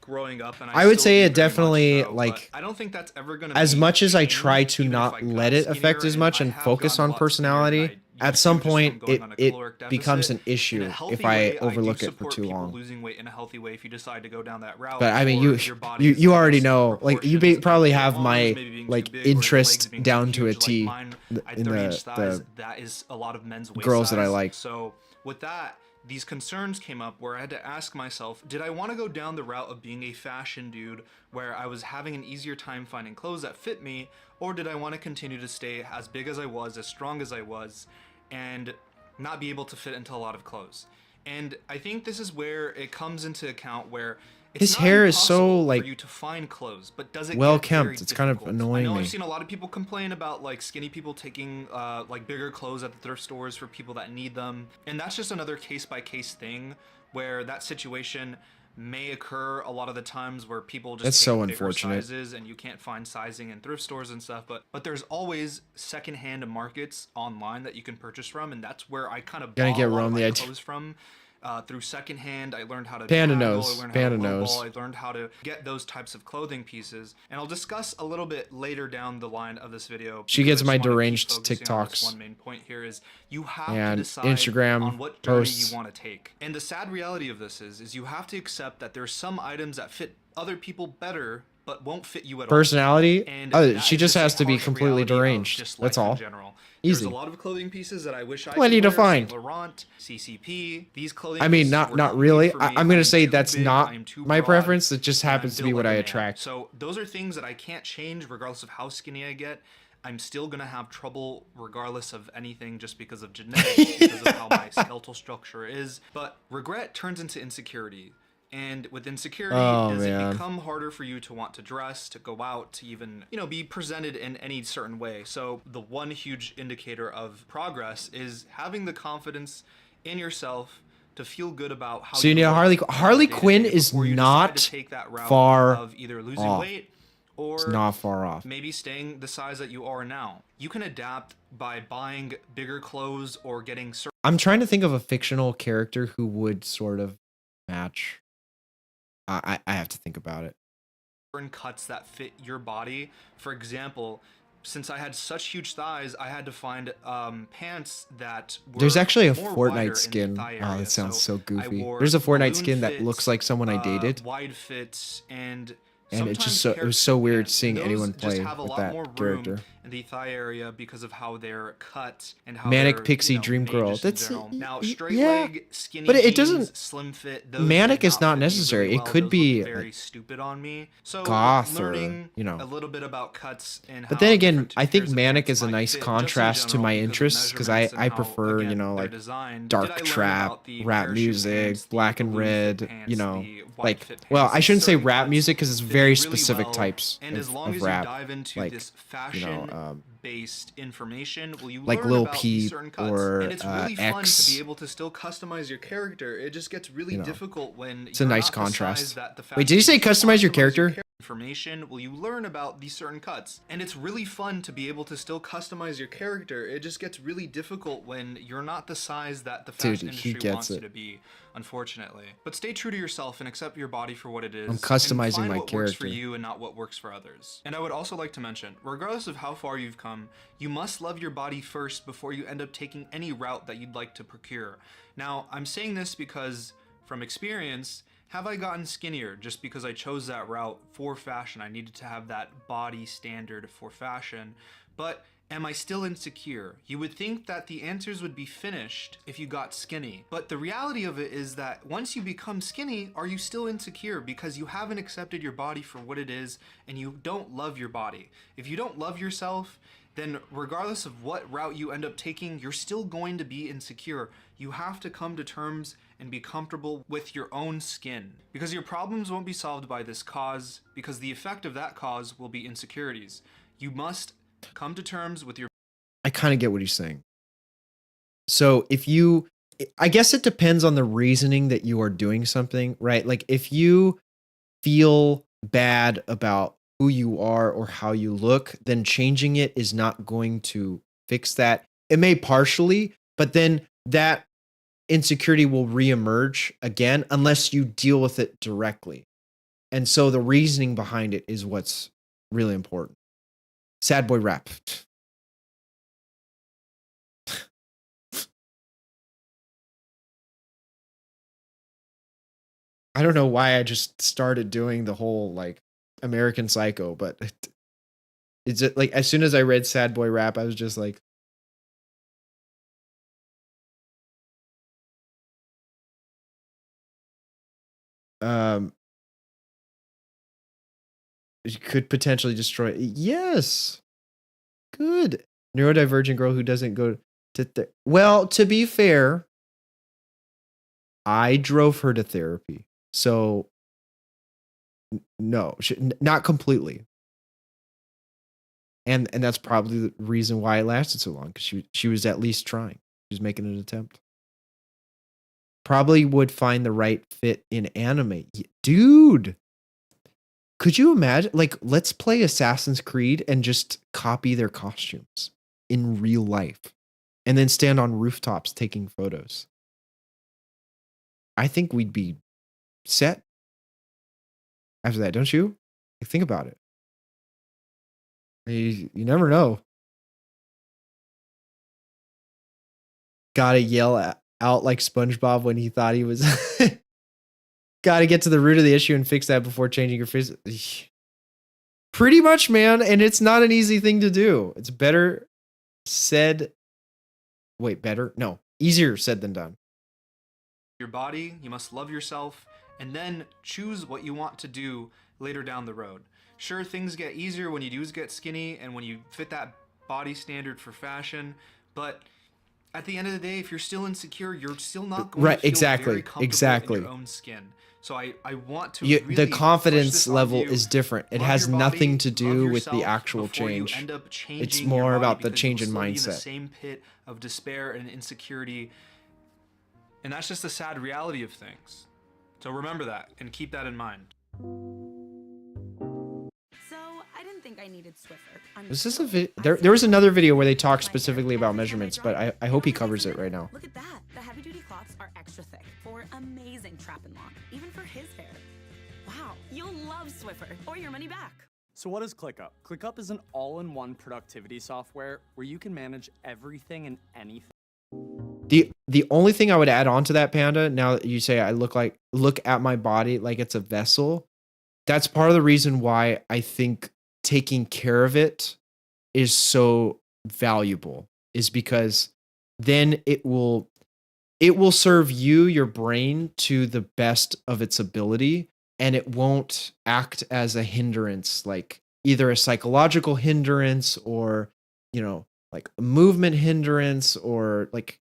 S7: growing up, and
S1: I would
S7: still
S1: say
S7: do
S1: it
S7: very much
S1: definitely,
S7: so, but
S1: like,
S7: I don't think that's ever gonna
S1: as
S7: be
S1: much as I
S7: changed,
S1: try to
S7: even if
S1: not
S7: I got
S1: let it
S7: skinnier,
S1: affect as much
S7: I
S1: and
S7: have
S1: focus
S7: gotten
S1: on
S7: a lot skinnier
S1: personality,
S7: than I
S1: at
S7: used
S1: some
S7: to just
S1: point
S7: from going
S1: it
S7: on a
S1: it
S7: caloric deficit.
S1: becomes an
S7: In
S1: issue
S7: a healthy
S1: if I
S7: way,
S1: overlook
S7: do
S1: it for
S7: support
S1: too
S7: people
S1: long.
S7: losing weight in a healthy way if you decide to go down that route.
S1: But I mean,
S7: or your body is
S1: you already
S7: just
S1: know, like you
S7: proportions
S1: probably
S7: of your
S1: have
S7: arms
S1: my
S7: maybe being too
S1: like
S7: big or your legs
S1: interest
S7: being too
S1: down to a
S7: huge, like
S1: T
S7: mine, at
S1: in
S7: 30-inch thighs,
S1: the
S7: that is a lot of men's waist
S1: girls that I
S7: size.
S1: like.
S7: So with that, these concerns came up where I had to ask myself, did I want to go down the route of being a fashion dude where I was having an easier time finding clothes that fit me, or did I want to continue to stay as big as I was, as strong as I was, and not be able to fit into a lot of clothes? And I think this is where it comes into account where it's
S1: His
S7: not
S1: hair is so,
S7: impossible
S1: like,
S7: for you to find clothes, but does it
S1: well
S7: get very
S1: kept. It's kind of
S7: difficult?
S1: annoying
S7: I know
S1: me.
S7: I've seen a lot of people complain about like skinny people taking like bigger clothes at the thrift stores for people that need them, and that's just another case-by-case thing where that situation may occur a lot of the times where people just
S1: That's
S7: take
S1: so
S7: bigger
S1: unfortunate.
S7: sizes and you can't find sizing in thrift stores and stuff. But there's always secondhand markets online that you can purchase from, and that's where I kind of
S1: Gonna
S7: bought
S1: get
S7: a lot of
S1: Rome the
S7: my
S1: idea.
S7: clothes from. Through secondhand, I learned how to
S1: Panda
S7: haggle,
S1: knows.
S7: I learned
S1: Panda
S7: how to
S1: knows.
S7: lowball, I learned how to get those types of clothing pieces, and I'll discuss a little bit later down the line of this video.
S1: She
S7: because
S1: gets
S7: I
S1: my
S7: just wanna keep
S1: deranged
S7: focusing on this
S1: TikToks.
S7: one main point here is you have
S1: And
S7: to decide
S1: Instagram
S7: on what journey
S1: posts.
S7: you want to take. And the sad reality of this is you have to accept that there's some items that fit other people better but won't fit you at all.
S1: Personality.
S7: And
S1: Oh,
S7: that
S1: she
S7: is
S1: just
S7: a
S1: has to be
S7: harsh
S1: completely
S7: reality of
S1: deranged.
S7: just
S1: That's
S7: life in
S1: all.
S7: general.
S1: Easy.
S7: There's a lot of clothing pieces that I wish I
S1: Plenty
S7: could
S1: to
S7: wear.
S1: find.
S7: Saint Laurent, CCP. These clothing
S1: I mean,
S7: pieces were
S1: not
S7: made
S1: really.
S7: for me.
S1: I'm gonna
S7: I'm
S1: say
S7: too
S1: that's
S7: big,
S1: not
S7: I'm too
S1: my
S7: broad,
S1: preference. It just
S7: and I'm
S1: happens to be
S7: built
S1: what
S7: like
S1: I
S7: a man.
S1: attract.
S7: So those are things that I can't change regardless of how skinny I get. I'm still gonna have trouble regardless of anything just because of genetics, because of how my skeletal structure is. But regret turns into insecurity. And with insecurity,
S1: Oh,
S7: does
S1: man.
S7: it become harder for you to want to dress, to go out, to even, be presented in any certain way? So the one huge indicator of progress is having the confidence in yourself to feel good about how
S1: So you know,
S7: look
S1: Harley
S7: day to
S1: Quinn
S7: day
S1: is
S7: before you decide
S1: not
S7: to take that route
S1: far
S7: of either losing
S1: off.
S7: weight or
S1: It's not far off.
S7: maybe staying the size that you are now. You can adapt by buying bigger clothes or getting
S1: I'm trying to think of a fictional character who would sort of match. I have to think about it.
S7: certain cuts that fit your body. For example, since I had such huge thighs, I had to find pants that were
S1: There's actually a
S7: more wider in
S1: Fortnite
S7: the
S1: skin.
S7: thigh
S1: Oh,
S7: area.
S1: that sounds so
S7: I
S1: goofy.
S7: wore
S1: There's a Fortnite
S7: balloon
S1: skin that
S7: fits,
S1: looks like someone I dated.
S7: wide fits, and
S1: And it's just
S7: sometimes
S1: it was so
S7: hair
S1: weird
S7: pants.
S1: seeing
S7: Those
S1: anyone
S7: just
S1: play
S7: have a
S1: with
S7: lot
S1: that
S7: more room
S1: character.
S7: in the thigh area because of how they're cut and how
S1: Manic
S7: they're,
S1: Pixie Dream
S7: made
S1: Girl.
S7: just in
S1: That's
S7: general. Now,
S1: y-
S7: straight
S1: yeah.
S7: leg, skinny
S1: But it
S7: jeans,
S1: doesn't-
S7: slim fit. Those
S1: Manic
S7: did
S1: is not
S7: fit me
S1: necessary.
S7: really
S1: It
S7: well.
S1: could
S7: Those
S1: be,
S7: looked very
S1: like,
S7: stupid on me. So
S1: goth or,
S7: learning
S1: you know.
S7: a little bit about cuts and
S1: But
S7: how
S1: then again,
S7: different
S1: I think
S7: pairs of
S1: Manic
S7: pants
S1: is a
S7: might
S1: nice
S7: fit just in
S1: contrast to
S7: general
S1: my
S7: because of
S1: interests because
S7: measurements and
S1: I
S7: how,
S1: prefer,
S7: again, they're
S1: like
S7: designed.
S1: dark
S7: Did I learn
S1: trap,
S7: about the
S1: rap
S7: parachute
S1: music,
S7: pants, the
S1: black and
S7: balloon fit
S1: red,
S7: pants,
S1: you know,
S7: the wide
S1: like,
S7: fit
S1: well,
S7: pants,
S1: I
S7: and
S1: shouldn't say
S7: certain
S1: rap
S7: cuts
S1: music because it's
S7: fit me
S1: very
S7: really
S1: specific
S7: well.
S1: types
S7: And as long
S1: of
S7: as
S1: rap,
S7: you dive into
S1: like,
S7: this
S1: you know,
S7: fashion-based information, will you
S1: like
S7: learn
S1: Lil
S7: about these
S1: Peep
S7: certain cuts?
S1: or
S7: And it's really fun to
S1: X.
S7: be able to still customize your character. It just gets really
S1: You know,
S7: difficult when
S1: it's a
S7: you're
S1: nice
S7: not the
S1: contrast.
S7: size that the
S1: Wait, did you say
S7: fashion
S1: customize your
S7: customize
S1: character?
S7: information, will you learn about these certain cuts? And it's really fun to be able to still customize your character. It just gets really difficult when you're not the size that the fashion
S1: Dude, he
S7: industry
S1: gets
S7: wants you
S1: it.
S7: to be, unfortunately. But stay true to yourself and accept your body for what it is.
S1: I'm customizing
S7: and find
S1: my
S7: what works for
S1: character.
S7: you and not what works for others. And I would also like to mention, regardless of how far you've come, you must love your body first before you end up taking any route that you'd like to procure. Now, I'm saying this because, from experience, have I gotten skinnier just because I chose that route for fashion? I needed to have that body standard for fashion. But am I still insecure? You would think that the answers would be finished if you got skinny. But the reality of it is that once you become skinny, are you still insecure because you haven't accepted your body for what it is and you don't love your body? If you don't love yourself, then regardless of what route you end up taking, you're still going to be insecure. You have to come to terms and be comfortable with your own skin, because your problems won't be solved by this cause, because the effect of that cause will be insecurities. You must come to terms with your
S1: I kind of get what he's saying. So I guess it depends on the reasoning that you are doing something, right? Like if you feel bad about who you are or how you look, then changing it is not going to fix that. It may partially, but then that insecurity will reemerge again unless you deal with it directly. And so the reasoning behind it is what's really important. Sad boy rap. I don't know why I just started doing the whole like American Psycho, but it's just, like as soon as I read Sad Boy Rap, I was just like, it could potentially destroy. Yes, good neurodivergent girl who doesn't go to well, to be fair, I drove her to therapy, so no, not completely. And that's probably the reason why it lasted so long, because she was at least trying. She was making an attempt. probably would find the right fit in anime. Dude, could you imagine? Like, let's play Assassin's Creed and just copy their costumes in real life and then stand on rooftops taking photos. I think we'd be set after that, don't you? Like, think about it. You never know. Gotta yell out like SpongeBob when he thought he was. Gotta get to the root of the issue and fix that before changing your face. Pretty much, man. And it's not an easy thing to do. It's better said. Wait, better? No, easier said than done.
S7: Your body, you must love yourself, and then choose what you want to do later down the road. Sure, things get easier when you do get skinny and when you fit that body standard for fashion, but at the end of the day, if you're still insecure, you're still not going to feel very comfortable in your own skin. So I want to really
S1: the confidence
S7: push this on
S1: level
S7: you.
S1: is different. It
S7: Love
S1: has
S7: your body,
S1: nothing to do
S7: love
S1: with the
S7: yourself
S1: actual
S7: before you
S1: change.
S7: end up changing
S1: It's
S7: your
S1: more
S7: body,
S1: about the
S7: because
S1: change
S7: you'll
S1: in
S7: still be in the
S1: mindset.
S7: same pit of despair and insecurity. And that's just the sad reality of things. So remember that and keep that in mind.
S9: So I didn't think I needed Swiffer.
S1: Was this there was another video where they talk specifically about measurements, but I hope he covers it right now.
S9: Look at that. The heavy duty cloths are extra thick for amazing trap and lock, even for his hair. Wow, you'll love Swiffer or your money back.
S5: So what is ClickUp? ClickUp is an all-in-one productivity software where you can manage everything and anything.
S1: The only thing I would add on to that, Panda, now that you say I look at my body like it's a vessel, that's part of the reason why I think taking care of it is so valuable, is because then it will serve you, your brain, to the best of its ability, and it won't act as a hindrance, like either a psychological hindrance or, like a movement hindrance, or like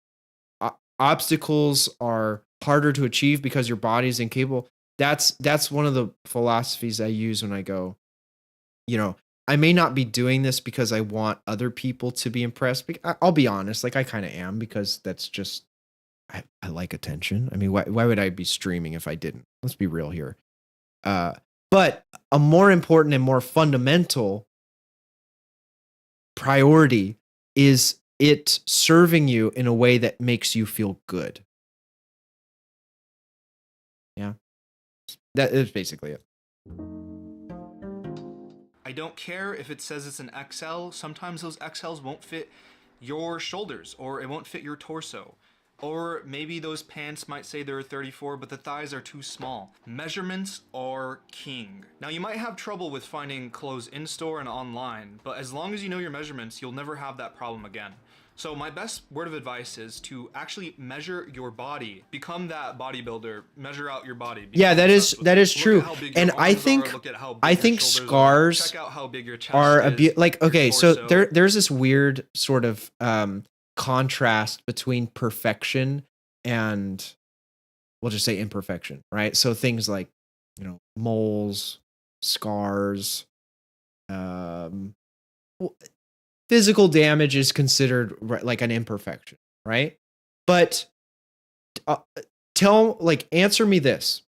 S1: obstacles are harder to achieve because your body is incapable. That's one of the philosophies I use when I go, I may not be doing this because I want other people to be impressed. I'll be honest, like I kind of am, because that's just, I like attention. I mean, why would I be streaming if I didn't? Let's be real here. But a more important and more fundamental priority is it serving you in a way that makes you feel good. Yeah. That is basically it.
S7: I don't care if it says it's an XL. Sometimes those XLs won't fit your shoulders, or it won't fit your torso. Or maybe those pants might say they're a 34, but the thighs are too small. Measurements are king. Now, you might have trouble with finding clothes in-store and online, but as long as you know your measurements, you'll never have that problem again. So my best word of advice is to actually measure your body. Become that bodybuilder. Measure out your body.
S1: Yeah, that is true. And I think scars
S7: check out how big your chest
S1: are
S7: is,
S1: like, okay, so
S7: torso.
S1: there's this weird sort of contrast between perfection and, we'll just say, imperfection, right? So things like, moles, scars, physical damage is considered like an imperfection, right? But answer me this.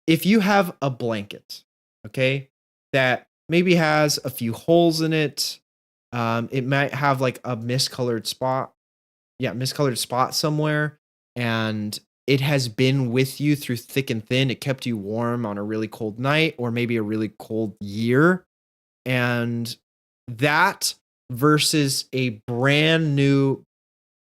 S1: If you have a blanket, okay, that maybe has a few holes in it, it might have like a miscolored spot somewhere, and it has been with you through thick and thin. It kept you warm on a really cold night, or maybe a really cold year. And that versus a brand new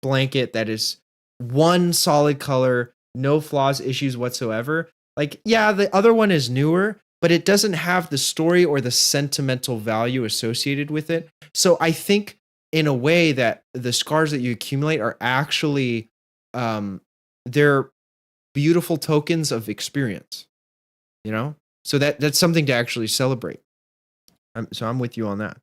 S1: blanket that is one solid color, no flaws, issues whatsoever. Like, yeah, the other one is newer, but it doesn't have the story or the sentimental value associated with it. So I think, in a way, that the scars that you accumulate are actually, they're beautiful tokens of experience, So that's something to actually celebrate. So I'm with you on that.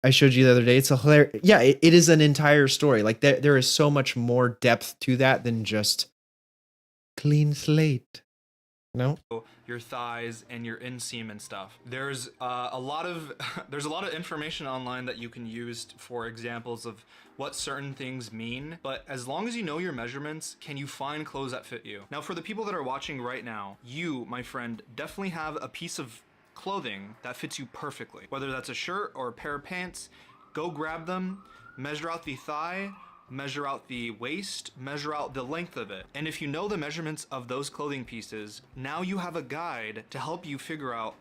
S1: I showed you the other day. It's a hilarious. Yeah, it is an entire story. Like there is so much more depth to that than just clean slate. No.
S7: your thighs and your inseam and stuff. There's a lot of there's a lot of information online that you can use for examples of what certain things mean, but as long as you know your measurements, can you find clothes that fit you? Now, for the people that are watching right now, you, my friend, definitely have a piece of clothing that fits you perfectly. Whether that's a shirt or a pair of pants, go grab them, measure out the thigh, measure out the waist, measure out the length of it. And if you know the measurements of those clothing pieces, now you have a guide to help you figure out.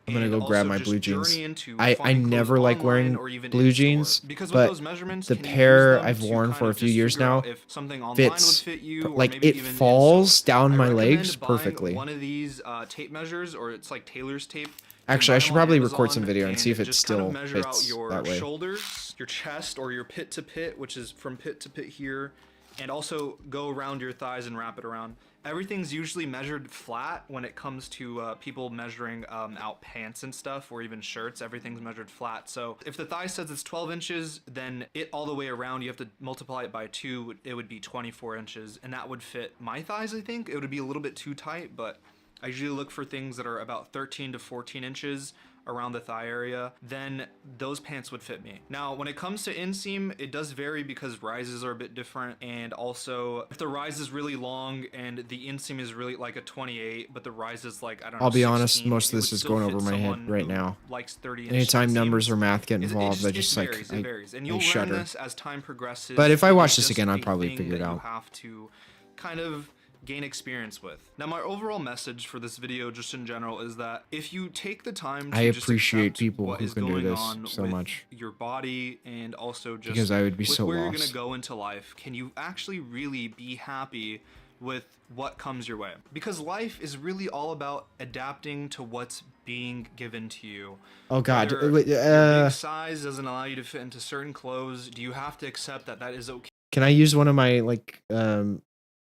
S1: I'm gonna
S7: and
S1: go grab
S7: also
S1: my
S7: just
S1: blue
S7: journey
S1: jeans.
S7: into
S1: I
S7: finding clothes
S1: never like
S7: online
S1: wearing
S7: or even
S1: blue
S7: in store.
S1: jeans,
S7: Because with
S1: but
S7: those measurements,
S1: the
S7: can you use
S1: pair
S7: them
S1: I've
S7: to
S1: worn
S7: kind
S1: for a
S7: of
S1: few
S7: just
S1: years
S7: figure
S1: now
S7: out if something online
S1: fits
S7: would fit you, or
S1: like
S7: maybe
S1: it
S7: even in
S1: falls
S7: store.
S1: down
S7: I
S1: my
S7: recommend
S1: legs
S7: buying
S1: perfectly.
S7: one of these tape measures, or it's like Taylor's tape.
S1: Actually, I should probably record some
S7: Amazon
S1: video and see if it
S7: just kind of
S1: still
S7: measure out
S1: fits
S7: your
S1: that way.
S7: shoulders, your chest, or your pit to pit, which is from pit to pit here, and also go around your thighs and wrap it around. Everything's usually measured flat when it comes to people measuring out pants and stuff, or even shirts. Everything's measured flat. So if the thigh says it's 12 inches, then it all the way around, you have to multiply it by 2. It would be 24 inches, and that would fit my thighs, I think. It would be a little bit too tight, but I usually look for things that are about 13 to 14 inches around the thigh area, then those pants would fit me. Now, when it comes to inseam, it does vary because rises are a bit different, and also if the rise is really long and the inseam is really like a 28, but the rise is like, I don't know,
S1: I'll be honest,
S7: 16,
S1: most of
S7: it
S1: this
S7: would
S1: is
S7: still
S1: going
S7: fit
S1: over my head
S7: someone
S1: right
S7: who
S1: now.
S7: likes 30 inch
S1: Anytime numbers
S7: inseams.
S1: or math get involved, I
S7: It
S1: just
S7: varies,
S1: like
S7: it varies, and
S1: I
S7: you'll learn
S1: shudder.
S7: this as time progresses.
S1: But if I
S7: It
S1: watch
S7: is
S1: this
S7: just
S1: again, I'll
S7: a
S1: probably
S7: thing
S1: figure it
S7: that
S1: out.
S7: You have to kind of gain experience with. Now, my overall message for this video, just in general, is that if you take the time to
S1: I
S7: just
S1: appreciate
S7: accept
S1: people
S7: what
S1: who
S7: is
S1: can do
S7: going
S1: this
S7: on
S1: so
S7: with
S1: much.
S7: your body, and also just
S1: Because I would be
S7: with
S1: so
S7: where you're gonna
S1: lost.
S7: go into life, can you actually really be happy with what comes your way? Because life is really all about adapting to what's being given to you.
S1: Oh God,
S7: Whether
S1: wait,
S7: your big size doesn't allow you to fit into certain clothes, do you have to accept that that is okay?
S1: can I use one of my like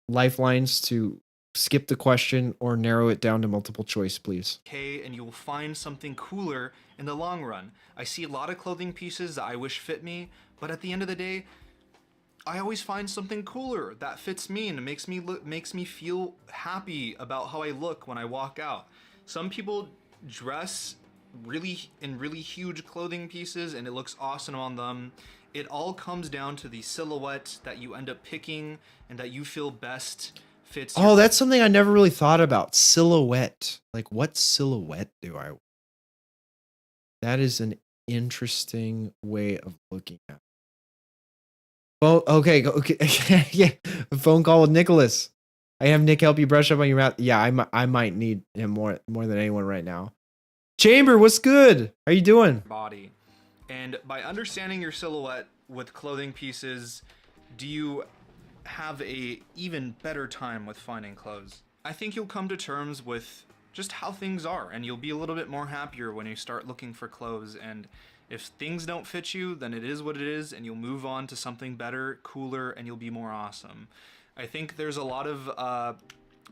S1: lifelines to skip the question or narrow it down to multiple choice, please?
S7: Okay, and you will find something cooler in the long run. I see a lot of clothing pieces that I wish fit me, but at the end of the day, I always find something cooler that fits me and makes me feel happy about how I look when I walk out. Some people dress in really huge clothing pieces and it looks awesome on them. It all comes down to the silhouette that you end up picking and that you feel best fits.
S1: Oh, that's something I never really thought about. Silhouette. Like, what silhouette do I? That is an interesting way of looking at it. Oh, okay. Yeah. A phone call with Nicholas. I have Nick help you brush up on your math. Yeah, I might need him more than anyone right now. Chamber, what's good? How you doing?
S7: Body. And by understanding your silhouette with clothing pieces, do you have a even better time with finding clothes? I think you'll come to terms with just how things are, and you'll be a little bit more happier when you start looking for clothes. And if things don't fit you, then it is what it is, and you'll move on to something better, cooler, and you'll be more awesome. I think there's a lot of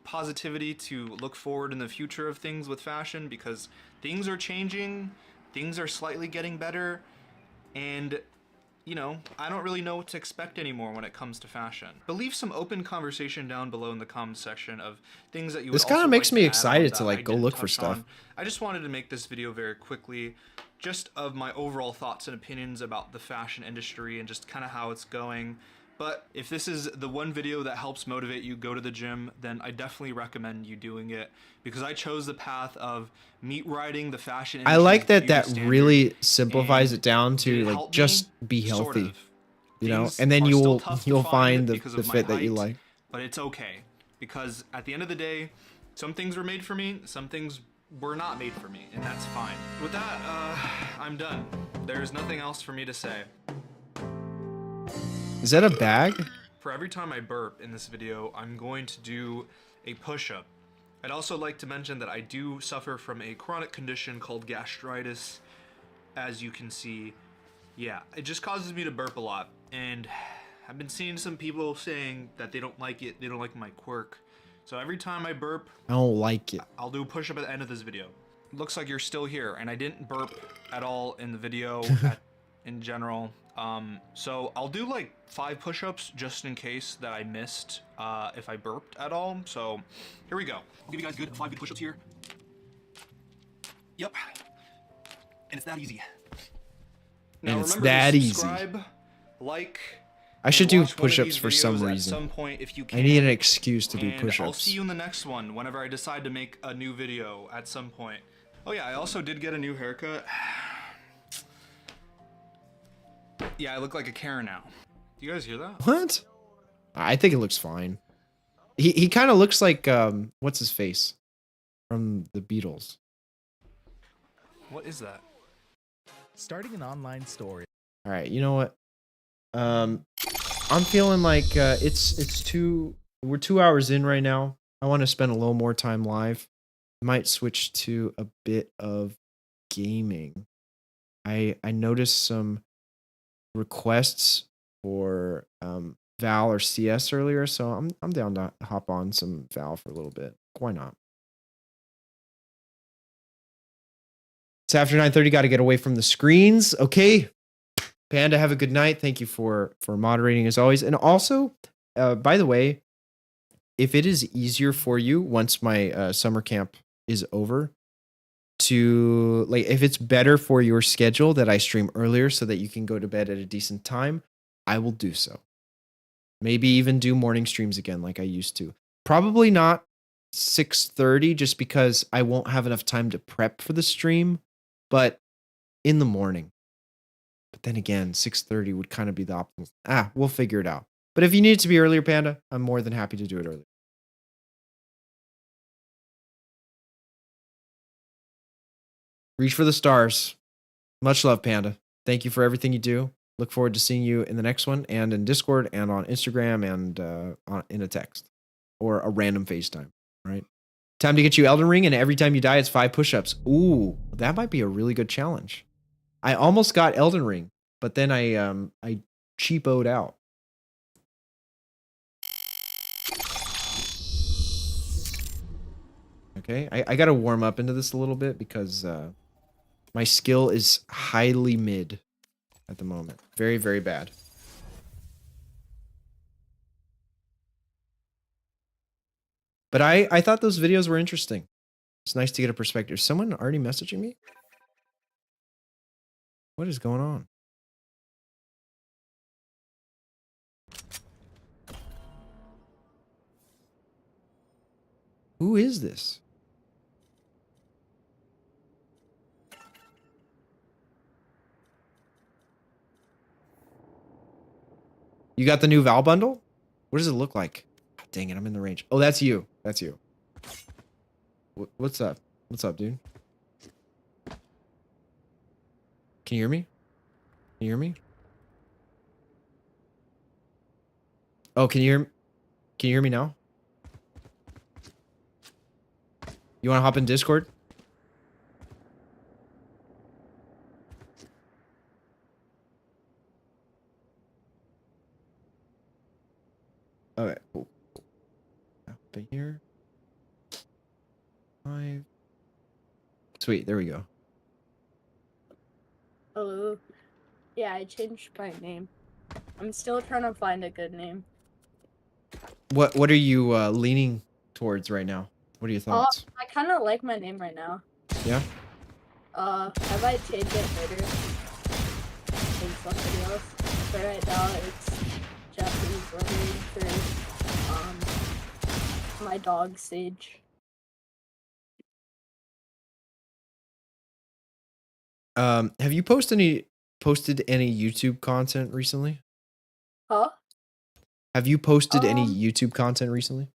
S7: positivity to look forward in the future of things with fashion, because things are changing, things are slightly getting better, and you know, I don't really know what to expect anymore when it comes to fashion. But leave some open conversation down below in the comments section of things that you would
S1: This kind
S7: also
S1: of makes
S7: like
S1: me
S7: to add on
S1: excited to
S7: that
S1: like
S7: I
S1: go
S7: didn't
S1: look for
S7: touch
S1: stuff.
S7: on. I just wanted to make this video very quickly, just of my overall thoughts and opinions about the fashion industry and just kind of how it's going. But if this is the one video that helps motivate you go to the gym, then I definitely recommend you doing it, because I chose the path of meat riding the fashion industry.
S1: I like that really simplifies it down to like just be
S7: Sort
S1: healthy,
S7: of.
S1: you know,
S7: Things
S1: and then
S7: are still
S1: you'll
S7: tough to
S1: find the
S7: because of my
S1: fit that you
S7: height,
S1: like.
S7: But it's okay, because at the end of the day, some things were made for me, some things were not made for me, and that's fine. With that, I'm done. There's nothing else for me to say.
S1: Is that a bag?
S7: For every time I burp in this video, I'm going to do a push-up. I'd also like to mention that I do suffer from a chronic condition called gastritis. As you can see, yeah, it just causes me to burp a lot. And I've been seeing some people saying that they don't like it, they don't like my quirk. So every time I burp,
S1: I don't like it.
S7: I'll do a push-up at the end of this video. Looks like you're still here, and I didn't burp at all in the video in general. So I'll do like 5 push-ups just in case that I missed if I burped at all. So here we go. I'll give you guys 5 good push-ups here. Yep. And it's that easy. Now
S1: And it's
S7: remember
S1: that
S7: to
S1: easy.
S7: subscribe, like,
S1: I should
S7: and
S1: do
S7: watch one of
S1: push-ups
S7: these
S1: for some
S7: videos at
S1: reason.
S7: some point if you can.
S1: I need an excuse to do
S7: And
S1: push-ups.
S7: I'll see you in the next one whenever I decide to make a new video at some point. Oh yeah, I also did get a new haircut. Yeah, I look like a Karen now. Do you guys hear that?
S1: What? I think it looks fine. He kind of looks like what's his face from the Beatles.
S7: What is that?
S10: Starting an online store.
S1: All right, you know what? I'm feeling like we're 2 hours in right now. I want to spend a little more time live. Might switch to a bit of gaming. I noticed some requests for Val or CS earlier, so I'm down to hop on some Val for a little bit. Why not? It's after 9:30. Got to get away from the screens. Okay, Panda, have a good night. Thank you for moderating as always. And also, by the way, if it is easier for you once my summer camp is over, to like, if it's better for your schedule that I stream earlier so that you can go to bed at a decent time, I will do so. Maybe even do morning streams again like I used to. Probably not 6:30 just because I won't have enough time to prep for the stream, but in the morning. But then again, 6:30 would kind of be the optimal. We'll figure it out. But if you need it to be earlier, Panda, I'm more than happy to do it earlier. Reach for the stars. Much love, Panda. Thank you for everything you do. Look forward to seeing you in the next one, and in Discord, and on Instagram, and in a text or a random FaceTime. Right? Time to get you Elden Ring, and every time you die, it's 5 push-ups. Ooh, that might be a really good challenge. I almost got Elden Ring, but then I cheapoed out. Okay, I got to warm up into this a little bit because my skill is highly mid at the moment. Very, very bad. But I thought those videos were interesting. It's nice to get a perspective. Is someone already messaging me? What is going on? Who is this? You got the new Val bundle? What does it look like? Oh, dang it, I'm in the range. Oh, that's you. That's you. What's up? What's up, dude? Can you hear me? Can you hear me? Oh, can you hear me now? You want to hop in Discord? Okay, cool. Up in here. 5. Sweet, there we go.
S11: Hello. Yeah, I changed my name. I'm still trying to find a good name.
S1: What are you leaning towards right now? What are your thoughts?
S11: I kind of like my name right now.
S1: Yeah?
S11: Have I changed it later? In something else. But right now it's Japanese lettering for my dog Sage.
S1: Have you posted any YouTube content recently?
S11: Huh?
S1: Have you posted any YouTube content recently?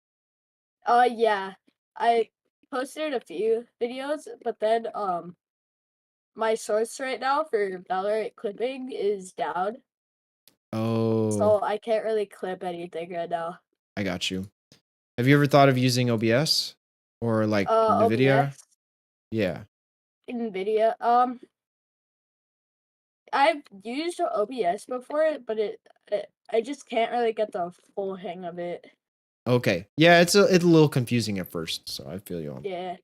S11: Yeah. I posted a few videos, but then my source right now for Valorant clipping is down.
S1: Oh.
S11: So I can't really clip anything right now.
S1: I got you. Have you ever thought of using OBS or like NVIDIA?
S11: OBS?
S1: Yeah.
S11: NVIDIA. I've used OBS before, but I just can't really get the full hang of it.
S1: Okay. Yeah, it's a little confusing at first, so I feel you on.
S11: Yeah.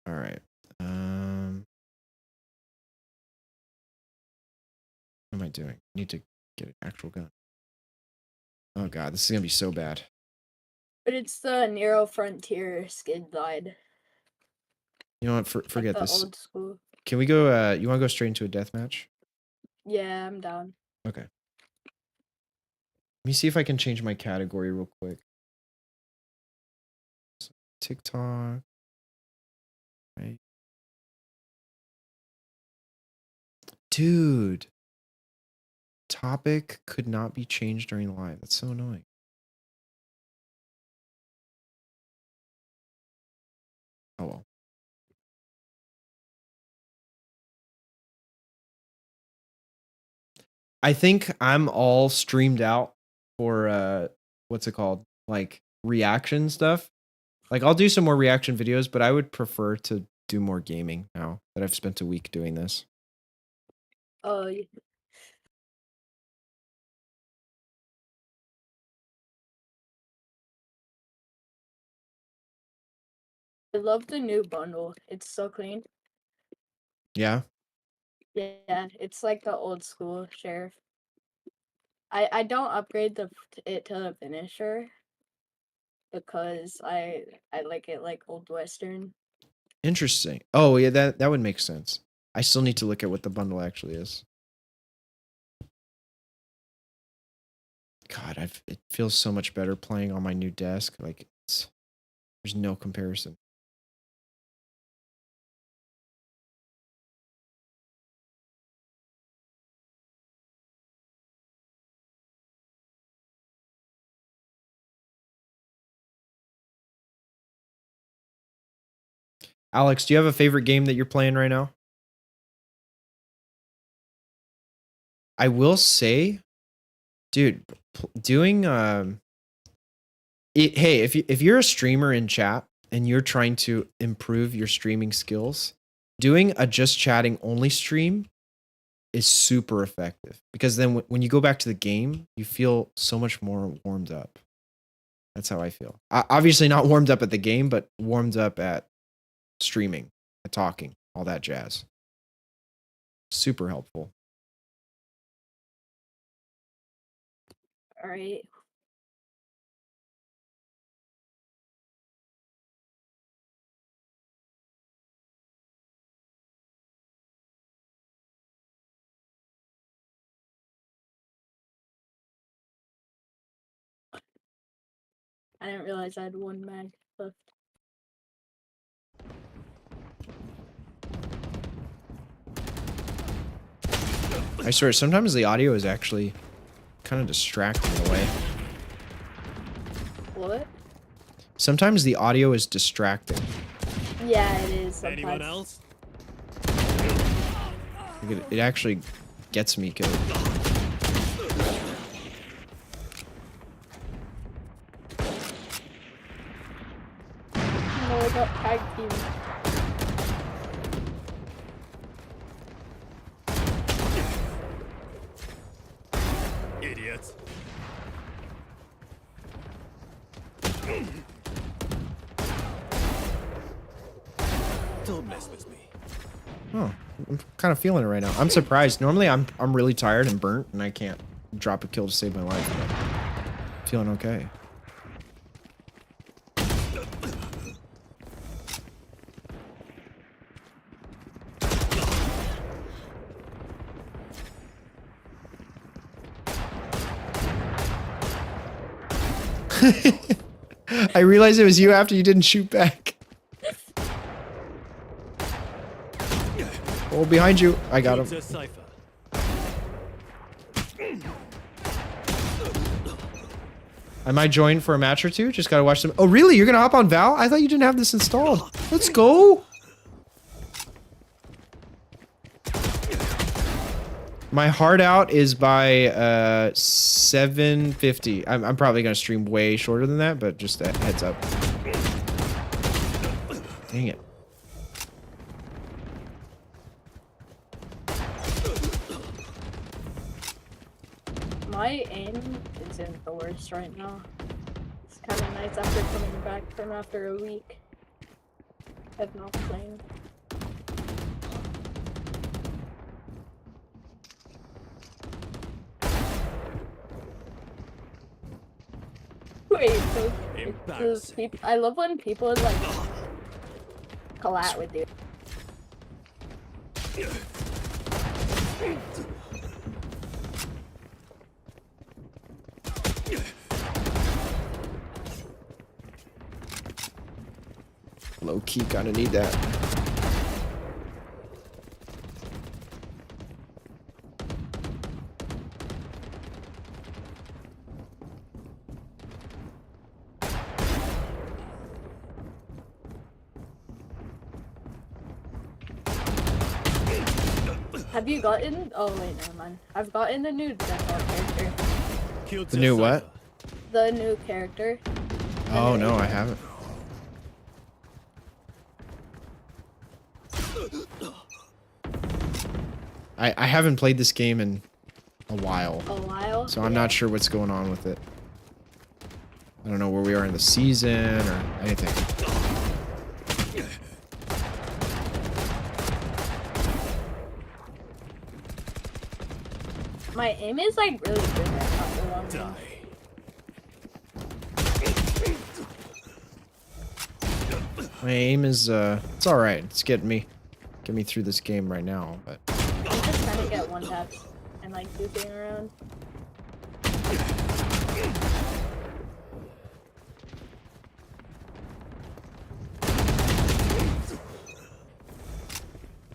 S1: All right. What am I doing? I need to get an actual gun. Oh god, this is gonna be so bad.
S11: But it's the Nero Frontier skin line.
S1: You know what?
S11: Like
S1: Forget
S11: the
S1: this.
S11: old school.
S1: Can we go? You want to go straight into a death match?
S11: Yeah, I'm down.
S1: Okay. Let me see if I can change my category real quick. So, TikTok. Right. Dude. Topic could not be changed during live. That's so annoying. Oh well. I think I'm all streamed out for what's it called? Like reaction stuff. Like I'll do some more reaction videos, but I would prefer to do more gaming now that I've spent a week doing this.
S11: Oh, I love the new bundle. It's so clean.
S1: Yeah.
S11: Yeah, it's like the old school sheriff. I don't upgrade it to the finisher because I like it like old western.
S1: Interesting. Oh yeah, that would make sense. I still need to look at what the bundle actually is. God, it feels so much better playing on my new desk. Like there's no comparison. Alex, do you have a favorite game that you're playing right now? I will say, dude, doing hey, if you're a streamer in chat and you're trying to improve your streaming skills, doing a just chatting only stream is super effective because then when you go back to the game, you feel so much more warmed up. That's how I feel. Obviously not warmed up at the game, but warmed up at streaming, at talking, all that jazz. Super helpful.
S11: All right. I didn't realize I had one mag left.
S1: I swear, sometimes the audio is actually kind of distracting in a way.
S11: What?
S1: Sometimes the audio is distracting.
S11: Yeah, it is. Sometimes.
S12: Anyone else?
S1: Like it actually gets me killed.
S11: No, I got tag team.
S12: Idiots. Don't mess with me.
S1: Oh, I'm kind of feeling it right now. I'm surprised. Normally I'm really tired and burnt and I can't drop a kill to save my life. But I'm feeling okay. I realized it was you after you didn't shoot back. Oh, behind you. I got him. I might join for a match or two. Just gotta watch them. Oh, really? You're gonna hop on Val? I thought you didn't have this installed. Let's go. My heart out is by 7:50. I'm probably gonna stream way shorter than that, but just a heads up. Dang it.
S11: My aim isn't the worst right now. It's kind of nice after coming back from after a week of not playing. Wait, those people, I love when people like collab with you.
S1: Low key, gonna need that.
S11: Have you gotten? Oh wait, never mind. I've gotten the new default character.
S1: The new what?
S11: The new character.
S1: Oh no, I haven't. I haven't played this game in a while.
S11: A while?
S1: So I'm not sure what's going on with it. I don't know where we are in the season or anything.
S11: My aim is like really good at the long range.
S1: My aim is it's all right. It's get me through this game right now, but
S11: I'm just trying to get one taps and like goofing around.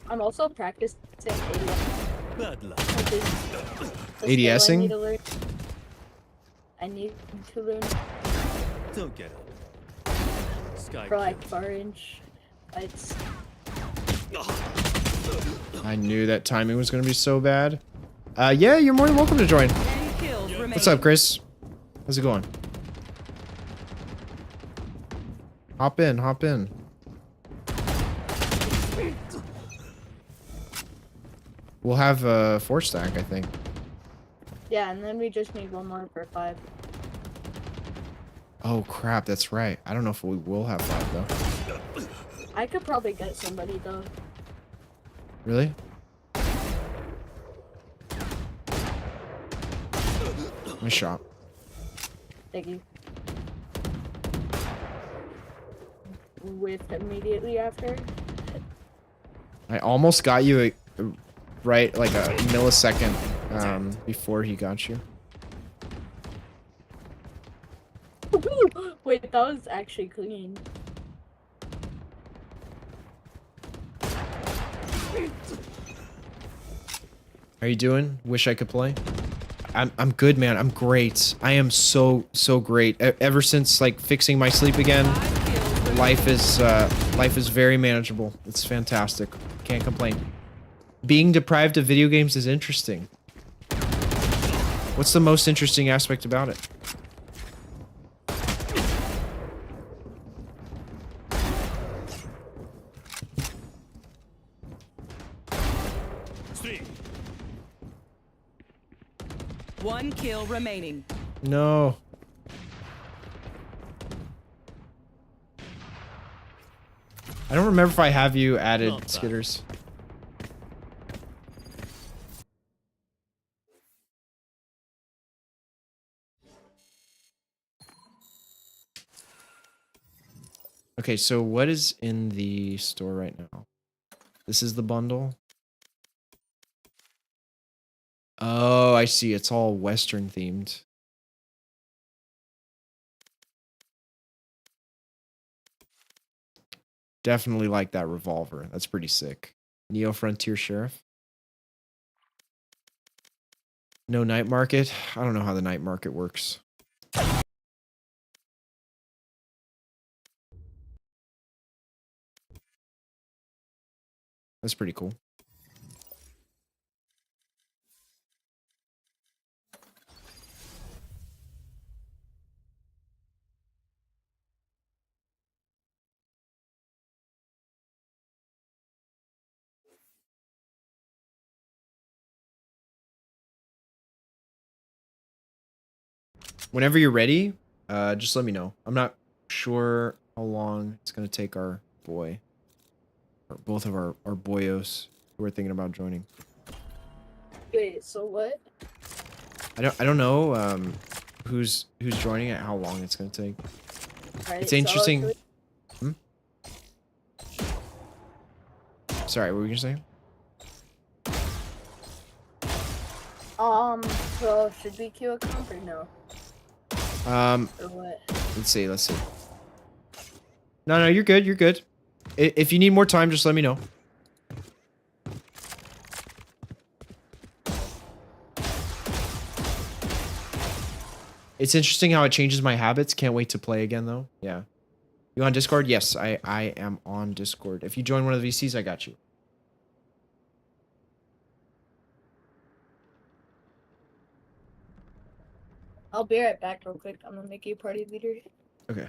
S11: I'm also practicing ADS.
S1: ADSing?
S11: I need to learn.
S12: Don't get up. Sky
S11: For like far range fights.
S1: I knew that timing was going to be so bad. Yeah, you're more than welcome to join. What's up, Chris? How's it going? Hop in, hop in. We'll have a 4-stack, I think.
S11: Yeah, and then we just need one more for 5.
S1: Oh crap, that's right. I don't know if we will have 5 though.
S11: I could probably get somebody though.
S1: Really? Nice shot.
S11: Thank you. With immediately after.
S1: I almost got you right like a millisecond before he got you.
S11: Wait, that was actually clean.
S1: How you doing? Wish I could play. I'm good, man. I'm great. I am so great. Ever since like fixing my sleep again, life is very manageable. It's fantastic. Can't complain. Being deprived of video games is interesting. What's the most interesting aspect about it?
S13: One kill remaining.
S1: No. I don't remember if I have you added, Skitters. Okay, so what is in the store right now? This is the bundle. Oh, I see. It's all Western themed. Definitely like that revolver. That's pretty sick. Neo Frontier Sheriff. No night market. I don't know how the night market works. That's pretty cool. Whenever you're ready, just let me know. I'm not sure how long it's gonna take our boy, or both of our boyos who are thinking about joining.
S11: Wait, so what?
S1: I don't know who's joining it, how long it's gonna take.
S11: Right,
S1: It's
S11: so
S1: interesting.
S11: should
S1: Sorry, what were you gonna say?
S11: so should we queue a comp or no? Or what?
S1: Let's see. No, you're good. You're good. If you need more time, just let me know. It's interesting how it changes my habits. Can't wait to play again, though. Yeah. You on Discord? Yes, I am on Discord. If you join one of the VCs, I got you.
S11: I'll be right back real quick. I'm gonna make you party leader.
S1: Okay.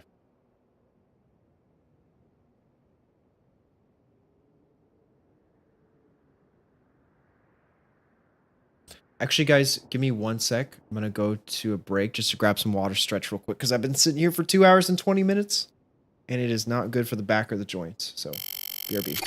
S1: Actually, guys, give me 1 sec. I'm gonna go to a break just to grab some water, stretch real quick, because I've been sitting here for 2 hours and 20 minutes, and it is not good for the back or the joints. So, BRB.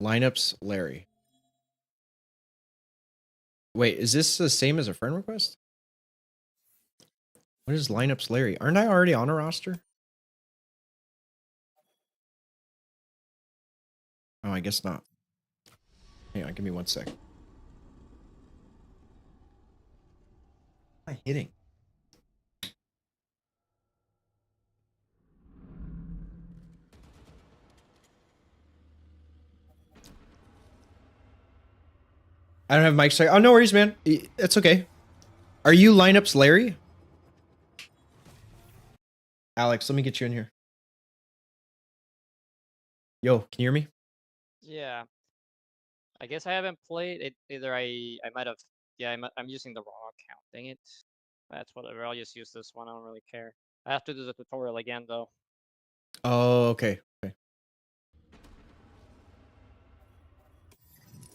S1: Lineups Larry. Wait, is this the same as a friend request? What is Lineups Larry? Aren't I already on a roster? Oh, I guess not. Hang on, give me 1 sec. What am I hitting? I don't have Mike's check. Oh, no worries, man. It's okay. Are you Lineups Larry? Alex, let me get you in here. Yo, can you hear me?
S14: Yeah. I guess I haven't played it. Either I might have. Yeah, I'm using the wrong account. Dang it. That's whatever. I'll just use this one. I don't really care. I have to do the tutorial again though.
S1: Oh, okay. Okay.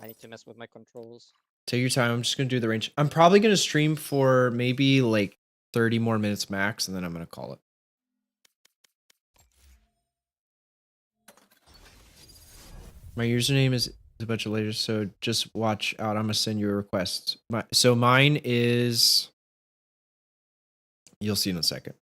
S14: I need to mess with my controls.
S1: Take your time. I'm just going to do the range. I'm probably going to stream for maybe like 30 more minutes max, and then I'm going to call it. My username is a bunch of letters, so just watch out. I'm going to send you a request. So mine is... You'll see in a second.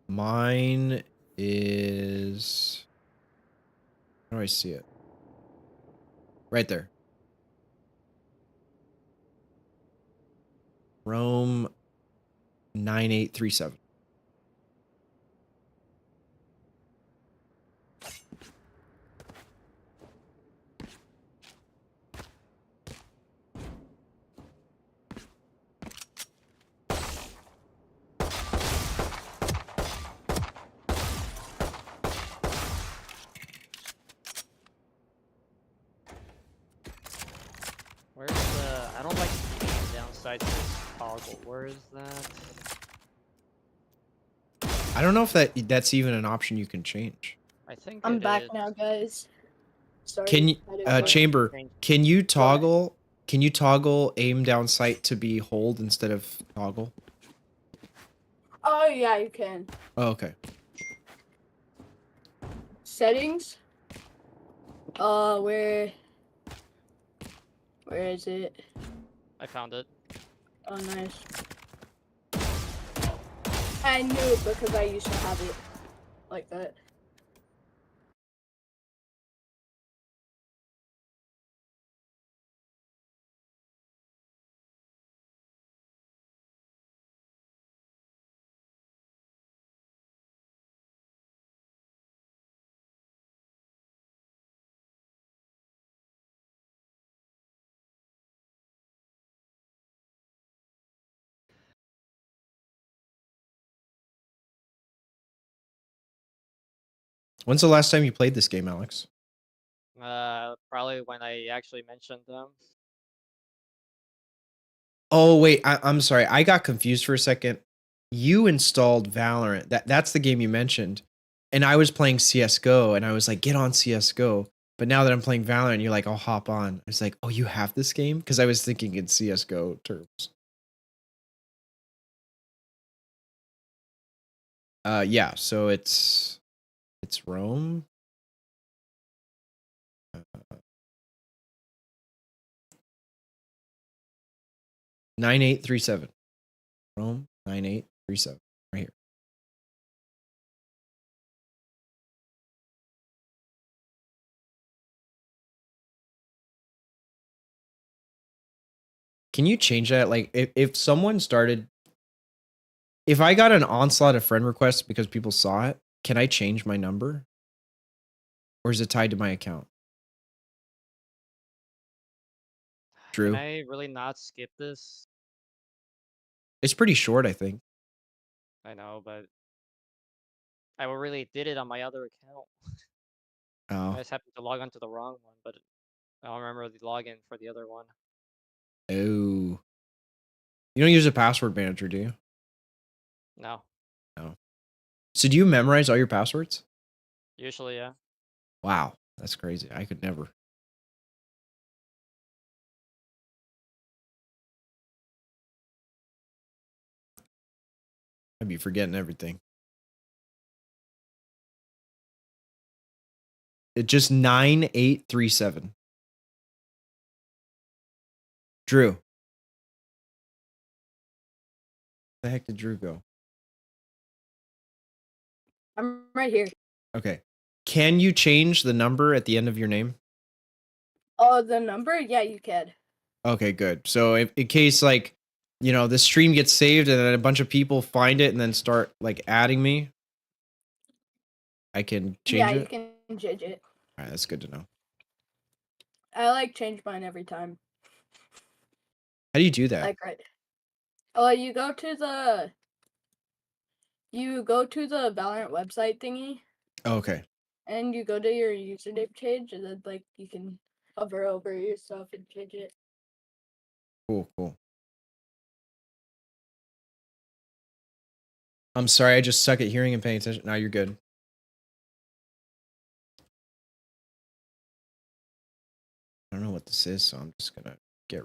S1: Mine is... How do I see it? Right there. Rome 9837.
S14: Where's the? I don't like the downside to this toggle. Where is that?
S1: I don't know if that's even an option you can change.
S14: I think
S11: I'm
S14: it
S11: back
S14: is.
S11: now, guys. Sorry.
S1: Can you,
S11: I didn't know.
S1: Chamber, can you toggle aim down sight to be hold instead of toggle?
S11: Oh yeah, you can.
S1: Oh, okay.
S11: Settings. Where is it?
S14: I found it.
S11: Oh, nice. I knew it because I used to have it like that.
S1: When's the last time you played this game, Alex?
S14: Probably when I actually mentioned them.
S1: Oh, wait, I'm sorry. I got confused for a second. You installed Valorant. That's the game you mentioned. And I was playing CSGO, and I was like, get on CSGO. But now that I'm playing Valorant, you're like, I'll hop on. I was like, oh, you have this game? Because I was thinking in CSGO terms. Yeah, so it's Rome. 9837. Rome 9837. Right here. Can you change that? Like if someone started, if I got an onslaught of friend requests because people saw it, can I change my number? Or is it tied to my account? Drew.
S14: Can I really not skip this?
S1: It's pretty short, I think.
S14: I know, but I really did it on my other account.
S1: Oh.
S14: I just happened to log onto the wrong one, but I don't remember the login for the other one.
S1: Oh. You don't use a password manager, do you?
S14: No.
S1: No. So do you memorize all your passwords?
S14: Usually, yeah.
S1: Wow. That's crazy. I could never. I'd be forgetting everything. It just 9837. Drew. The heck did Drew go?
S11: I'm right here.
S1: Okay. Can you change the number at the end of your name?
S11: Oh, the number? Yeah, you can.
S1: Okay, good. So if, in case like, you know, this stream gets saved and then a bunch of people find it and then start like adding me, I can change
S11: Yeah, you
S1: it?
S11: can change it.
S1: All right, that's good to know.
S11: I like change mine every time.
S1: How do you do that?
S11: Like right. Oh, you go to the Valorant website thingy,
S1: Oh, okay.
S11: and you go to your username change, and then like you can hover over your stuff and change it.
S1: Cool, cool. I'm sorry, I just suck at hearing and paying attention. Now you're good. I don't know what this is, so I'm just gonna get.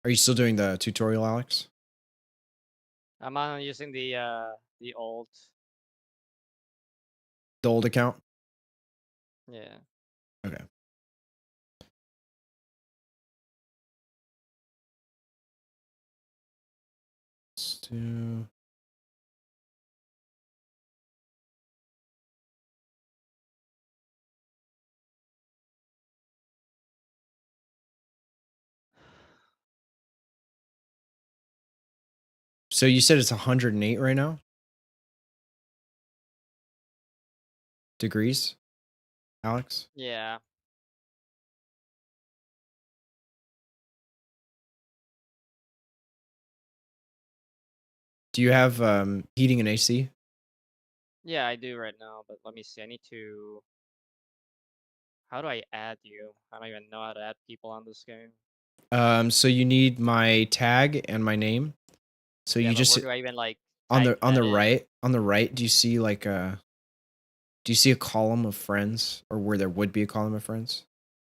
S1: Are you still doing the tutorial, Alex?
S14: I'm using the old.
S1: The old account?
S14: Yeah.
S1: Okay. Let's do. So you said it's 108 right now? Degrees, Alex?
S14: Yeah.
S1: Do you have heating and AC?
S14: Yeah, I do right now, but let me see. I need to. How do I add you? I don't even know how to add people on this game.
S1: So you need my tag and my name. So
S14: Yeah,
S1: you
S14: but
S1: just
S14: where do I even like
S1: on
S14: type
S1: the
S14: that in?
S1: right, do you see like do you see a column of friends or where there would be a column of friends?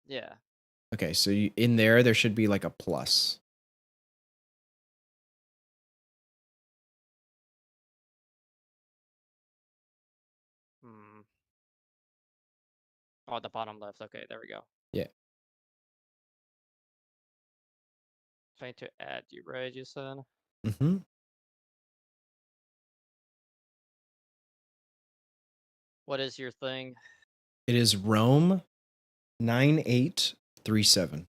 S14: Yeah.
S1: Okay, so you, in there should be like a plus.
S14: Hmm. Oh, at the bottom left. Okay, there we go.
S1: Yeah.
S14: Trying to add you, right? You said.
S1: Mm-hmm.
S14: What is your thing?
S1: It is Rome 9837.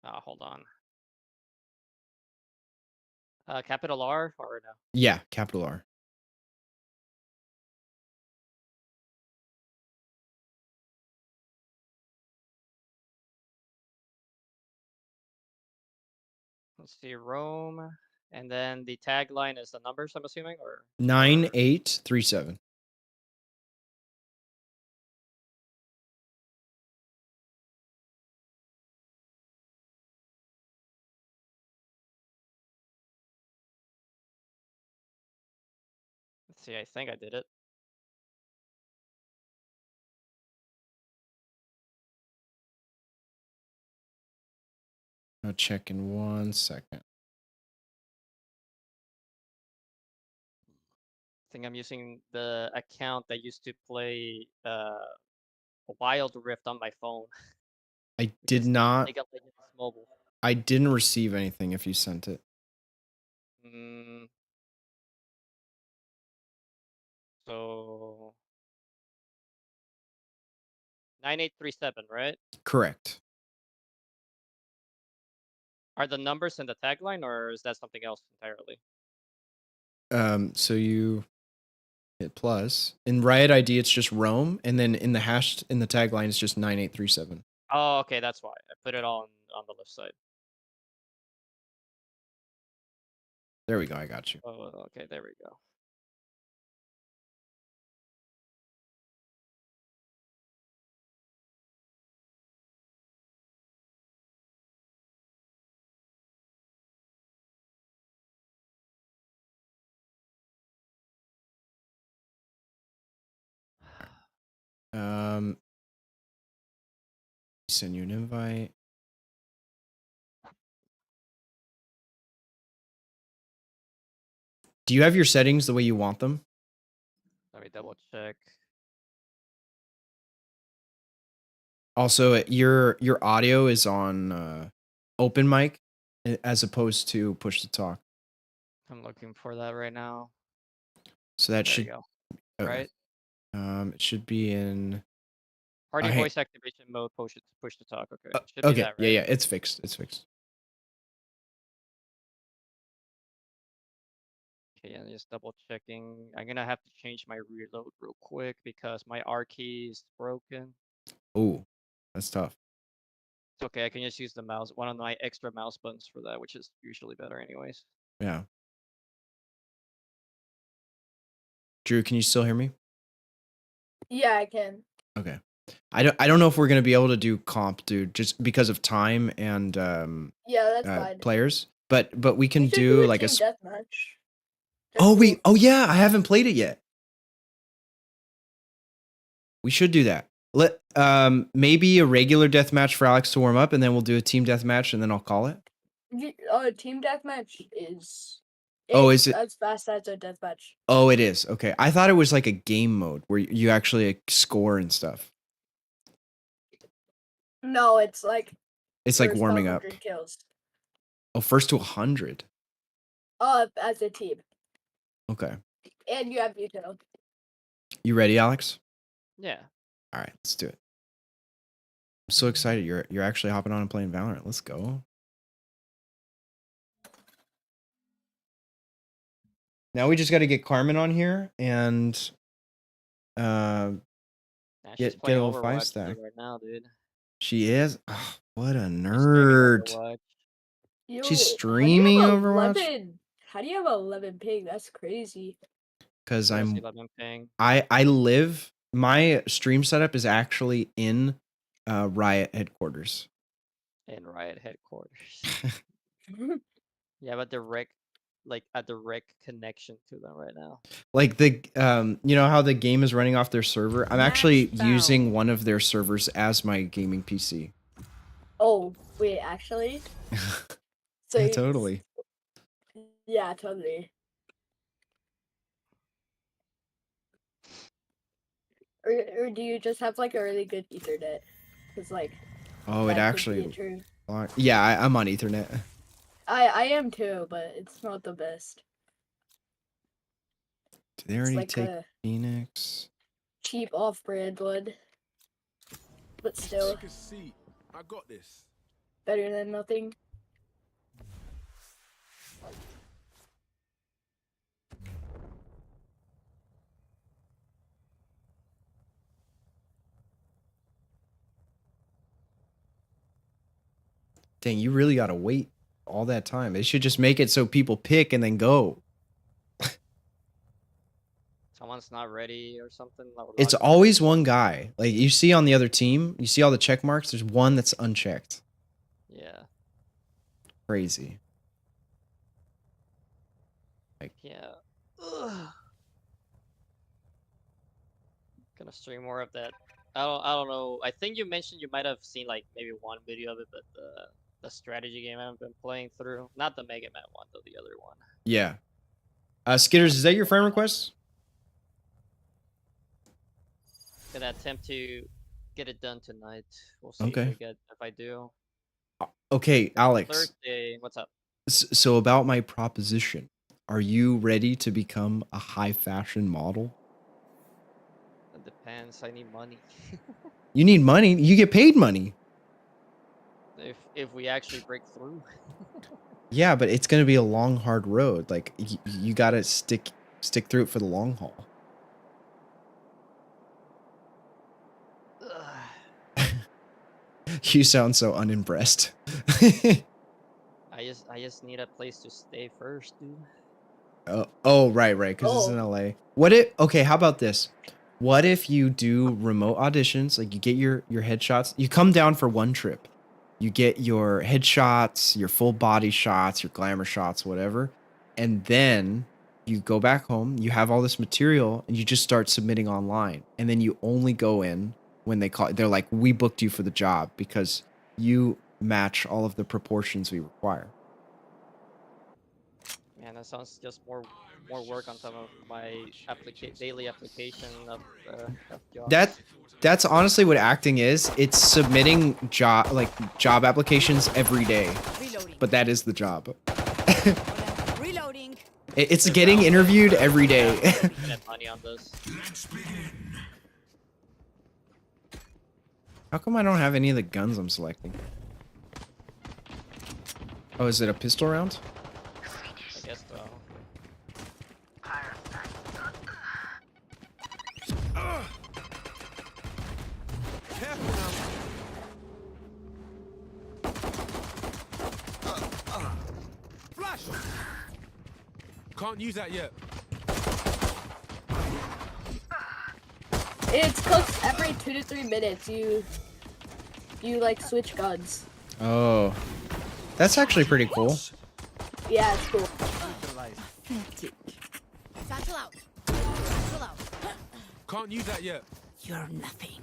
S14: Hold on. Capital R or no?
S1: Yeah, capital R.
S14: Let's see, Rome, and then the tagline is the numbers. I'm assuming, or
S1: 9837.
S14: let's see. I think I did it.
S1: I'll check in 1 second.
S14: I think I'm using the account that used to play Wild Rift on my phone.
S1: I did not.
S14: League of Legends Mobile.
S1: I didn't receive anything if you sent it.
S14: So 9837, right?
S1: Correct.
S14: Are the numbers in the tagline, or is that something else entirely?
S1: So you hit plus. In Riot ID, it's just Rome, and then in the hash in the tagline, it's just 9837.
S14: Oh, okay, that's why I put it on the left side.
S1: There we go. I got you.
S14: Oh, okay, there we go.
S1: Send you an invite. Do you have your settings the way you want them?
S14: Let me double check.
S1: Also, your audio is on open mic as opposed to push to talk.
S14: I'm looking for that right now.
S1: So that
S14: There
S1: should
S14: you go.
S1: okay.
S14: Right?
S1: It should be in
S14: Party
S1: hey.
S14: voice activation mode, push to talk. Okay. Should be
S1: Okay.
S14: that, right?
S1: Yeah, it's fixed. It's fixed.
S14: Okay, and just double checking. I'm gonna have to change my reload real quick because my R key is broken.
S1: Ooh, that's tough.
S14: It's okay, I can just use the mouse, one of my extra mouse buttons for that, which is usually better anyways.
S1: Yeah. Drew, can you still hear me?
S11: Yeah, I can.
S1: Okay. I don't know if we're gonna be able to do comp, dude, just because of time and
S11: Yeah, that's fine.
S1: players. But we can
S11: We should
S1: do
S11: a
S1: like
S11: team
S1: a
S11: deathmatch.
S1: oh yeah, I haven't played it yet. We should do that. Let maybe a regular deathmatch for Alex to warm up, and then we'll do a team deathmatch, and then I'll call it.
S11: Team deathmatch is.
S1: Oh, is it?
S11: As fast as a deathmatch.
S1: Oh, it is. Okay, I thought it was like a game mode where you actually like, score and stuff.
S11: No, it's like.
S1: It's like warming up.
S11: Kills.
S1: Oh, first to 100.
S11: As a team.
S1: Okay.
S11: And you have veto.
S1: You ready, Alex?
S14: Yeah.
S1: All right, let's do it. I'm so excited. You're actually hopping on and playing Valorant. Let's go. Now we just got to get Carmen on here and
S14: She's
S1: get a
S14: playing
S1: little 5
S14: Overwatch
S1: stack.
S14: right now, dude.
S1: She is. Oh, what a
S14: Streaming
S1: nerd.
S14: Overwatch.
S1: She's streaming Overwatch.
S11: How do you have 11 ping? That's crazy.
S1: Because
S14: Where's
S1: I'm
S14: 11 ping?
S1: I live, my stream setup is actually in Riot headquarters.
S14: In Riot headquarters. Yeah, but direct, like a direct connection to them right now.
S1: Like the you know how the game is running off their server? I'm actually using one of their servers as my gaming PC.
S11: Oh, wait, actually? So
S1: Yeah, totally.
S11: Yeah, totally. Or do you just have like a really good Ethernet? Because like.
S1: Oh, it
S11: that could be
S1: actually.
S11: a true.
S1: Yeah, I'm on Ethernet.
S11: I am too, but it's not the best.
S1: Did they already
S11: like
S1: take
S11: a
S1: Phoenix?
S11: Cheap off-brand one, but still.
S12: Take a seat. I got this.
S11: Better than nothing.
S1: Dang, you really gotta wait all that time. They should just make it so people pick and then go.
S14: Someone's not ready or something.
S1: It's always one guy. Like you see on the other team, you see all the check marks. There's one that's unchecked.
S14: Yeah.
S1: Crazy. Like,
S14: yeah. Ugh. Gonna stream more of that. I don't know. I think you mentioned you might have seen like maybe one video of it, but the strategy game I haven't been playing through. Not the Mega Man one, though, the other one.
S1: yeah. Skitters, is that your friend request?
S14: Gonna attempt to get it done tonight. We'll see
S1: Okay.
S14: if I do.
S1: Okay, Alex.
S14: Thursday. What's up?
S1: So about my proposition, are you ready to become a high fashion model?
S14: It depends. I need money.
S1: You need money. You get paid money.
S14: If we actually break through.
S1: Yeah, but it's gonna be a long, hard road. Like you gotta stick through it for the long haul. You sound so unimpressed.
S14: I just need a place to stay first, dude.
S1: Oh, right, because it's in LA. Okay, how about this? What if you do remote auditions? Like you get your headshots. You come down for one trip. You get your headshots, your full body shots, your glamour shots, whatever. And then you go back home, you have all this material, and you just start submitting online. And then you only go in when they call. They're like, we booked you for the job because you match all of the proportions we require.
S14: Man, that sounds just more work on top of my daily application of jobs.
S1: That's honestly what acting is. It's submitting job applications every day. But that is the job.
S13: Reloading.
S1: It's getting interviewed every day.
S14: Get money on this.
S1: How come I don't have any of the guns I'm selecting? Oh, is it a pistol round?
S14: I guess so.
S12: Flash! Can't use that yet.
S11: It's close every 2 to 3 minutes. You like switch guns.
S1: Oh, that's actually pretty cool.
S11: Yeah, it's cool.
S13: Satchel out. Satchel out.
S12: Can't use that yet.
S13: You're nothing.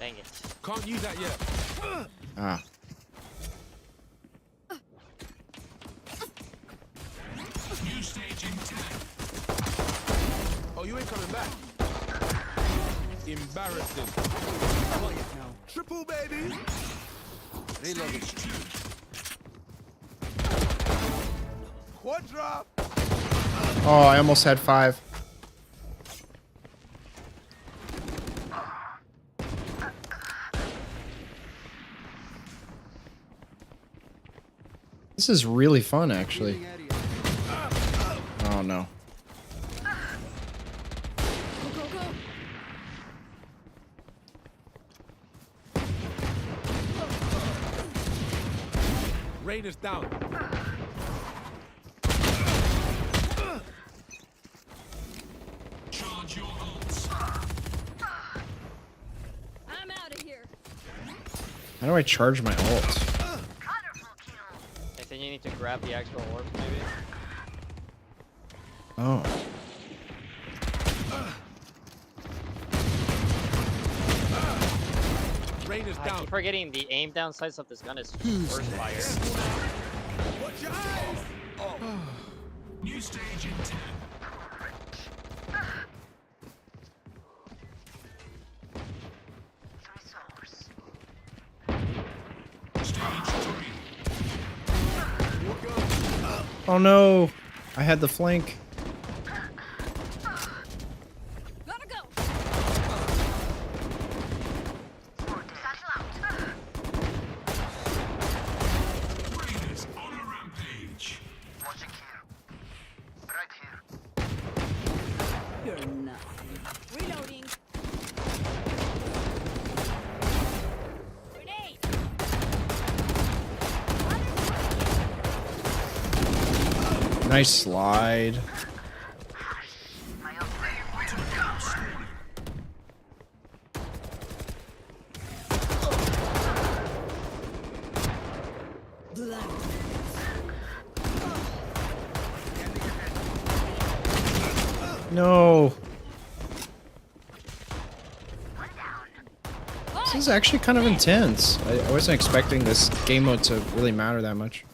S14: Dang it.
S12: Can't use that yet.
S1: Ah.
S12: New stage in 10. Oh, you ain't coming back. Embarrassing. Triple, baby. Reloading. Quadra.
S1: Oh, I almost had 5. This is really fun, actually. Oh no.
S12: Rain is down. Charge your ults.
S13: I'm out of here.
S1: How do I charge my ult?
S14: I think you need to grab the actual orb, maybe.
S1: Oh.
S12: Rain is
S14: I
S12: down.
S14: keep forgetting the aim down sights of this gun is burst fire.
S12: Watch your eyes. Oh. New stage in 10.
S1: Oh no! I had the flank.
S13: Gotta go.
S12: Raiders on a rampage. Watching here. Right here.
S13: You're nothing. Reloading. Grenade.
S1: Nice slide. No. This is actually kind of intense. I wasn't expecting this game mode to really matter that much.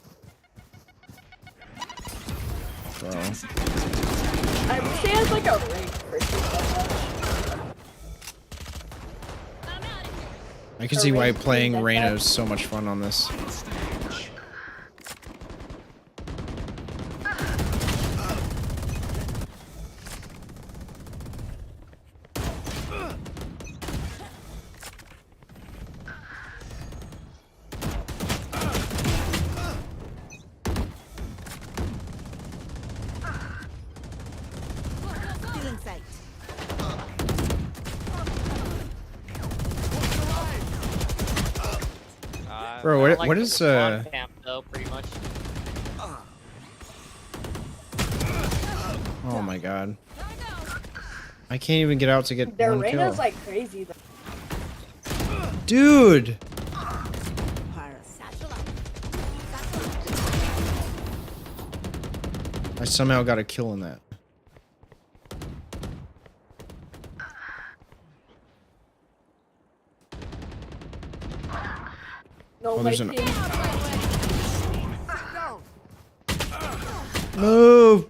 S1: Bro.
S11: I wish he has like a rank person.
S1: I can see why playing Reyna is so much fun on this.
S13: Still in sight.
S1: Bro,
S14: I don't
S1: what
S14: the
S1: is
S14: spawn camp though, pretty much.
S1: Oh my god. I can't even get out to get
S11: Their
S1: one kill.
S11: Reyna's like crazy though.
S1: Dude! I somehow got a kill in that.
S11: No,
S1: Oh,
S11: my
S1: there's an-
S11: team.
S1: Move!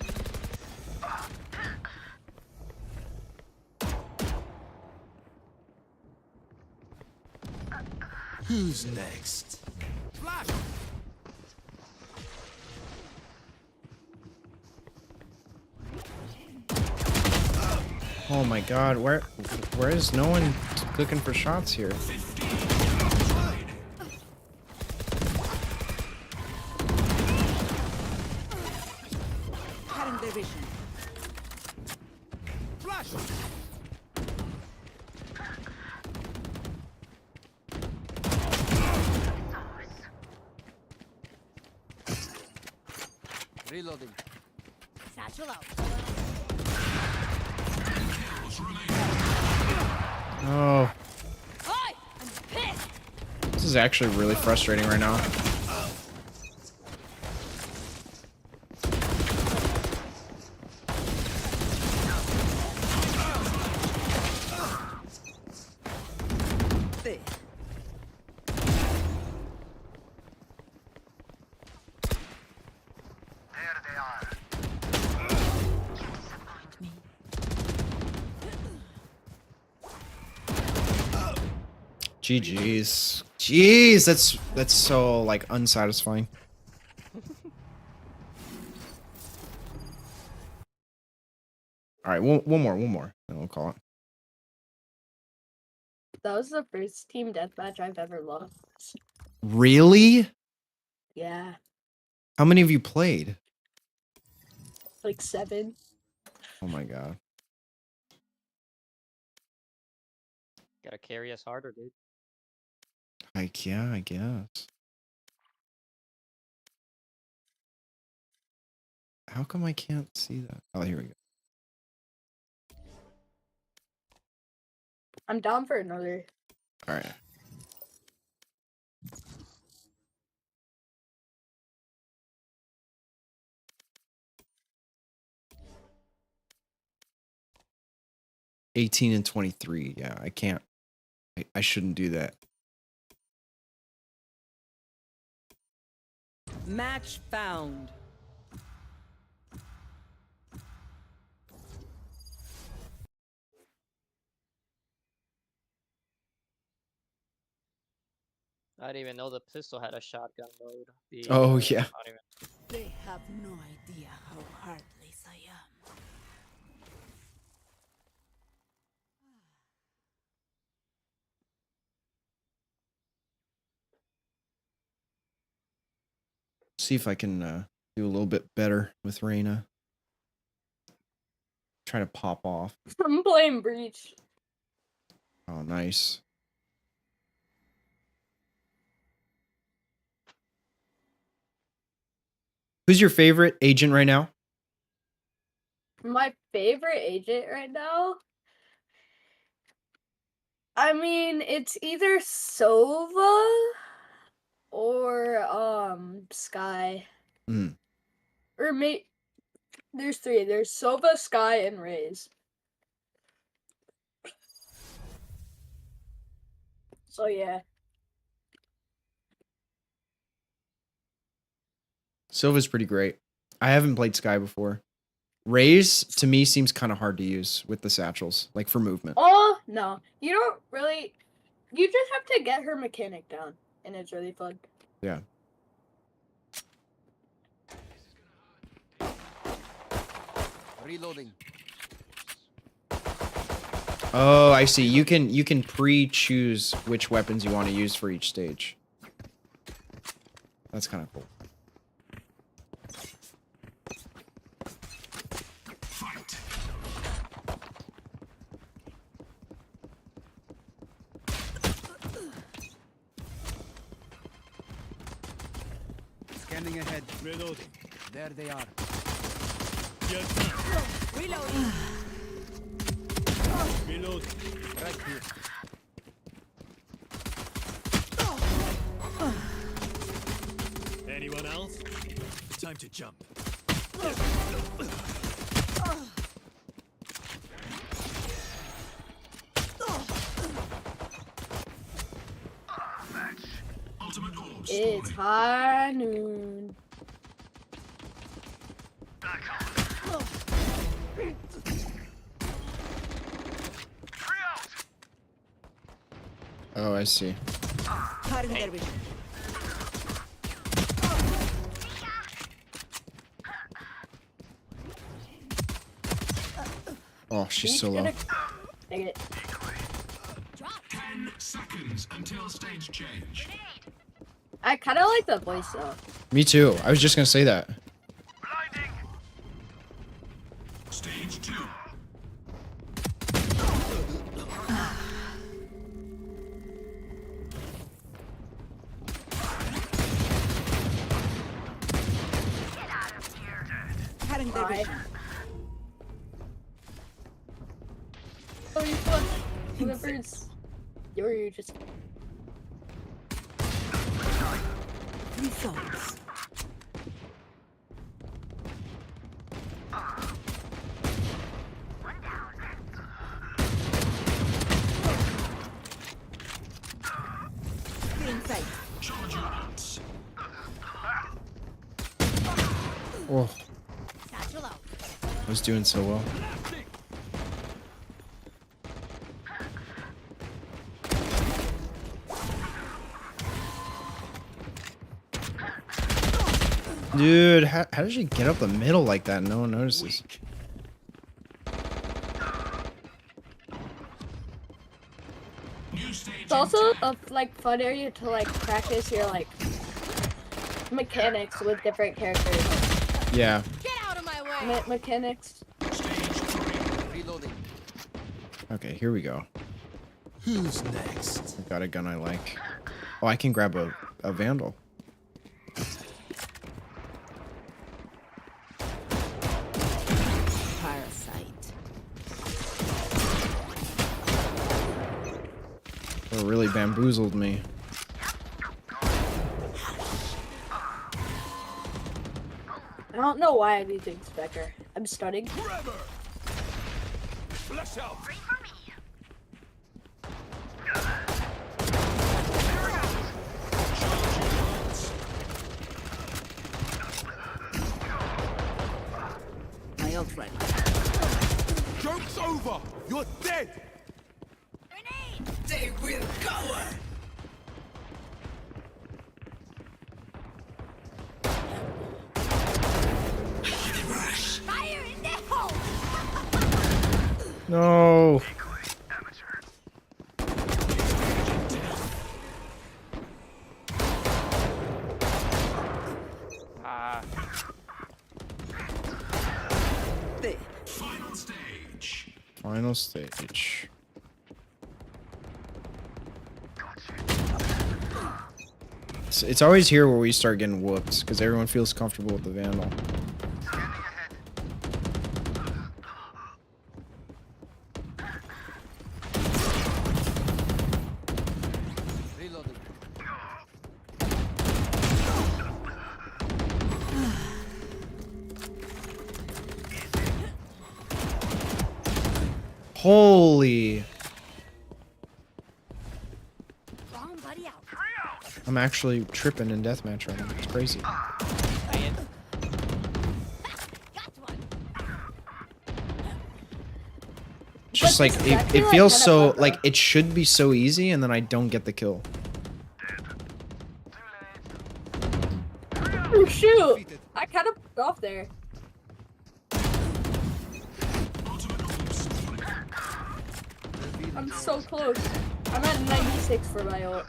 S12: Who's next? Flash!
S1: Oh my god, where is no one looking for shots here?
S13: Cutting their vision.
S12: Flash!
S8: Reloading.
S13: Satchel out.
S1: Oh,
S13: Hi! I'm pissed!
S1: this is actually really frustrating right now.
S13: There.
S1: GG's. Jeez, that's so like unsatisfying. All right, one more, then we'll call it.
S11: That was the first team deathmatch I've ever lost.
S1: Really?
S11: Yeah,
S1: How many of you played?
S11: like 7.
S1: Oh my god.
S14: Gotta carry us harder, dude.
S1: Like, yeah, I guess. How come I can't see that? Oh, here we go.
S11: I'm down for another.
S1: All right. (18 and 23). Yeah, I can't. I shouldn't do that.
S13: Match found.
S14: I didn't even know the pistol had a shotgun mode.
S1: Oh, yeah.
S14: not even-
S13: They have no idea how heartless I am.
S1: See if I can do a little bit better with Reyna. Try to pop off.
S11: I'm playing Breach.
S1: Oh, nice. Who's your favorite agent right now?
S11: My favorite agent right now? I mean, it's either Sova or Sky.
S1: Mm.
S11: Or there's 3. There's Sova, Sky, and Raze. So yeah.
S1: Silva's pretty great. I haven't played Sky before. Raze, to me, seems kind of hard to use with the satchels, like for movement.
S11: Oh, no. You don't really... You just have to get her mechanic down, and it's really fun.
S1: Yeah.
S8: Reloading.
S1: Oh, I see. You can pre-choose which weapons you want to use for each stage. That's kind of cool.
S12: Fight!
S8: Scanning ahead.
S12: Reloading.
S8: There they are.
S12: Yes.
S13: Reloading.
S12: Reloading.
S8: Right here.
S12: Anyone else? Time to jump.
S11: It's high noon.
S1: Oh, I see. Oh, she's so low.
S11: Dang it.
S12: 10 seconds until stage change.
S11: I kind of like the voice though.
S1: Me too. I was just gonna say that.
S12: Stage 2.
S11: Bye. Oh, you fun. Whoever's... You're just...
S13: Results.
S1: Oh. I was doing so well. Dude, how did she get up the middle like that and no one notices?
S11: It's also a like fun area to like practice your like mechanics with different characters.
S1: Yeah.
S2: Get out of my way!
S11: Mechanics.
S8: Reloading.
S1: Okay, here we go.
S12: Who's next?
S1: I got a gun I like. Oh, I can grab a Vandal.
S13: Parasite.
S1: It really bamboozled me.
S11: I don't know why I'm using Spectre. I'm stunning.
S12: Flash out.
S13: My ult right.
S12: Joke's over. You're dead.
S13: They will cover.
S2: Fire in the hole!
S1: No.
S12: Final stage.
S1: Final stage. It's always here where we start getting whooped because everyone feels comfortable with the Vandal.
S8: Reloading.
S1: Holy.
S2: Wrong buddy out.
S1: I'm actually tripping in deathmatch right now. It's crazy. It's just like it feels so like it should be so easy and then I don't get the kill.
S11: Oh shoot! I kind of put off there. I'm so close. I'm at 96 for my ult.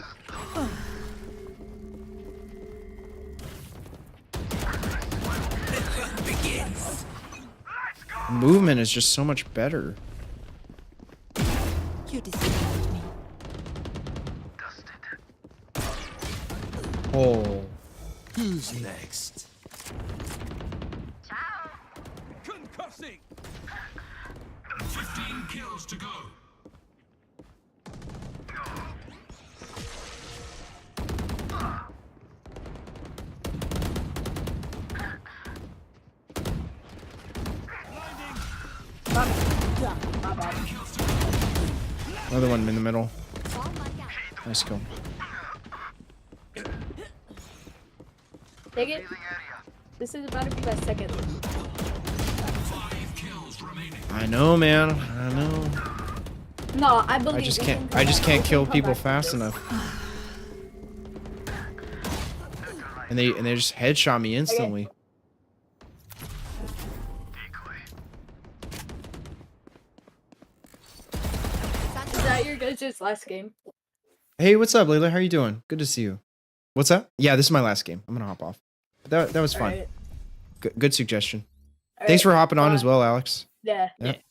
S1: Movement is just so much better.
S13: You deceived me.
S1: Oh.
S12: Who's next? Concussing. 15 kills to go.
S11: My bad.
S1: Another one in the middle. Nice kill.
S11: Take it. This is about to be my second.
S1: I know, man. I know.
S11: No, I believe.
S1: I just can't kill people fast enough. And they just headshot me instantly.
S11: Is that your guys' last game?
S1: Hey, what's up, Layla? How you doing? Good to see you. What's up? Yeah, this is my last game. I'm gonna hop off. That was fun.
S11: Alright.
S1: Good suggestion.
S11: Alright,
S1: Thanks for hopping on as well, Alex.
S11: Yeah.
S1: Yep.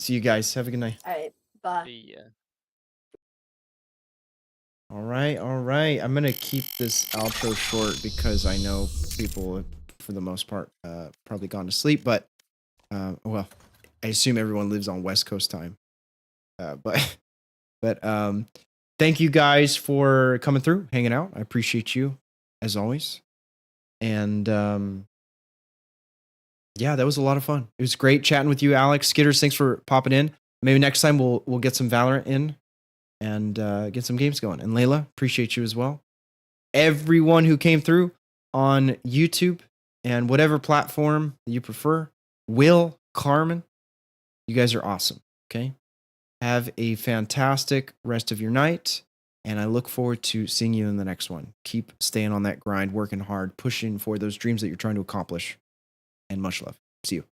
S1: See you guys. Have a good night.
S11: Alright. Bye.
S14: Yeah.
S1: All right. I'm gonna keep this outro short because I know people, for the most part, probably gone to sleep. But well, I assume everyone lives on West Coast time. But thank you guys for coming through, hanging out. I appreciate you as always. And yeah, that was a lot of fun. It was great chatting with you, Alex. Skitters, thanks for popping in. Maybe next time we'll get some Valorant in and get some games going. And Layla, appreciate you as well. Everyone who came through on YouTube and whatever platform you prefer, Will, Carmen, you guys are awesome. Okay. Have a fantastic rest of your night. And I look forward to seeing you in the next one. Keep staying on that grind, working hard, pushing for those dreams that you're trying to accomplish. And much love. See you.